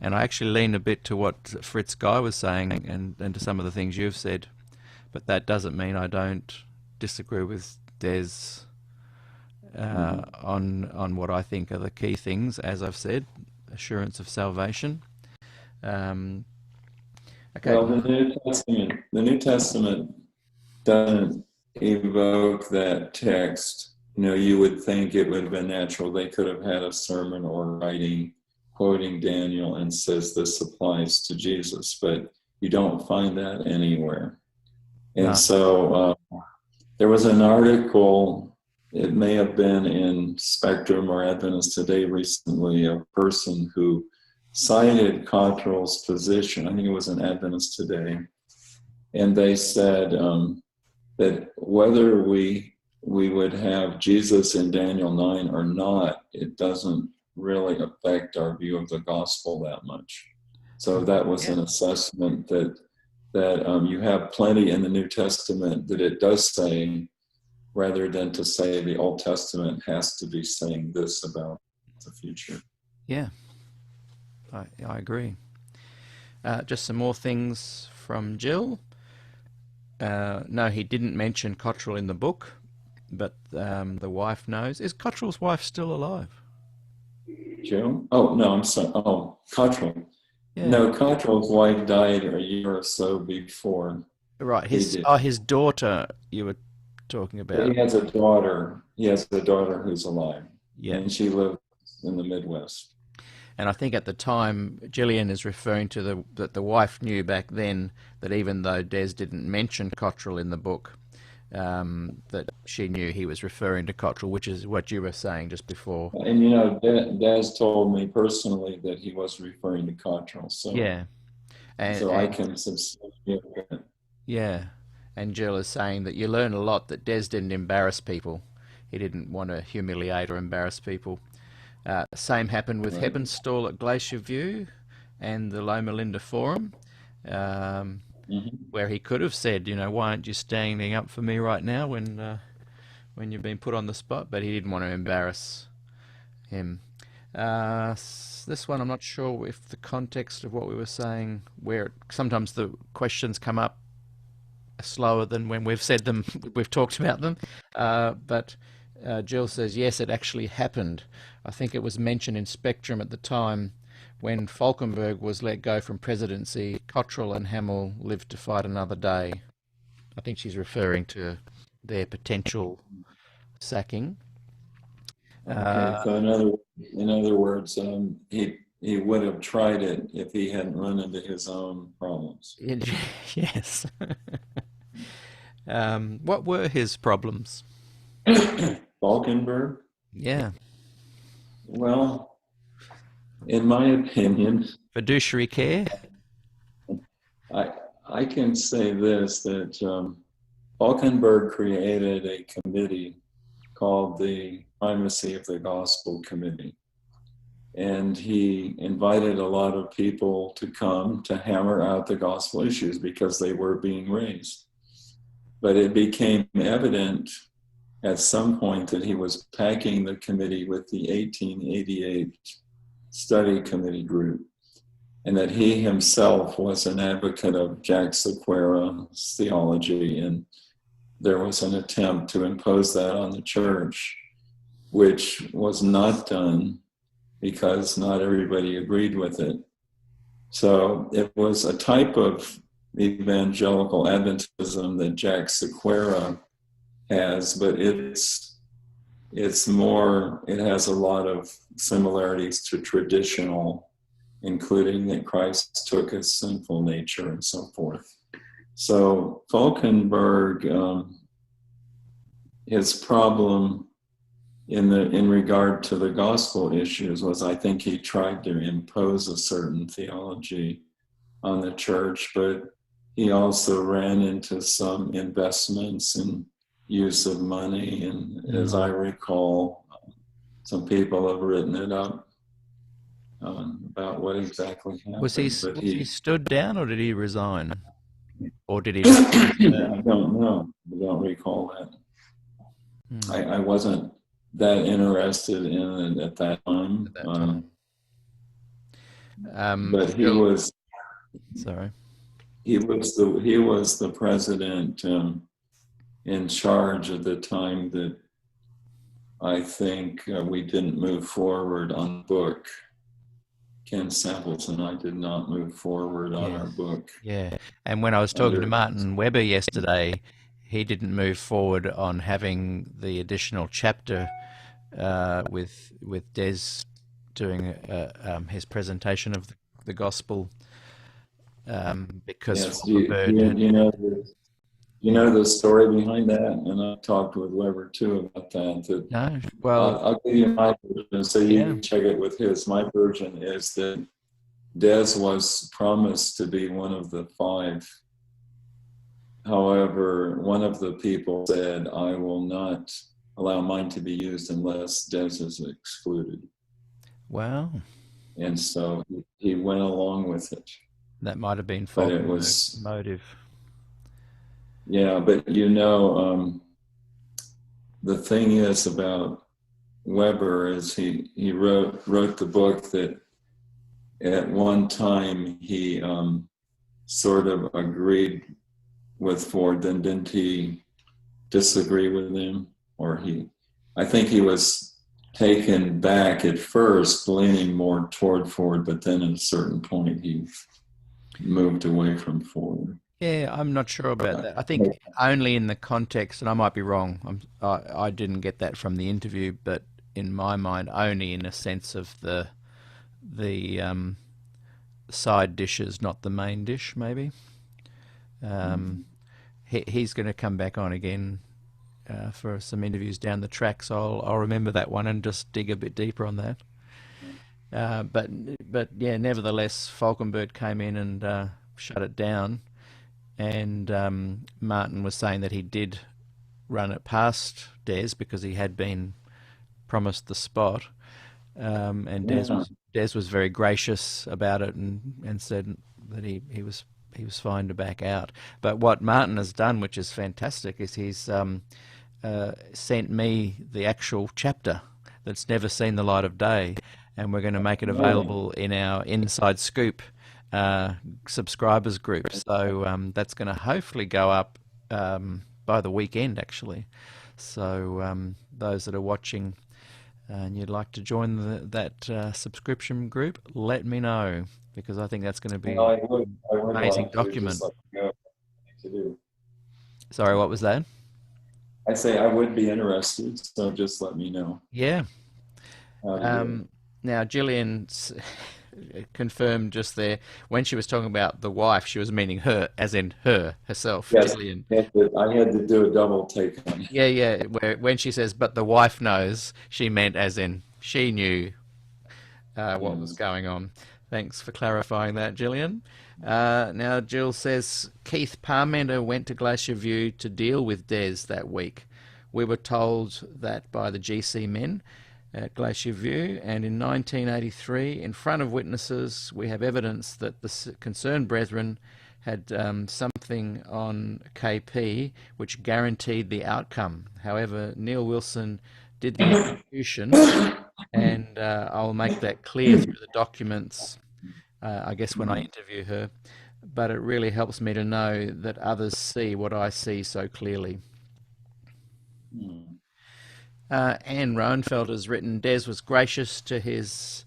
[SPEAKER 3] And I actually lean a bit to what Fritz Guy was saying and to some of the things you've said. But that doesn't mean I don't disagree with Des on what I think are the key things, as I've said, assurance of salvation. Okay.
[SPEAKER 4] Well, the New Testament doesn't evoke that text. You would think it would have been natural. They could have had a sermon or writing quoting Daniel and says this applies to Jesus, but you don't find that anywhere. And so there was an article, it may have been in Spectrum or Adventist Today recently, a person who cited Cottrell's position. I think it was in Adventist Today. And they said that whether we would have Jesus in Daniel 9 or not, it doesn't really affect our view of the gospel that much. So that was an assessment that you have plenty in the New Testament that it does say, rather than to say the Old Testament has to be saying this about the future.
[SPEAKER 3] Yeah, I agree. Just some more things from Jill. No, he didn't mention Cottrell in the book, but the wife knows. Is Cottrell's wife still alive?
[SPEAKER 4] Jill? Oh, no, I'm sorry. Oh, Cottrell. Yeah. No, Cottrell's wife died a year or so before.
[SPEAKER 3] Right. His daughter you were talking about.
[SPEAKER 4] He has a daughter. He has a daughter who's alive.
[SPEAKER 3] Yeah.
[SPEAKER 4] And she lives in the Midwest.
[SPEAKER 3] And I think at the time, Gillian is referring to that the wife knew back then that even though Des didn't mention Cottrell in the book, that she knew he was referring to Cottrell, which is what you were saying just before.
[SPEAKER 4] And Des told me personally that he was referring to Cottrell. So
[SPEAKER 3] yeah, and
[SPEAKER 4] I can substantiate that.
[SPEAKER 3] Yeah, and Jill is saying that you learn a lot that Des didn't embarrass people. He didn't want to humiliate or embarrass people. Same happened with Heaven's Stall at Glacier View and the Loma Linda Forum, where he could have said, why aren't you standing up for me right now when you've been put on the spot? But he didn't want to embarrass him. This one, I'm not sure if the context of what we were saying, where sometimes the questions come up slower than when we've said them, we've talked about them. But Jill says, yes, it actually happened. I think it was mentioned in Spectrum at the time when Falkenberg was let go from presidency. Cottrell and Hamill lived to fight another day. I think she's referring to their potential sacking.
[SPEAKER 4] Okay, so in other words, he would have tried it if he hadn't run into his own problems.
[SPEAKER 3] Yes. What were his problems?
[SPEAKER 4] Falkenberg?
[SPEAKER 3] Yeah.
[SPEAKER 4] Well, in my opinion,
[SPEAKER 3] fiduciary care.
[SPEAKER 4] I can say this, that Falkenberg created a committee called the Primacy of the Gospel Committee. And he invited a lot of people to come to hammer out the gospel issues because they were being raised. But it became evident at some point that he was packing the committee with the 1888 study committee group, and that he himself was an advocate of Jack Sequeira's theology, and there was an attempt to impose that on the church, which was not done. because not everybody agreed with it. So it was a type of evangelical Adventism that Jack Sequeira has, but it's more, it has a lot of similarities to traditional, including that Christ took a sinful nature and so forth. So Falkenberg, his problem in regard to the gospel issues was, I think he tried to impose a certain theology on the church, but he also ran into some investments and use of money. And as I recall, some people have written it up about what exactly happened.
[SPEAKER 3] Was he stood down, or did he resign? Or did he
[SPEAKER 4] I don't know. I don't recall that. I wasn't that interested in it at that time. But he was.
[SPEAKER 3] Sorry.
[SPEAKER 4] He was the president in charge at the time that I think we didn't move forward on the book. Ken Samples and I did not move forward on our book.
[SPEAKER 3] Yeah, and when I was talking to Martin Weber yesterday, he didn't move forward on having the additional chapter with Des doing his presentation of the gospel because
[SPEAKER 4] you know the story behind that, and I talked with Weber too about that.
[SPEAKER 3] No, well,
[SPEAKER 4] I'll give you my version so you can check it with his. My version is that Des was promised to be one of the 5. However, one of the people said, "I will not allow mine to be used unless Des is excluded."
[SPEAKER 3] Wow.
[SPEAKER 4] And so he went along with it.
[SPEAKER 3] That might have been
[SPEAKER 4] But it was
[SPEAKER 3] motive.
[SPEAKER 4] Yeah, but the thing is about Weber is he wrote the book that at one time he sort of agreed with Ford, then didn't he disagree with him? Or I think he was taken back at first, leaning more toward Ford, but then at a certain point he moved away from Ford.
[SPEAKER 3] Yeah, I'm not sure about that. I think only in the context, and I might be wrong, I didn't get that from the interview, but in my mind, only in a sense of the side dishes, not the main dish, maybe. He's going to come back on again for some interviews down the track, so I'll remember that one and just dig a bit deeper on that. But yeah, nevertheless, Falkenberg came in and shut it down. And Martin was saying that he did run it past Des because he had been promised the spot. And Des was very gracious about it and said that he was fine to back out. But what Martin has done, which is fantastic, is he's sent me the actual chapter that's never seen the light of day, and we're going to make it available in our Inside Scoop subscribers group. So that's going to hopefully go up by the weekend, actually. So those that are watching and you'd like to join that subscription group, let me know, because I think that's going to be an amazing document. Sorry, what was that?
[SPEAKER 4] I say I would be interested, so just let me know.
[SPEAKER 3] Yeah. Now, Gillian confirmed just there, when she was talking about the wife, she was meaning her, as in herself.
[SPEAKER 4] Yes,
[SPEAKER 3] Gillian.
[SPEAKER 4] I had to do a double take on it.
[SPEAKER 3] Yeah. When she says, but the wife knows, she meant as in she knew what was going on. Thanks for clarifying that, Gillian. Now, Jill says, Keith Parmenter went to Glacier View to deal with Des that week. We were told that by the GC men at Glacier View, and in 1983, in front of witnesses, we have evidence that the concerned brethren had something on KP which guaranteed the outcome. However, Neil Wilson did the execution, and I'll make that clear through the documents, I guess, when I interview her. But it really helps me to know that others see what I see so clearly. Anne Roenfeld has written, Des was gracious to his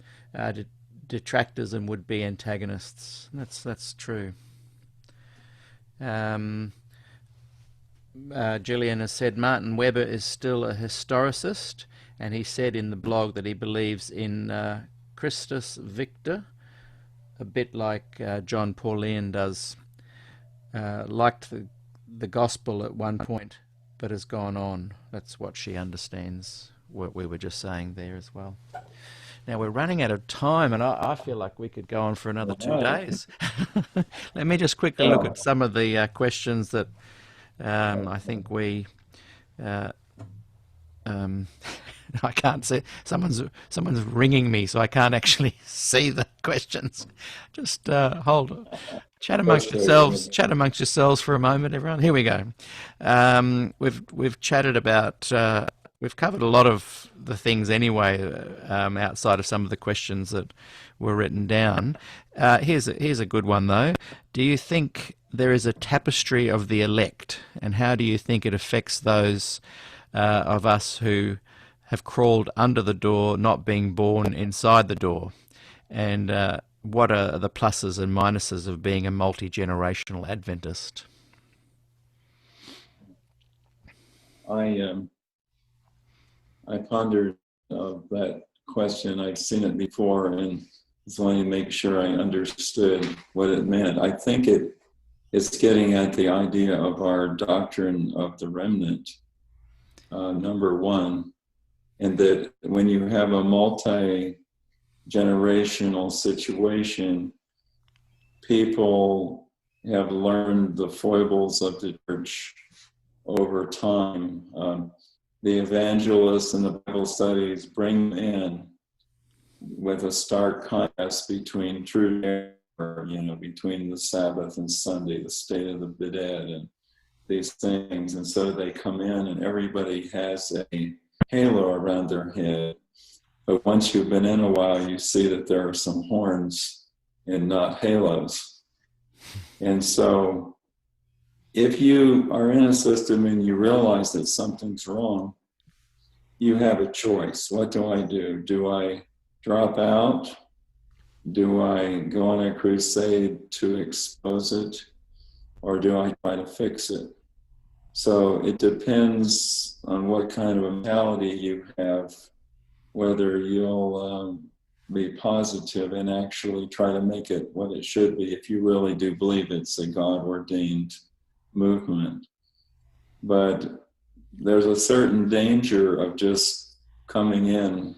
[SPEAKER 3] detractors and would-be antagonists. That's true. Gillian has said Martin Weber is still a historicist, and he said in the blog that he believes in Christus Victor, a bit like John Pauline does. Liked the gospel at one point, but has gone on. That's what she understands, what we were just saying there as well. Now, we're running out of time, and I feel like we could go on for another 2 days. Let me just quickly look at some of the questions that I think we... I can't see. Someone's ringing me, so I can't actually see the questions. Just hold on. Chat amongst yourselves for a moment, everyone. Here we go. We've chatted about... we've covered a lot of the things anyway, outside of some of the questions that were written down. Here's a good one, though. Do you think there is a tapestry of the elect, and how do you think it affects those of us who have crawled under the door, not being born inside the door? And what are the pluses and minuses of being a multi-generational Adventist?
[SPEAKER 4] I pondered that question. I'd seen it before and was wanting to make sure I understood what it meant. I think it's getting at the idea of our doctrine of the remnant, number one, and that when you have a multi-generational situation, people have learned the foibles of the church over time. The evangelists and the Bible studies bring in with a stark contrast between true error, between the Sabbath and Sunday, the state of the dead, and these things. And so they come in and everybody has a halo around their head. But once you've been in a while, you see that there are some horns and not halos. And so if you are in a system and you realize that something's wrong, you have a choice. What do I do? Do I drop out? Do I go on a crusade to expose it? Or do I try to fix it? So it depends on what kind of mentality you have, whether you'll be positive and actually try to make it what it should be, if you really do believe it's a God-ordained movement. But there's a certain danger of just coming in,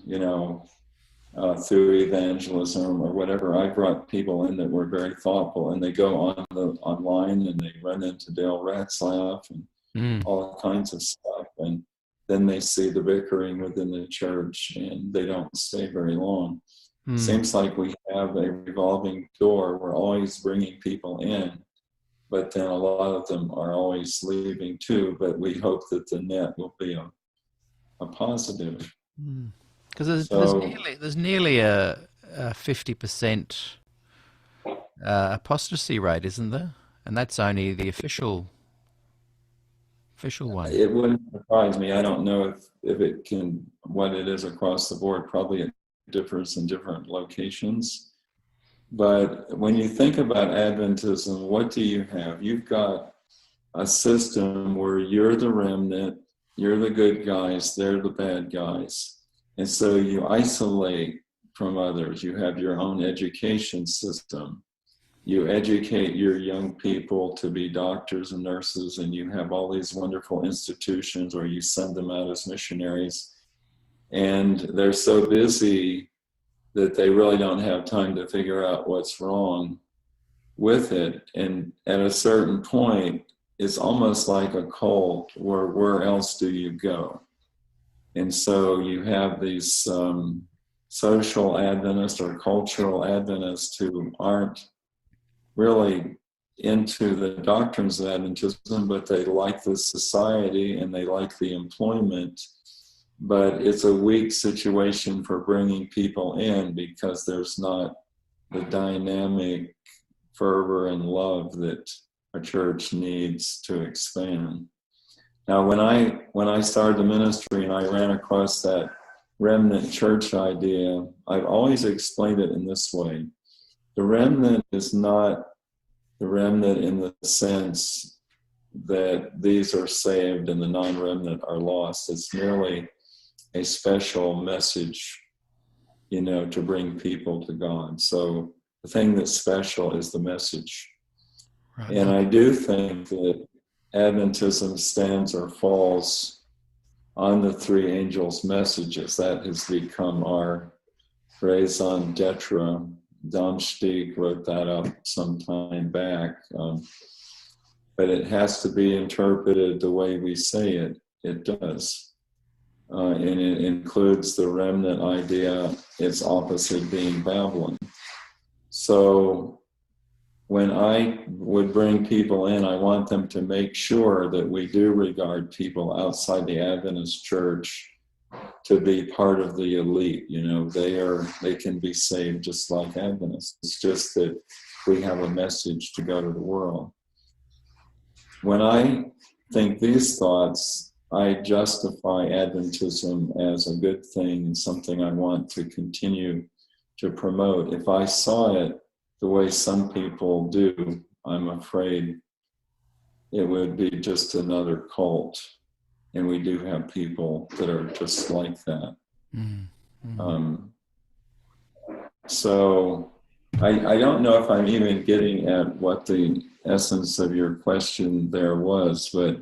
[SPEAKER 4] through evangelism or whatever. I brought people in that were very thoughtful, and they go online and they run into Dale Ratzlaff and all kinds of stuff, and then they see the bickering within the church, and they don't stay very long. Seems like we have a revolving door. We're always bringing people in, but then a lot of them are always leaving too. But we hope that the net will be a positive.
[SPEAKER 3] Because there's nearly a 50% apostasy rate, isn't there? And that's only the official one.
[SPEAKER 4] It wouldn't surprise me. I don't know if it can, what it is across the board. Probably it differs in different locations. But when you think about Adventism, what do you have? You've got a system where you're the remnant, you're the good guys, they're the bad guys. And so you isolate from others. You have your own education system. You educate your young people to be doctors and nurses, and you have all these wonderful institutions where you send them out as missionaries. And they're so busy that they really don't have time to figure out what's wrong with it. And at a certain point, it's almost like a cult, where else do you go? And so you have these social Adventists or cultural Adventists who aren't really into the doctrines of Adventism, but they like the society and they like the employment. But it's a weak situation for bringing people in because there's not the dynamic fervor and love that a church needs to expand. Now, when I started the ministry and I ran across that remnant church idea, I've always explained it in this way. The remnant is not the remnant in the sense that these are saved and the non-remnant are lost. It's merely a special message, to bring people to God. So the thing that's special is the message.
[SPEAKER 3] Right.
[SPEAKER 4] And I do think that Adventism stands or falls on the three angels' messages. That has become our raison d'etre. Domstig wrote that up some time back. But it has to be interpreted the way we say it. It does. And it includes the remnant idea, its opposite being Babylon. So when I would bring people in, I want them to make sure that we do regard people outside the Adventist church to be part of the elite. They can be saved just like Adventists. It's just that we have a message to go to the world. When I think these thoughts, I justify Adventism as a good thing and something I want to continue to promote. If I saw it the way some people do, I'm afraid it would be just another cult. And we do have people that are just like that. So I don't know if I'm even getting at what the essence of your question there was, but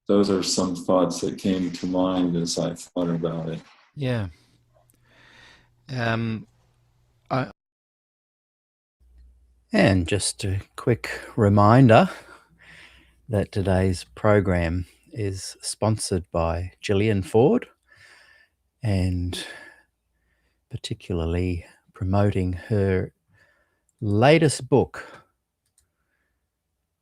[SPEAKER 4] those are some thoughts that came to mind as I thought about it.
[SPEAKER 3] Yeah. And just a quick reminder that today's program is sponsored by Gillian Ford, and particularly promoting her latest book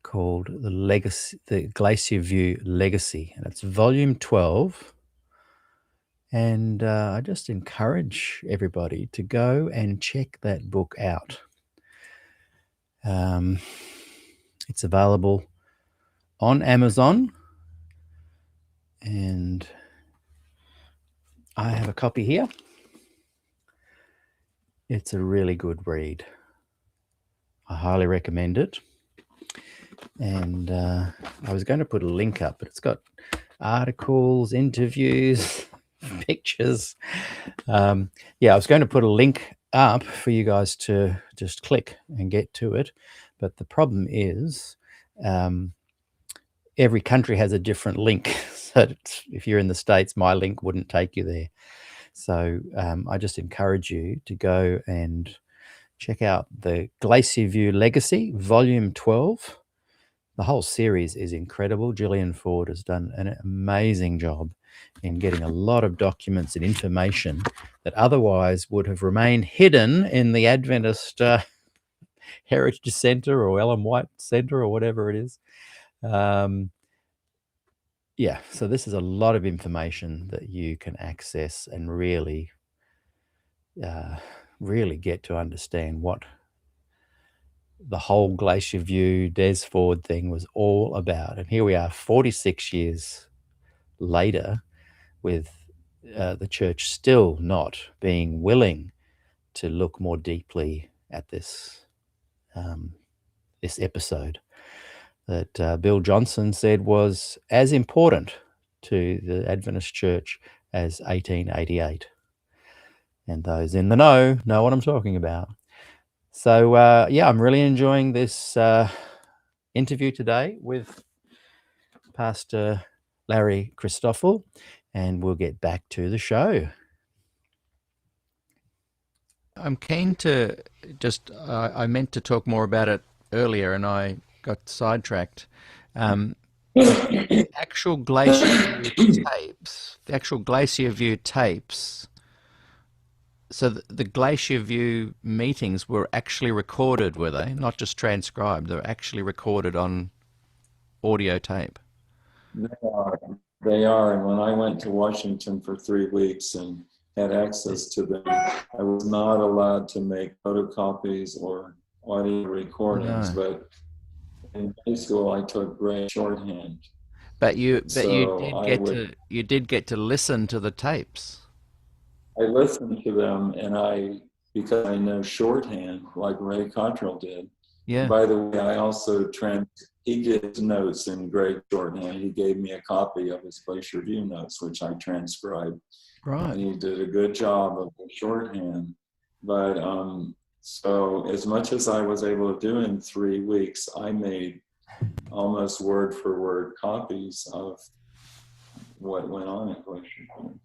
[SPEAKER 3] called The Glacier View Legacy, and it's volume 12. And I just encourage everybody to go and check that book out. It's available on Amazon, and I have a copy here. It's a really good read. I highly recommend it. And I was going to put a link up, but it's got articles, interviews, pictures. I was going to put a link up for you guys to just click and get to it. But the problem is every country has a different link. So if you're in the States, my link wouldn't take you there. So I just encourage you to go and check out the Glacier View Legacy, Volume 12. The whole series is incredible. Gillian Ford has done an amazing job in getting a lot of documents and information that otherwise would have remained hidden in the Adventist Heritage Center or Ellen White Center or whatever it is. So this is a lot of information that you can access and really get to understand what the whole Glacier View, Des Ford thing was all about. And here we are 46 years later with the church still not being willing to look more deeply at this episode that Bill Johnson said was as important to the Adventist church as 1888. And those in the know what I'm talking about. So, I'm really enjoying this interview today with Pastor Larry Christoffel, and we'll get back to the show. I'm keen to just, I meant to talk more about it earlier and I got sidetracked. The actual Glacier View tapes, so the Glacier View meetings were actually recorded, were they? Not just transcribed, they were actually recorded on audio tape.
[SPEAKER 4] They are. And when I went to Washington for 3 weeks and had access to them, I was not allowed to make photocopies or audio recordings, but in high school I took great shorthand.
[SPEAKER 3] But you did get to listen to the tapes.
[SPEAKER 4] I listened to them, and because I know shorthand, like Ray Cottrell did.
[SPEAKER 3] Yeah.
[SPEAKER 4] By the way, I also he gives notes in great shorthand. He gave me a copy of his Glacier View notes, which I transcribed.
[SPEAKER 3] Right.
[SPEAKER 4] And he did a good job of the shorthand. But so as much as I was able to do in 3 weeks, I made almost word for word copies of what went on at Glacier View.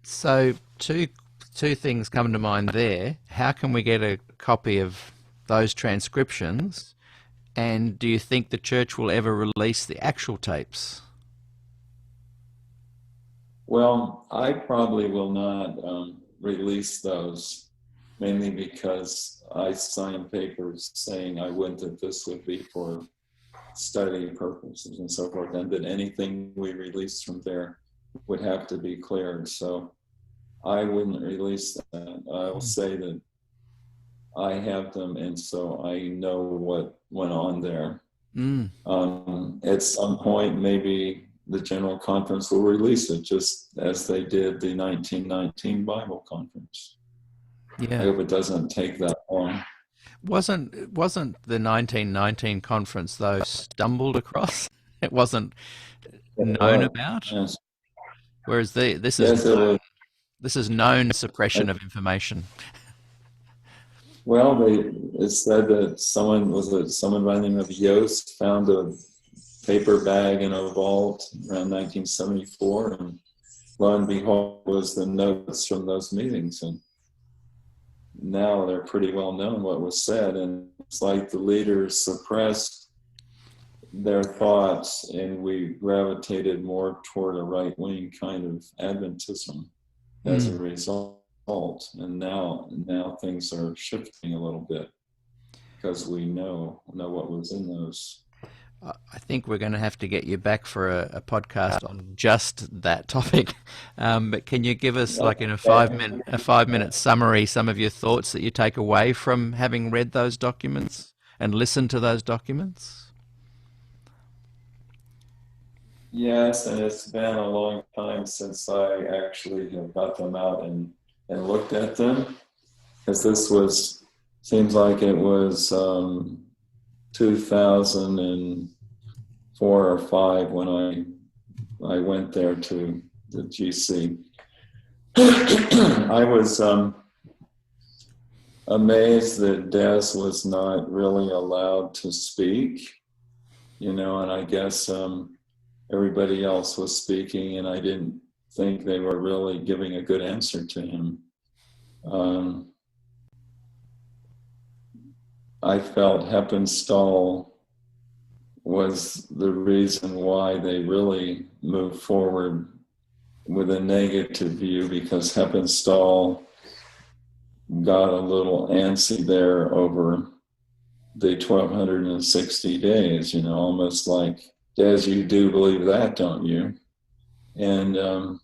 [SPEAKER 3] So two things come to mind there. How can we get a copy of those transcriptions? And do you think the church will ever release the actual tapes?
[SPEAKER 4] Well, I probably will not release those, mainly because I signed papers saying I wouldn't, that this would be for study purposes and so forth, and that anything we released from there would have to be cleared. So I wouldn't release that. I will say that I have them, and so I know what went on there. At some point, maybe the General Conference will release it, just as they did the 1919 Bible Conference.
[SPEAKER 3] Yeah.
[SPEAKER 4] I hope it doesn't take that long.
[SPEAKER 3] Wasn't the 1919 conference, though, stumbled across? It wasn't known about?
[SPEAKER 4] Yes.
[SPEAKER 3] Whereas this is known suppression of information.
[SPEAKER 4] Well, it said that someone by the name of Yost found a paper bag in a vault around 1974, and lo and behold was the notes from those meetings. And now they're pretty well known what was said, and it's like the leaders suppressed their thoughts, and we gravitated more toward a right-wing kind of Adventism as a result. And now things are shifting a little bit because we know what was in those.
[SPEAKER 3] I think we're going to have to get you back for a podcast on just that topic. But can you give us, like in a 5-minute summary, some of your thoughts that you take away from having read those documents and listened to those documents?
[SPEAKER 4] Yes, and it's been a long time since I actually have got them out and looked at them, because seems like it was 2004 or 5 when I went there to the GC. I was amazed that Des was not really allowed to speak, and I guess everybody else was speaking, and I didn't think they were really giving a good answer to him. I felt Heppenstall was the reason why they really moved forward with a negative view, because Heppenstall got a little antsy there over the 1260 days, almost like, Des, you do believe that, don't you? And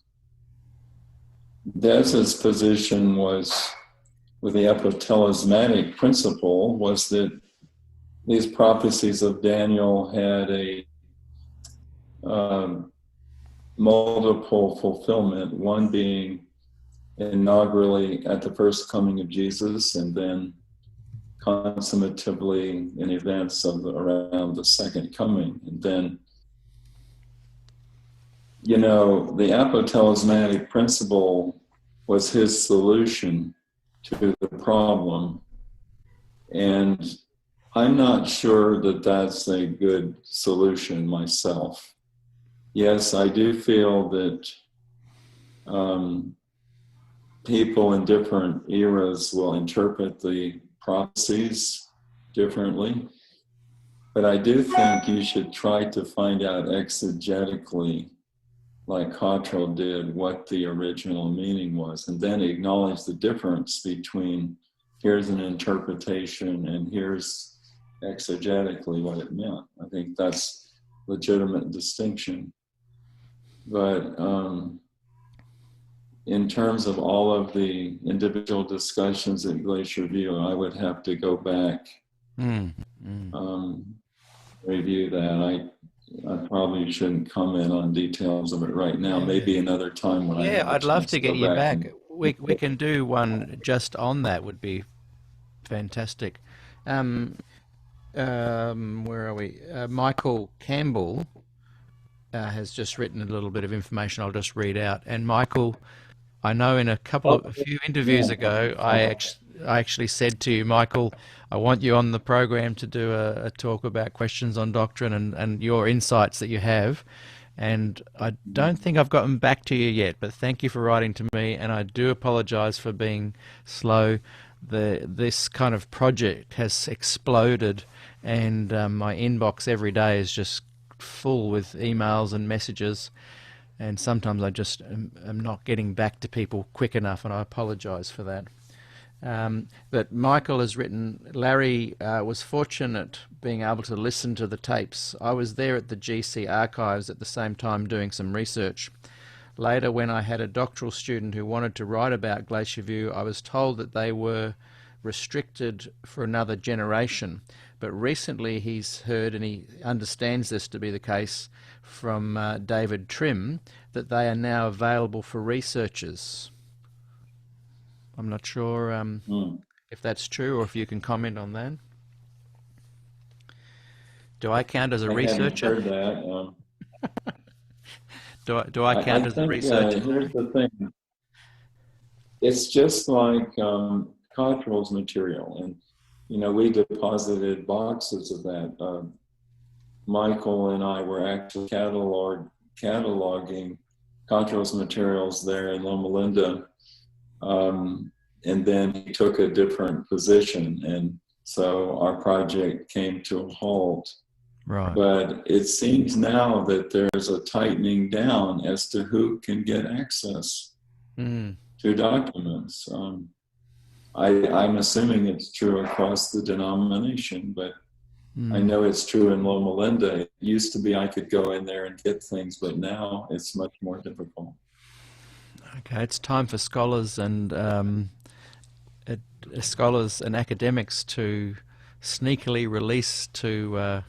[SPEAKER 4] Des's position was, with the epitalismatic principle, was that these prophecies of Daniel had a multiple fulfillment, one being inaugurally at the first coming of Jesus, and then consummatively in events around the second coming. And then, the apotalismatic principle was his solution to the problem. And I'm not sure that that's a good solution myself. Yes, I do feel that people in different eras will interpret the prophecies differently. But I do think you should try to find out exegetically, like Cottrell did, what the original meaning was, and then acknowledge the difference between here's an interpretation and here's exegetically what it meant. I think that's legitimate distinction. But in terms of all of the individual discussions at Glacier View, I would have to go back, review that. I probably shouldn't comment on details of it right now. Maybe another time when
[SPEAKER 3] I'd love to get you back. we can do one just on that. Would be fantastic. Where are we? Michael Campbell has just written a little bit of information I'll just read out. And Michael, I know in a few interviews ago, I actually said to you, Michael, I want you on the program to do a talk about questions on doctrine and your insights that you have. And I don't think I've gotten back to you yet, but thank you for writing to me, and I do apologize for being slow. This kind of project has exploded, and my inbox every day is just full with emails and messages, and sometimes I just am not getting back to people quick enough, and I apologize for that. But Michael has written, Larry was fortunate being able to listen to the tapes. I was there at the GC archives at the same time doing some research. Later, when I had a doctoral student who wanted to write about Glacier View, I was told that they were restricted for another generation. But recently he's heard, and he understands this to be the case from David Trim, that they are now available for researchers. I'm not sure if that's true or if you can comment on that. Do I count as a researcher?
[SPEAKER 4] I haven't heard that.
[SPEAKER 3] Do I count as a researcher?
[SPEAKER 4] Here's the thing. It's just like Cottrell's material. And, we deposited boxes of that. Michael and I were actually cataloging Cottrell's materials there in Loma Linda. And then he took a different position. And so our project came to a halt.
[SPEAKER 3] Right.
[SPEAKER 4] But it seems now that there's a tightening down as to who can get access to documents. I'm assuming it's true across the denomination, but I know it's true in Loma Linda. It used to be I could go in there and get things, but now it's much more difficult.
[SPEAKER 3] Okay, it's time for scholars and academics to sneakily release to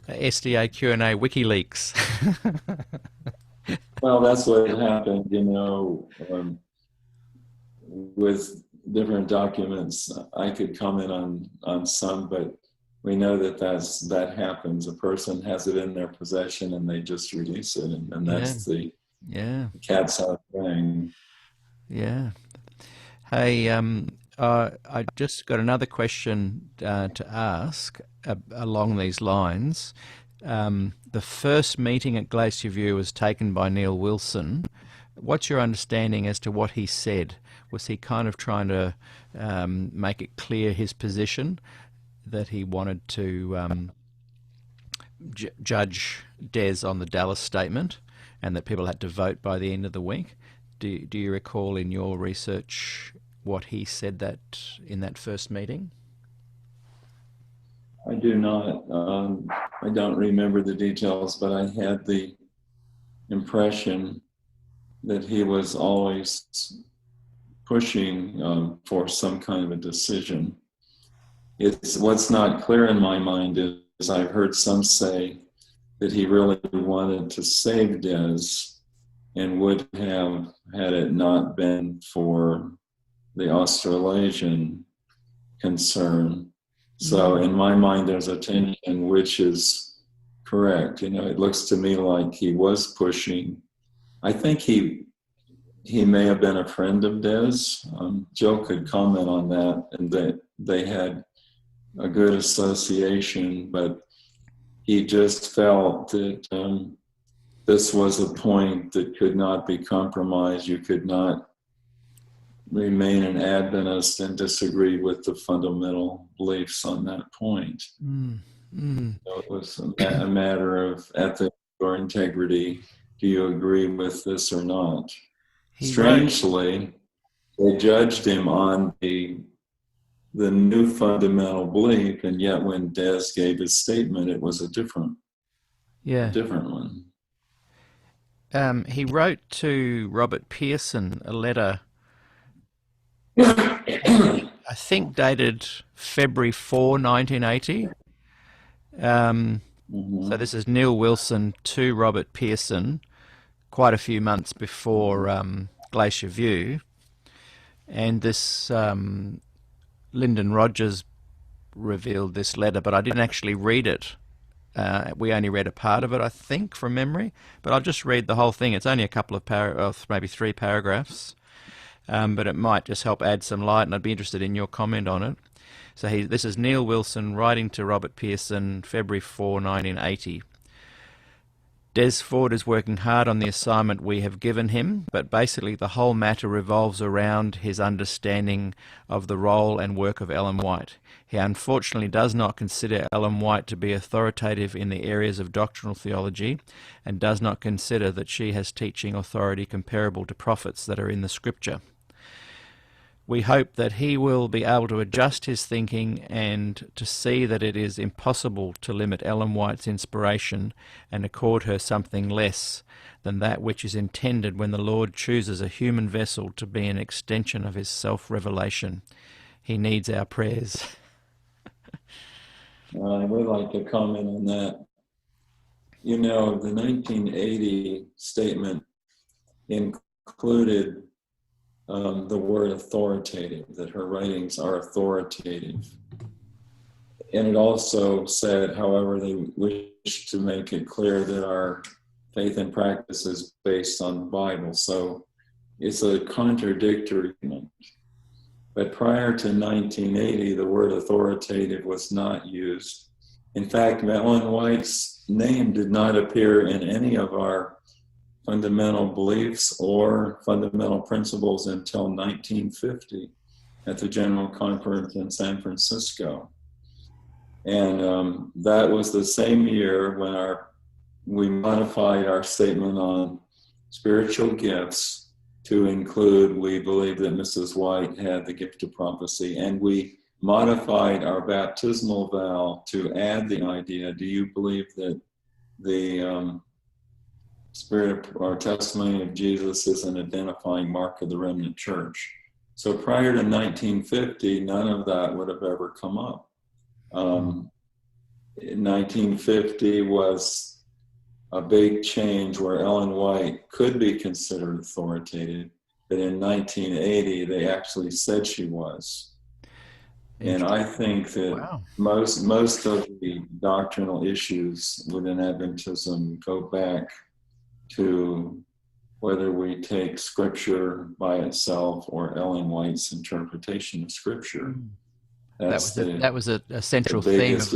[SPEAKER 3] SDAQ&A WikiLeaks.
[SPEAKER 4] Well, that's what happened, with different documents. I could comment on some, but we know that happens. A person has it in their possession and they just release it, and that's the cat's out thing. Yeah.
[SPEAKER 3] Hey, I just got another question to ask along these lines. The first meeting at Glacier View was taken by Neil Wilson. What's your understanding as to what he said? Was he kind of trying to make it clear his position that he wanted to judge Des on the Dallas statement and that people had to vote by the end of the week? Do you recall in your research what he said that in that first meeting?
[SPEAKER 4] I do not. I don't remember the details, but I had the impression that he was always pushing for some kind of a decision. What's not clear in my mind is I've heard some say that he really wanted to save Des and would have had it not been for the Australasian concern. So in my mind, there's a tension, which is correct. It looks to me like he was pushing. I think he may have been a friend of Des. Joe could comment on that, and that they had a good association, but he just felt that this was a point that could not be compromised. You could not remain an Adventist and disagree with the fundamental beliefs on that point. So it was a matter of ethics or integrity. Do you agree with this or not? Strangely, they judged him on the new fundamental belief, and yet when Des gave his statement, it was a different one.
[SPEAKER 3] He wrote to Robert Pearson a letter, I think dated February 4, 1980. So this is Neil Wilson to Robert Pearson, quite a few months before Glacier View, and this Lyndon Rogers revealed this letter, but I didn't actually read it. We only read a part of it, I think, from memory, but I'll just read the whole thing. It's only a couple of maybe 3 paragraphs, but it might just help add some light, and I'd be interested in your comment on it. So this is Neil Wilson writing to Robert Pearson, February 4, 1980. Des Ford is working hard on the assignment we have given him, but basically the whole matter revolves around his understanding of the role and work of Ellen White. He unfortunately does not consider Ellen White to be authoritative in the areas of doctrinal theology, and does not consider that she has teaching authority comparable to prophets that are in the Scripture. We hope that he will be able to adjust his thinking and to see that it is impossible to limit Ellen White's inspiration and accord her something less than that which is intended when the Lord chooses a human vessel to be an extension of his self-revelation. He needs our prayers.
[SPEAKER 4] I would like to comment on that. You know, the 1980 statement included the word authoritative, that her writings are authoritative. And it also said, however, they wish to make it clear that our faith and practice is based on the Bible. So it's a contradictory statement. But prior to 1980, the word authoritative was not used. In fact, Ellen White's name did not appear in any of our fundamental beliefs or fundamental principles until 1950 at the General Conference in San Francisco. And that was the same year when we modified our statement on spiritual gifts to include, we believe that Mrs. White had the gift of prophecy, and we modified our baptismal vow to add the idea, do you believe that the Spirit or testimony of Jesus is an identifying mark of the remnant church? So prior to 1950, none of that would have ever come up. In 1950 was a big change where Ellen White could be considered authoritative, but in 1980 they actually said she was. And I think that most of the doctrinal issues within Adventism go back to whether we take Scripture by itself or Ellen White's interpretation of Scripture.
[SPEAKER 3] That was a central theme of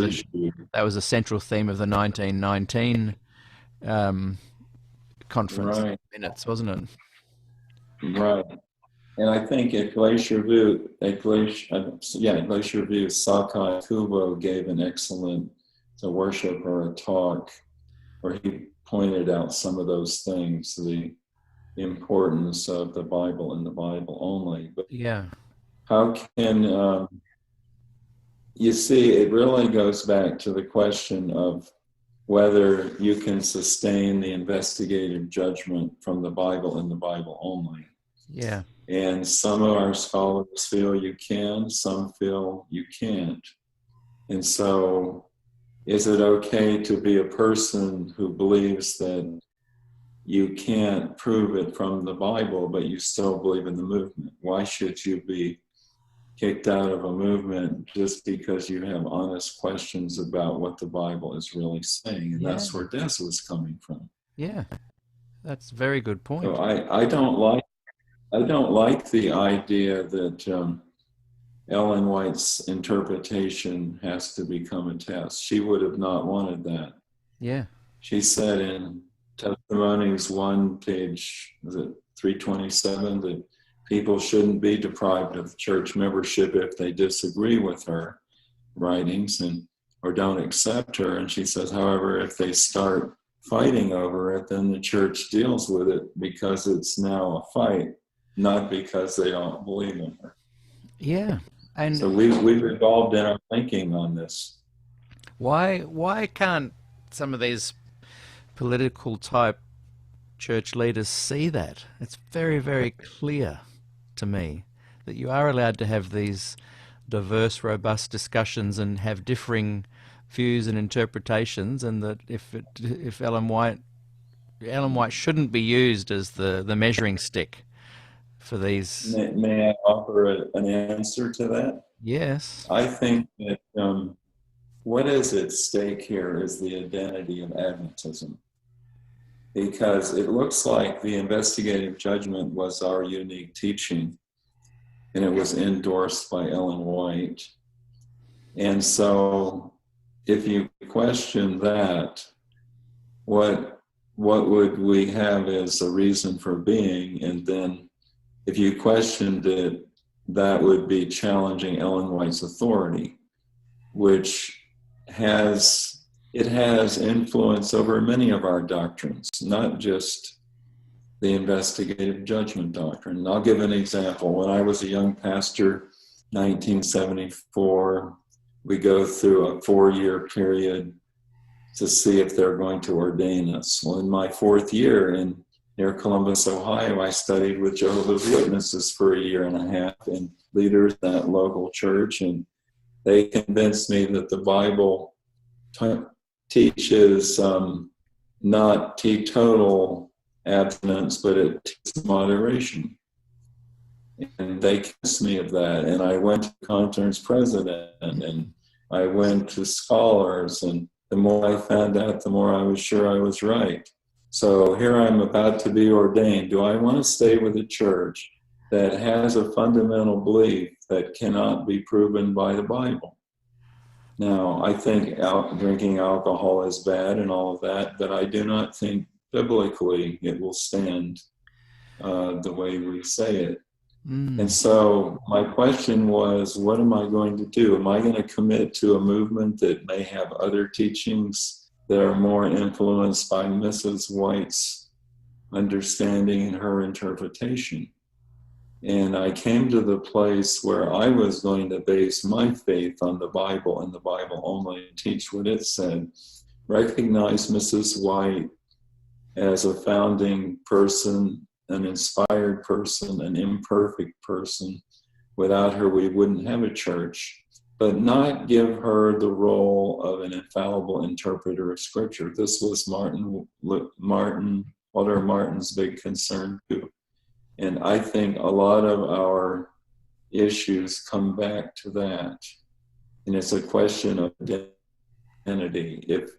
[SPEAKER 3] that was a central theme of the 1919 conference minutes, wasn't it?
[SPEAKER 4] Right. And I think at Glacier View, Sakai Kubo gave an excellent worship or a talk where he pointed out some of those things, the importance of the Bible and the Bible only. But how can you see, it really goes back to the question of whether you can sustain the investigative judgment from the Bible and the Bible only.
[SPEAKER 3] Yeah.
[SPEAKER 4] And some of our scholars feel you can, some feel you can't. And so is it okay to be a person who believes that you can't prove it from the Bible, but you still believe in the movement? Why should you be kicked out of a movement just because you have honest questions about what the Bible is really saying? And that's where Des was coming from.
[SPEAKER 3] Yeah, that's a very good point.
[SPEAKER 4] So I don't like the idea that Ellen White's interpretation has to become a test. She would have not wanted that.
[SPEAKER 3] Yeah.
[SPEAKER 4] She said in Testimonies 1, page 327, that people shouldn't be deprived of church membership if they disagree with her writings or don't accept her. And she says, however, if they start fighting over it, then the church deals with it because it's now a fight, not because they don't believe in her.
[SPEAKER 3] Yeah. And
[SPEAKER 4] so we've evolved in our thinking on this.
[SPEAKER 3] Why can't some of these political type church leaders see that? It's very, very clear to me that you are allowed to have these diverse, robust discussions and have differing views and interpretations, and that if Ellen White shouldn't be used as the measuring stick for these.
[SPEAKER 4] May I offer an answer to that?
[SPEAKER 3] Yes.
[SPEAKER 4] I think that what is at stake here is the identity of Adventism, because it looks like the investigative judgment was our unique teaching, and it was endorsed by Ellen White. And so if you question that, what would we have as a reason for being? And then if you questioned it, that would be challenging Ellen White's authority, which has influence over many of our doctrines, not just the investigative judgment doctrine. And I'll give an example. When I was a young pastor, 1974, we go through a 4-year period to see if they're going to ordain us. Well, in my 4th year near Columbus, Ohio, I studied with Jehovah's Witnesses for 1.5 years and leaders in that local church, and they convinced me that the Bible teaches not teetotal abstinence, but it teaches moderation. And they convinced me of that. And I went to conference president, and I went to scholars, and the more I found out, the more I was sure I was right. So here I'm about to be ordained. Do I want to stay with a church that has a fundamental belief that cannot be proven by the Bible? Now, I think drinking alcohol is bad and all of that, but I do not think biblically it will stand the way we say it. And so my question was, what am I going to do? Am I going to commit to a movement that may have other teachings that are more influenced by Mrs. White's understanding and her interpretation? And I came to the place where I was going to base my faith on the Bible and the Bible only, and teach what it said. Recognize Mrs. White as a founding person, an inspired person, an imperfect person. Without her, we wouldn't have a church, but not give her the role of an infallible interpreter of Scripture. This was Walter Martin's big concern too. And I think a lot of our issues come back to that. And it's a question of identity. If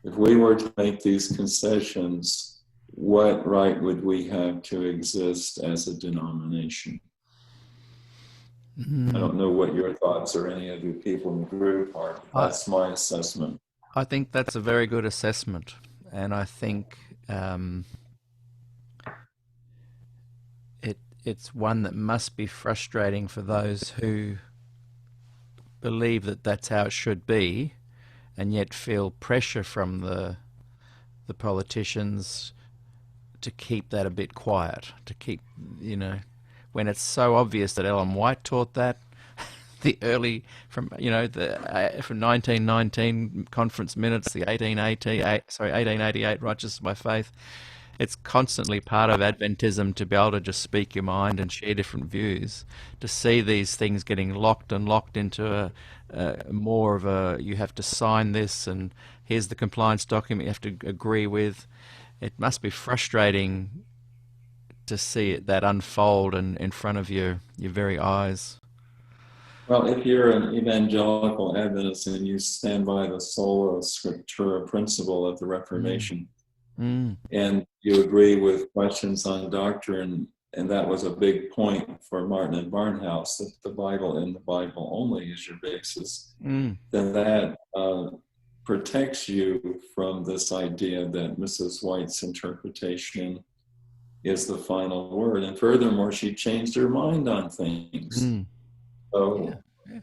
[SPEAKER 4] we were to make these concessions, what right would we have to exist as a denomination? I don't know what your thoughts or any of the people in the group are. That's my assessment.
[SPEAKER 3] I think that's a very good assessment. And I think it's one that must be frustrating for those who believe that that's how it should be, and yet feel pressure from the politicians to keep that a bit quiet, to keep, when it's so obvious that Ellen White taught that, from 1919 conference minutes, the 1888 Righteousness by Faith. It's constantly part of Adventism to be able to just speak your mind and share different views. To see these things getting locked into more of a, you have to sign this and here's the compliance document you have to agree with. It must be frustrating to see that unfold in front of your very eyes.
[SPEAKER 4] Well, if you're an evangelical Adventist and you stand by the sola scriptura principle of the Reformation, and you agree with questions on doctrine, and that was a big point for Martin and Barnhouse, that the Bible and the Bible only is your basis, then that protects you from this idea that Mrs. White's interpretation is the final word. And furthermore, she changed her mind on things. So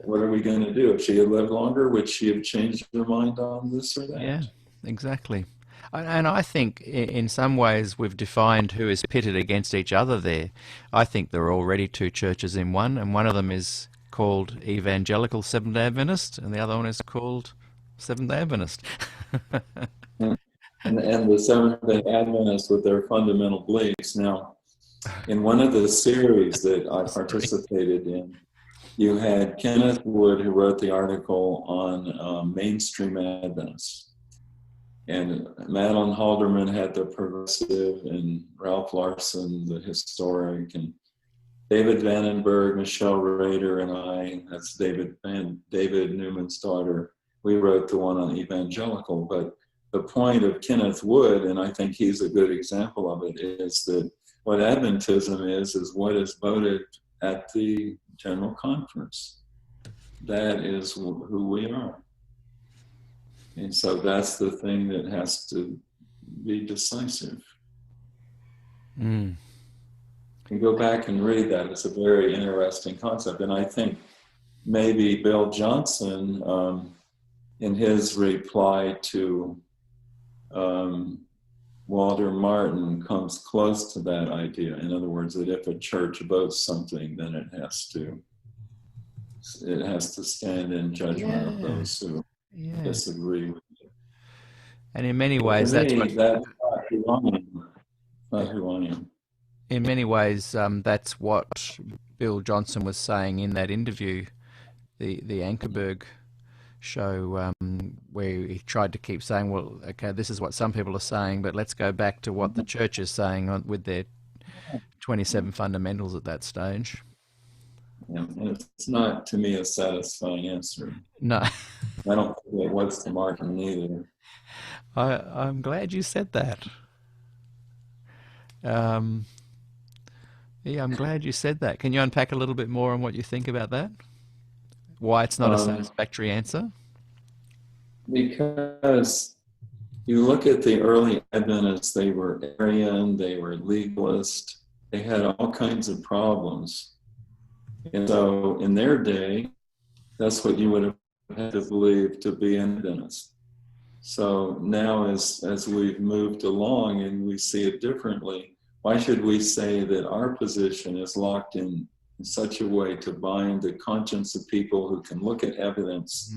[SPEAKER 4] what are we going to do? If she had lived longer, would she have changed her mind on this or that?
[SPEAKER 3] Yeah, exactly. And I think in some ways we've defined who is pitted against each other there. I think there are already two churches in one, and one of them is called Evangelical Seventh-day Adventist, and the other one is called Seventh-day Adventist.
[SPEAKER 4] and the Seventh-day Adventists with their fundamental beliefs. Now, in one of the series that I participated in, you had Kenneth Wood, who wrote the article on mainstream Adventists. And Madeline Halderman had the progressive, and Ralph Larson, the historic. And David Vandenberg, Michelle Rader, and I, that's David Newman's daughter, we wrote the one on evangelical. But the point of Kenneth Wood, and I think he's a good example of it, is that what Adventism is what is voted at the General Conference. That is who we are. And so that's the thing that has to be decisive.
[SPEAKER 3] Mm.
[SPEAKER 4] You go back and read that. It's a very interesting concept. And I think maybe Bill Johnson, in his reply to Walter Martin, comes close to that idea. In other words, that if a church votes something, then it has to stand in judgment of those who disagree with it.
[SPEAKER 3] And in many ways,
[SPEAKER 4] that's not who I am. Not who I am.
[SPEAKER 3] In many ways, that's what Bill Johnson was saying in that interview, the Ankerberg show, where he tried to keep saying, well, okay, this is what some people are saying, but let's go back to what the church is saying with their 27 fundamentals at that stage.
[SPEAKER 4] Yeah, and it's not, to me, a satisfying answer.
[SPEAKER 3] No.
[SPEAKER 4] I don't think it was to Martin either.
[SPEAKER 3] I'm glad you said that. Yeah, I'm glad you said that. Can you unpack a little bit more on what you think about that? Why it's not a satisfactory answer?
[SPEAKER 4] Because you look at the early Adventists, they were Arian, they were legalist, they had all kinds of problems. And so in their day, that's what you would have had to believe to be an Adventist. So now as we've moved along and we see it differently, why should we say that our position is locked in such a way to bind the conscience of people who can look at evidence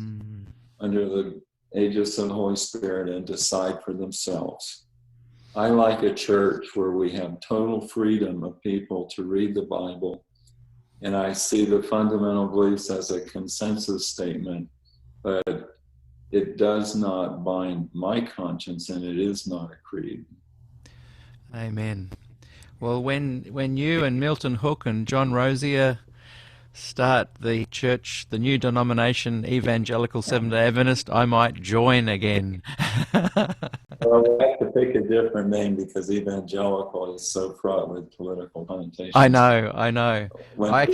[SPEAKER 4] under the aegis of the Holy Spirit and decide for themselves? I like a church where we have total freedom of people to read the Bible, and I see the fundamental beliefs as a consensus statement, but it does not bind my conscience, and it is not a creed.
[SPEAKER 3] Amen. Well, when you and Milton Hook and John Rosier start the church, the new denomination, Evangelical Seventh-day Adventist, I might join again.
[SPEAKER 4] Well, we have to pick a different name because evangelical is so fraught with political connotations.
[SPEAKER 3] I know.
[SPEAKER 4] When
[SPEAKER 3] I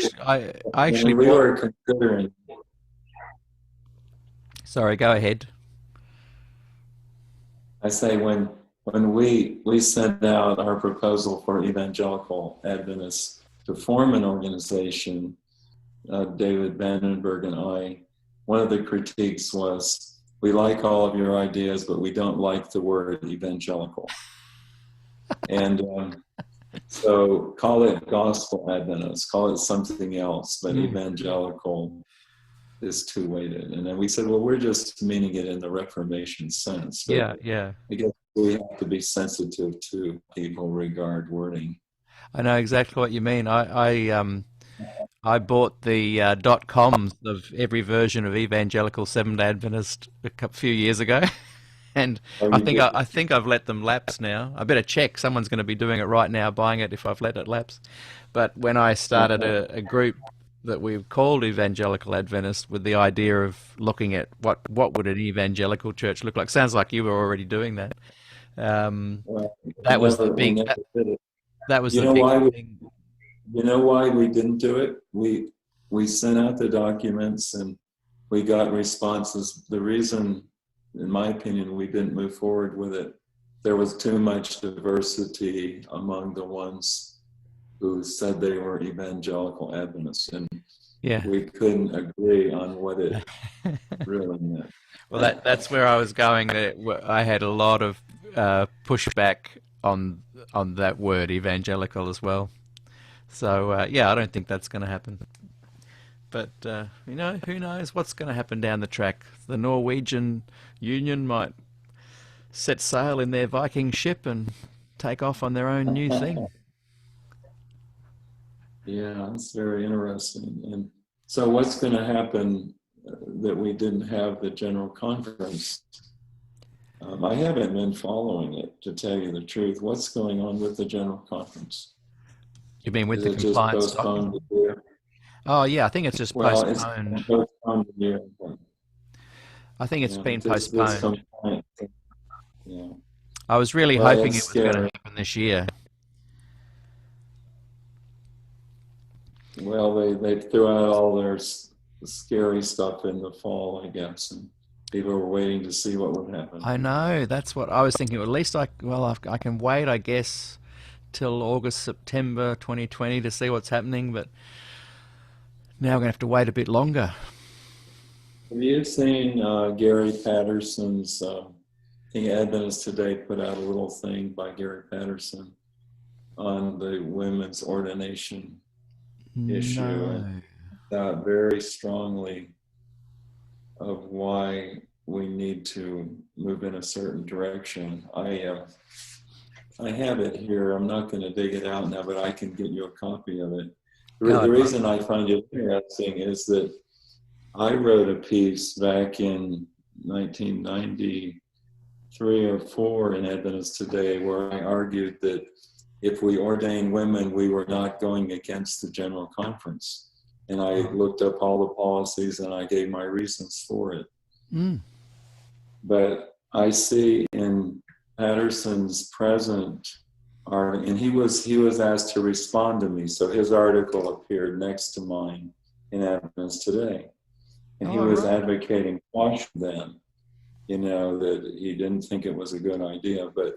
[SPEAKER 3] actually
[SPEAKER 4] we were considering.
[SPEAKER 3] Sorry, go ahead.
[SPEAKER 4] I say when we sent out our proposal for Evangelical Adventists to form an organization, David Vandenberg and I, one of the critiques was, we like all of your ideas, but we don't like the word evangelical. And so call it gospel Adventist, call it something else, but evangelical is too weighted. And then we said, well, we're just meaning it in the Reformation sense. But
[SPEAKER 3] Yeah.
[SPEAKER 4] I guess we have to be sensitive to people regard wording.
[SPEAKER 3] I know exactly what you mean. I bought the .coms of every version of Evangelical Seventh-day Adventist a few years ago, and I think I've let them lapse now. I better check. Someone's going to be doing it right now, buying it if I've let it lapse. But when I started a group that we called Evangelical Adventist with the idea of looking at what would an evangelical church look like. Sounds like you were already doing that. That was the big thing.
[SPEAKER 4] You know why we didn't do it? We sent out the documents and we got responses. The reason, in my opinion, we didn't move forward with it, there was too much diversity among the ones who said they were evangelical Adventists, and we couldn't agree on what it really meant.
[SPEAKER 3] Well, that's where I was going. I had a lot of pushback on that word evangelical as well. So I don't think that's going to happen. But who knows what's going to happen down the track? The Norwegian Union might set sail in their Viking ship and take off on their own new thing.
[SPEAKER 4] Yeah, it's very interesting. And so what's going to happen that we didn't have the General Conference? I haven't been following it, to tell you the truth. What's going on with the General Conference?
[SPEAKER 3] You mean with
[SPEAKER 4] Is
[SPEAKER 3] the
[SPEAKER 4] it just
[SPEAKER 3] compliance document?
[SPEAKER 4] postponed a year?
[SPEAKER 3] Oh, yeah, I think it's just
[SPEAKER 4] Well, it's
[SPEAKER 3] postponed.
[SPEAKER 4] postponed a year. But,
[SPEAKER 3] I think it's been
[SPEAKER 4] this
[SPEAKER 3] postponed.
[SPEAKER 4] complaint, yeah.
[SPEAKER 3] I was really
[SPEAKER 4] Well,
[SPEAKER 3] hoping
[SPEAKER 4] it's
[SPEAKER 3] it was going to
[SPEAKER 4] scary.
[SPEAKER 3] happen this year.
[SPEAKER 4] Well, they threw out all their scary stuff in the fall, I guess, and people were waiting to see what would happen.
[SPEAKER 3] I know, that's what I was thinking. At least I can wait, I guess, till August, September 2020 to see what's happening, but now we're going to have to wait a bit longer.
[SPEAKER 4] Have you seen Gary Patterson's, I think Adventist Today put out a little thing by Gary Patterson on the women's ordination issue, and thought very strongly of why we need to move in a certain direction. I have it here. I'm not going to dig it out now, but I can get you a copy of it. The reason I find it interesting is that I wrote a piece back in 1993 or 4 in Adventist Today where I argued that if we ordain women, we were not going against the General Conference. And I looked up all the policies and I gave my reasons for it. But I see in Patterson's present article, and he was asked to respond to me, so his article appeared next to mine in Adventist Today. And he was advocating caution then, that he didn't think it was a good idea. But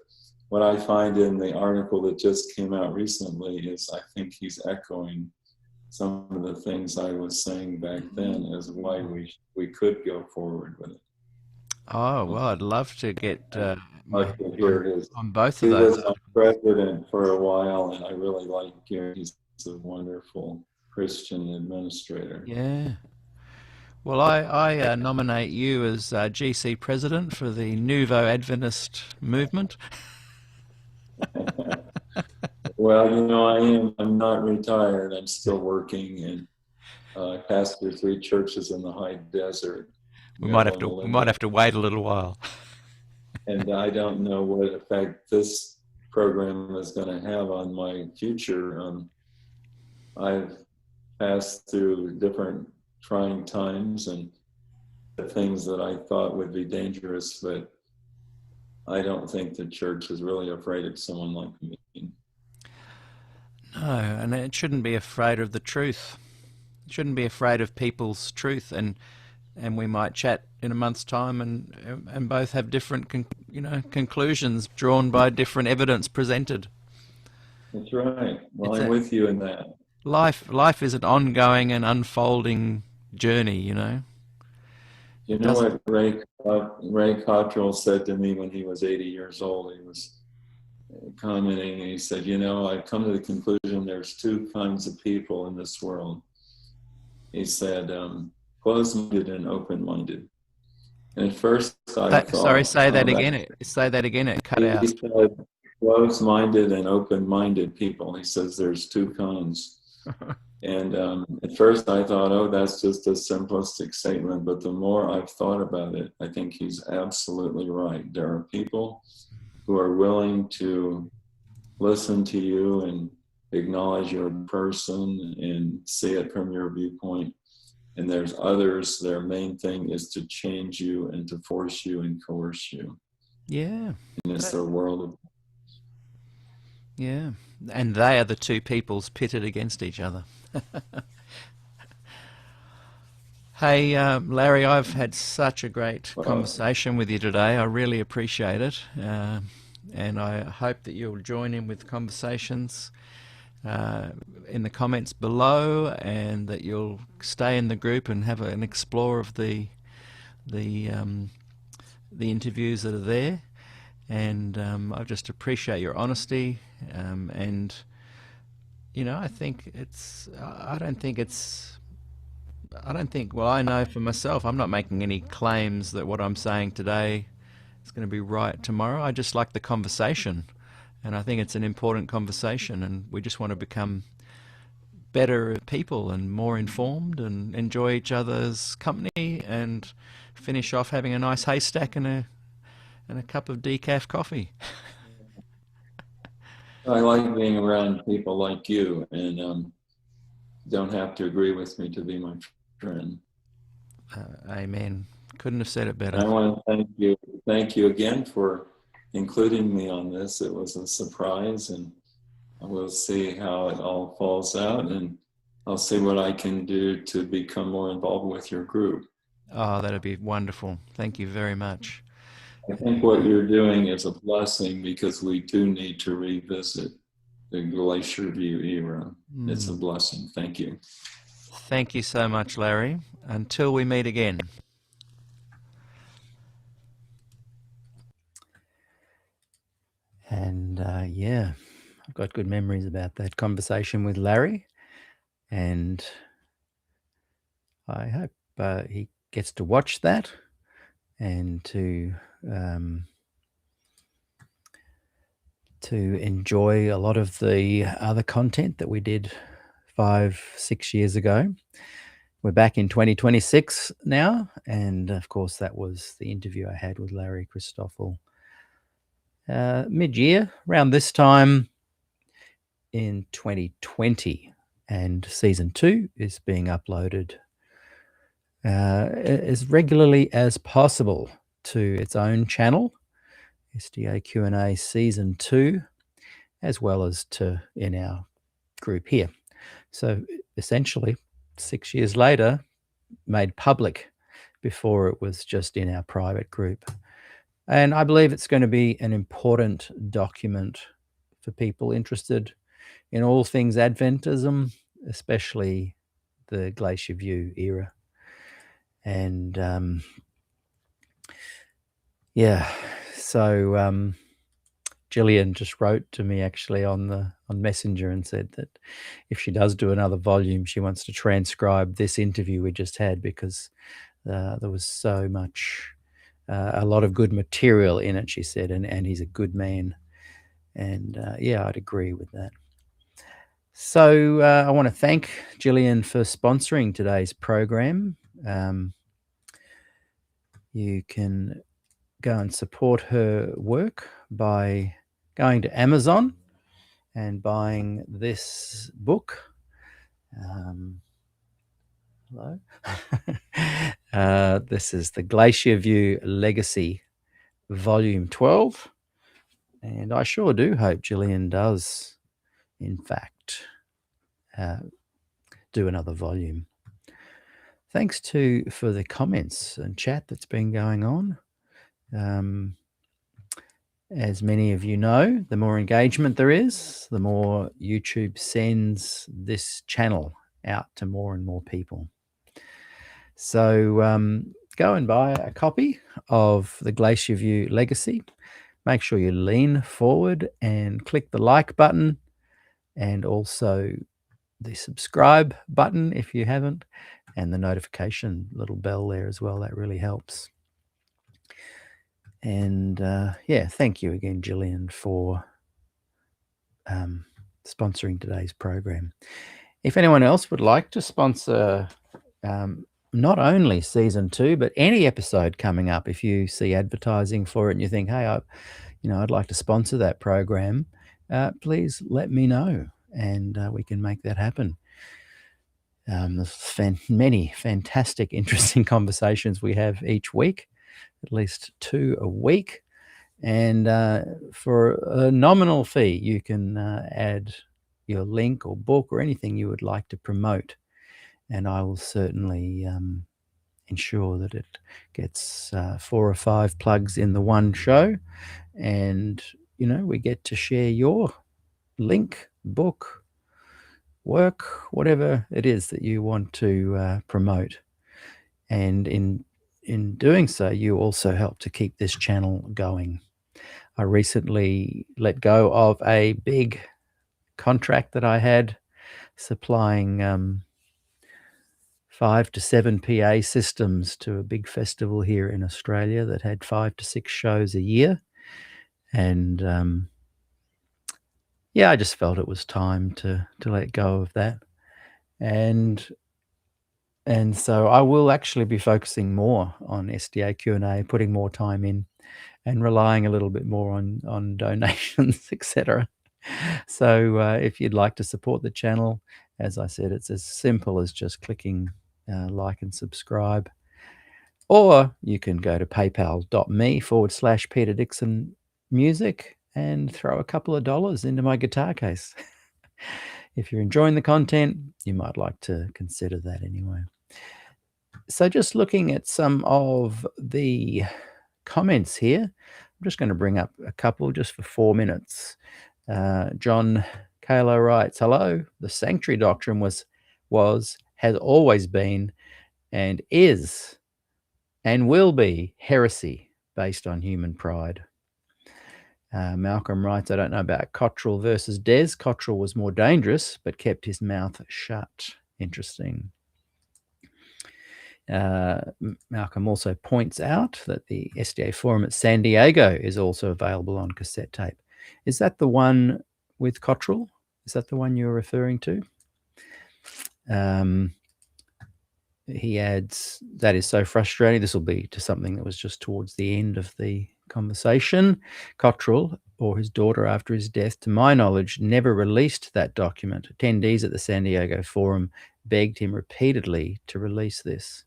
[SPEAKER 4] what I find in the article that just came out recently is I think he's echoing some of the things I was saying back then as why we could go forward with it.
[SPEAKER 3] Oh, well, I'd love to get
[SPEAKER 4] I can hear
[SPEAKER 3] on both
[SPEAKER 4] he
[SPEAKER 3] of those.
[SPEAKER 4] was our president for a while, and I really like Gary. He's a wonderful Christian administrator.
[SPEAKER 3] Yeah. Well, I nominate you as GC president for the Nouveau Adventist movement.
[SPEAKER 4] Well, I'm not retired. I'm still working, and I pastor 3 churches in the high desert.
[SPEAKER 3] We might have to wait a little while.
[SPEAKER 4] And I don't know what effect this program is going to have on my future. I've passed through different trying times and things that I thought would be dangerous, but I don't think the church is really afraid of someone like me.
[SPEAKER 3] No, and it shouldn't be afraid of the truth. It shouldn't be afraid of people's truth, and we might chat in a month's time and both have different conclusions drawn by different evidence presented.
[SPEAKER 4] That's right. Well, I'm with you in that.
[SPEAKER 3] Life is an ongoing and unfolding journey, You know what
[SPEAKER 4] Ray Cottrell said to me when he was 80 years old? He was commenting, and he said, I've come to the conclusion there's 2 kinds of people in this world. He said, closed-minded and open-minded. And at first I thought...
[SPEAKER 3] Sorry, say that again. Say that again. It cut out.
[SPEAKER 4] He said, closed-minded and open-minded people. He says there's 2 kinds. And at first I thought, that's just a simplistic statement. But the more I've thought about it, I think he's absolutely right. There are people who are willing to listen to you and acknowledge your person and see it from your viewpoint. And there's others, their main thing is to change you and to force you and coerce you.
[SPEAKER 3] Yeah.
[SPEAKER 4] And it's their world of...
[SPEAKER 3] Yeah. And they are the 2 peoples pitted against each other. Hey, Larry, I've had such a great conversation with you today. I really appreciate it. And I hope that you'll join in with conversations in the comments below, and that you'll stay in the group and have an explore of the interviews that are there. And I just appreciate your honesty. And I think well, I know for myself, I'm not making any claims that what I'm saying today is going to be right tomorrow. I just like the conversation, and I think it's an important conversation, and we just want to become better people and more informed and enjoy each other's company and finish off having a nice haystack and a cup of decaf coffee.
[SPEAKER 4] I like being around people like you, and don't have to agree with me to be my friend.
[SPEAKER 3] Amen. Couldn't have said it better.
[SPEAKER 4] I want to thank you again for including me on this. It was a surprise, and we'll see how it all falls out, and I'll see what I can do to become more involved with your group.
[SPEAKER 3] Oh, that'd be wonderful. Thank you very much.
[SPEAKER 4] I think what you're doing is a blessing, because we do need to revisit the Glacier View era. It's a blessing. Thank you.
[SPEAKER 3] Thank you so much, Larry. Until we meet again. And yeah, I've got good memories about that conversation with Larry, and I hope he gets to watch that and to enjoy a lot of the other content that we did 5-6 years ago. We're back in 2026 now, and of course that was the interview I had with Larry Christoffel mid-year, around this time in 2020, and season 2 is being uploaded as regularly as possible to its own channel, SDAQ&A season 2, as well as to in our group here. So essentially 6 years later, made public before it was just in our private group. And I believe it's going to be an important document for people interested in all things Adventism, especially the Glacier View era. And yeah, so Gillian just wrote to me actually on Messenger and said that if she does do another volume, she wants to transcribe this interview we just had, because there was so much, a lot of good material in it, she said, and he's a good man. And yeah, I'd agree with that. So I want to thank Gillian for sponsoring today's program. You can go and support her work by going to Amazon and buying this book. Hello. This is the Glacier View Legacy, Volume 12. And I sure do hope Gillian does, in fact, do another volume. Thanks for the comments and chat that's been going on. As many of you know, the more engagement there is, the more YouTube sends this channel out to more and more people. So go and buy a copy of the Glacier View Legacy. Make sure you lean forward and click the like button, and also the subscribe button if you haven't, and the notification little bell there as well. That really helps. And yeah, thank you again, Gillian, for sponsoring today's program. If anyone else would like to sponsor not only season 2, but any episode coming up, if you see advertising for it and you think, hey, I'd like to sponsor that program, please let me know, and we can make that happen. There's many fantastic, interesting conversations we have each week, at least 2 a week. And for a nominal fee, you can add your link or book or anything you would like to promote. And I will certainly ensure that it gets 4 or 5 plugs in the one show. And, we get to share your link, book, work, whatever it is that you want to promote. And in doing so, you also help to keep this channel going. I recently let go of a big contract that I had, supplying 5 to 7 PA systems to a big festival here in Australia that had 5 to 6 shows a year. And yeah, I just felt it was time to let go of that. And so I will actually be focusing more on SDAQ&A, putting more time in, and relying a little bit more on donations, etc. So if you'd like to support the channel, as I said, it's as simple as just clicking like and subscribe. Or you can go to paypal.me/Peter Dixon Music and throw a couple of dollars into my guitar case. If you're enjoying the content, you might like to consider that anyway. So just looking at some of the comments here, I'm just going to bring up a couple just for 4 minutes. John Kalo writes, hello, the sanctuary doctrine has always been and is and will be heresy based on human pride. Malcolm writes, I don't know about Cottrell versus Des. Cottrell was more dangerous, but kept his mouth shut. Interesting. Malcolm also points out that the SDA forum at San Diego is also available on cassette tape. Is that the one with Cottrell? Is that the one you're referring to? He adds, that is so frustrating. This will be to something that was just towards the end of the conversation. Cottrell, or his daughter after his death, to my knowledge, never released that document. Attendees at the San Diego forum begged him repeatedly to release this.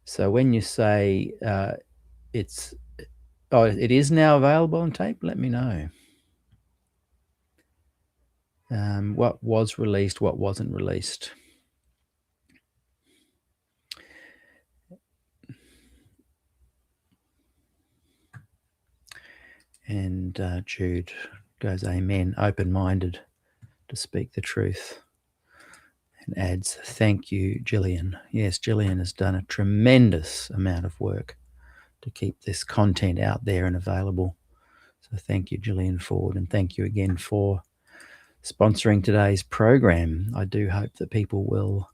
[SPEAKER 3] So when you say it is now available on tape, let me know. What was released, what wasn't released. And Jude goes, amen, open-minded to speak the truth. And adds, thank you, Gillian. Yes, Gillian has done a tremendous amount of work to keep this content out there and available. So thank you, Gillian Ford, and thank you again for sponsoring today's program. I do hope that people will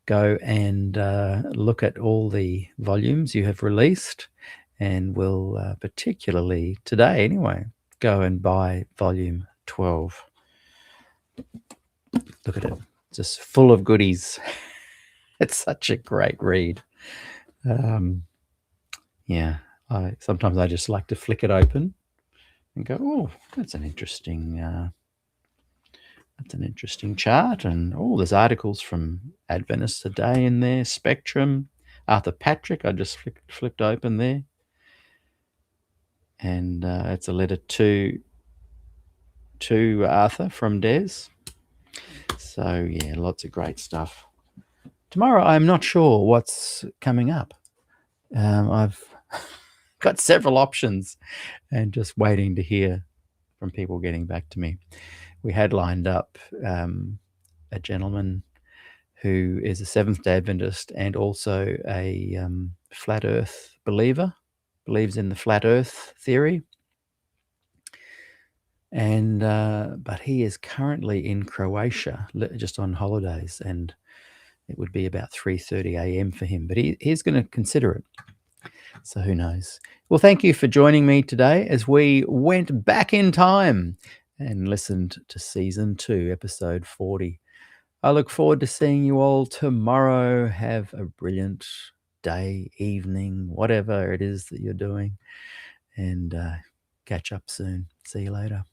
[SPEAKER 3] go and look at all the volumes you have released, and will particularly today anyway, go and buy volume 12. Look at it, just full of goodies. It's such a great read. Yeah, sometimes I just like to flick it open and go, oh, that's an interesting chart. And there's articles from Adventist Today in there, Spectrum, Arthur Patrick, I just flipped open there. And it's a letter to Arthur from Des. So yeah, lots of great stuff. Tomorrow, I'm not sure what's coming up. I've got several options and just waiting to hear from people getting back to me. We had lined up a gentleman who is a Seventh-day Adventist and also a flat earth believer, believes in the flat earth theory. And but he is currently in Croatia, just on holidays, and it would be about 3:30 a.m. for him. But he's going to consider it. So who knows? Well, thank you for joining me today as we went back in time and listened to Season 2, Episode 40. I look forward to seeing you all tomorrow. Have a brilliant day, evening, whatever it is that you're doing, and catch up soon. See you later.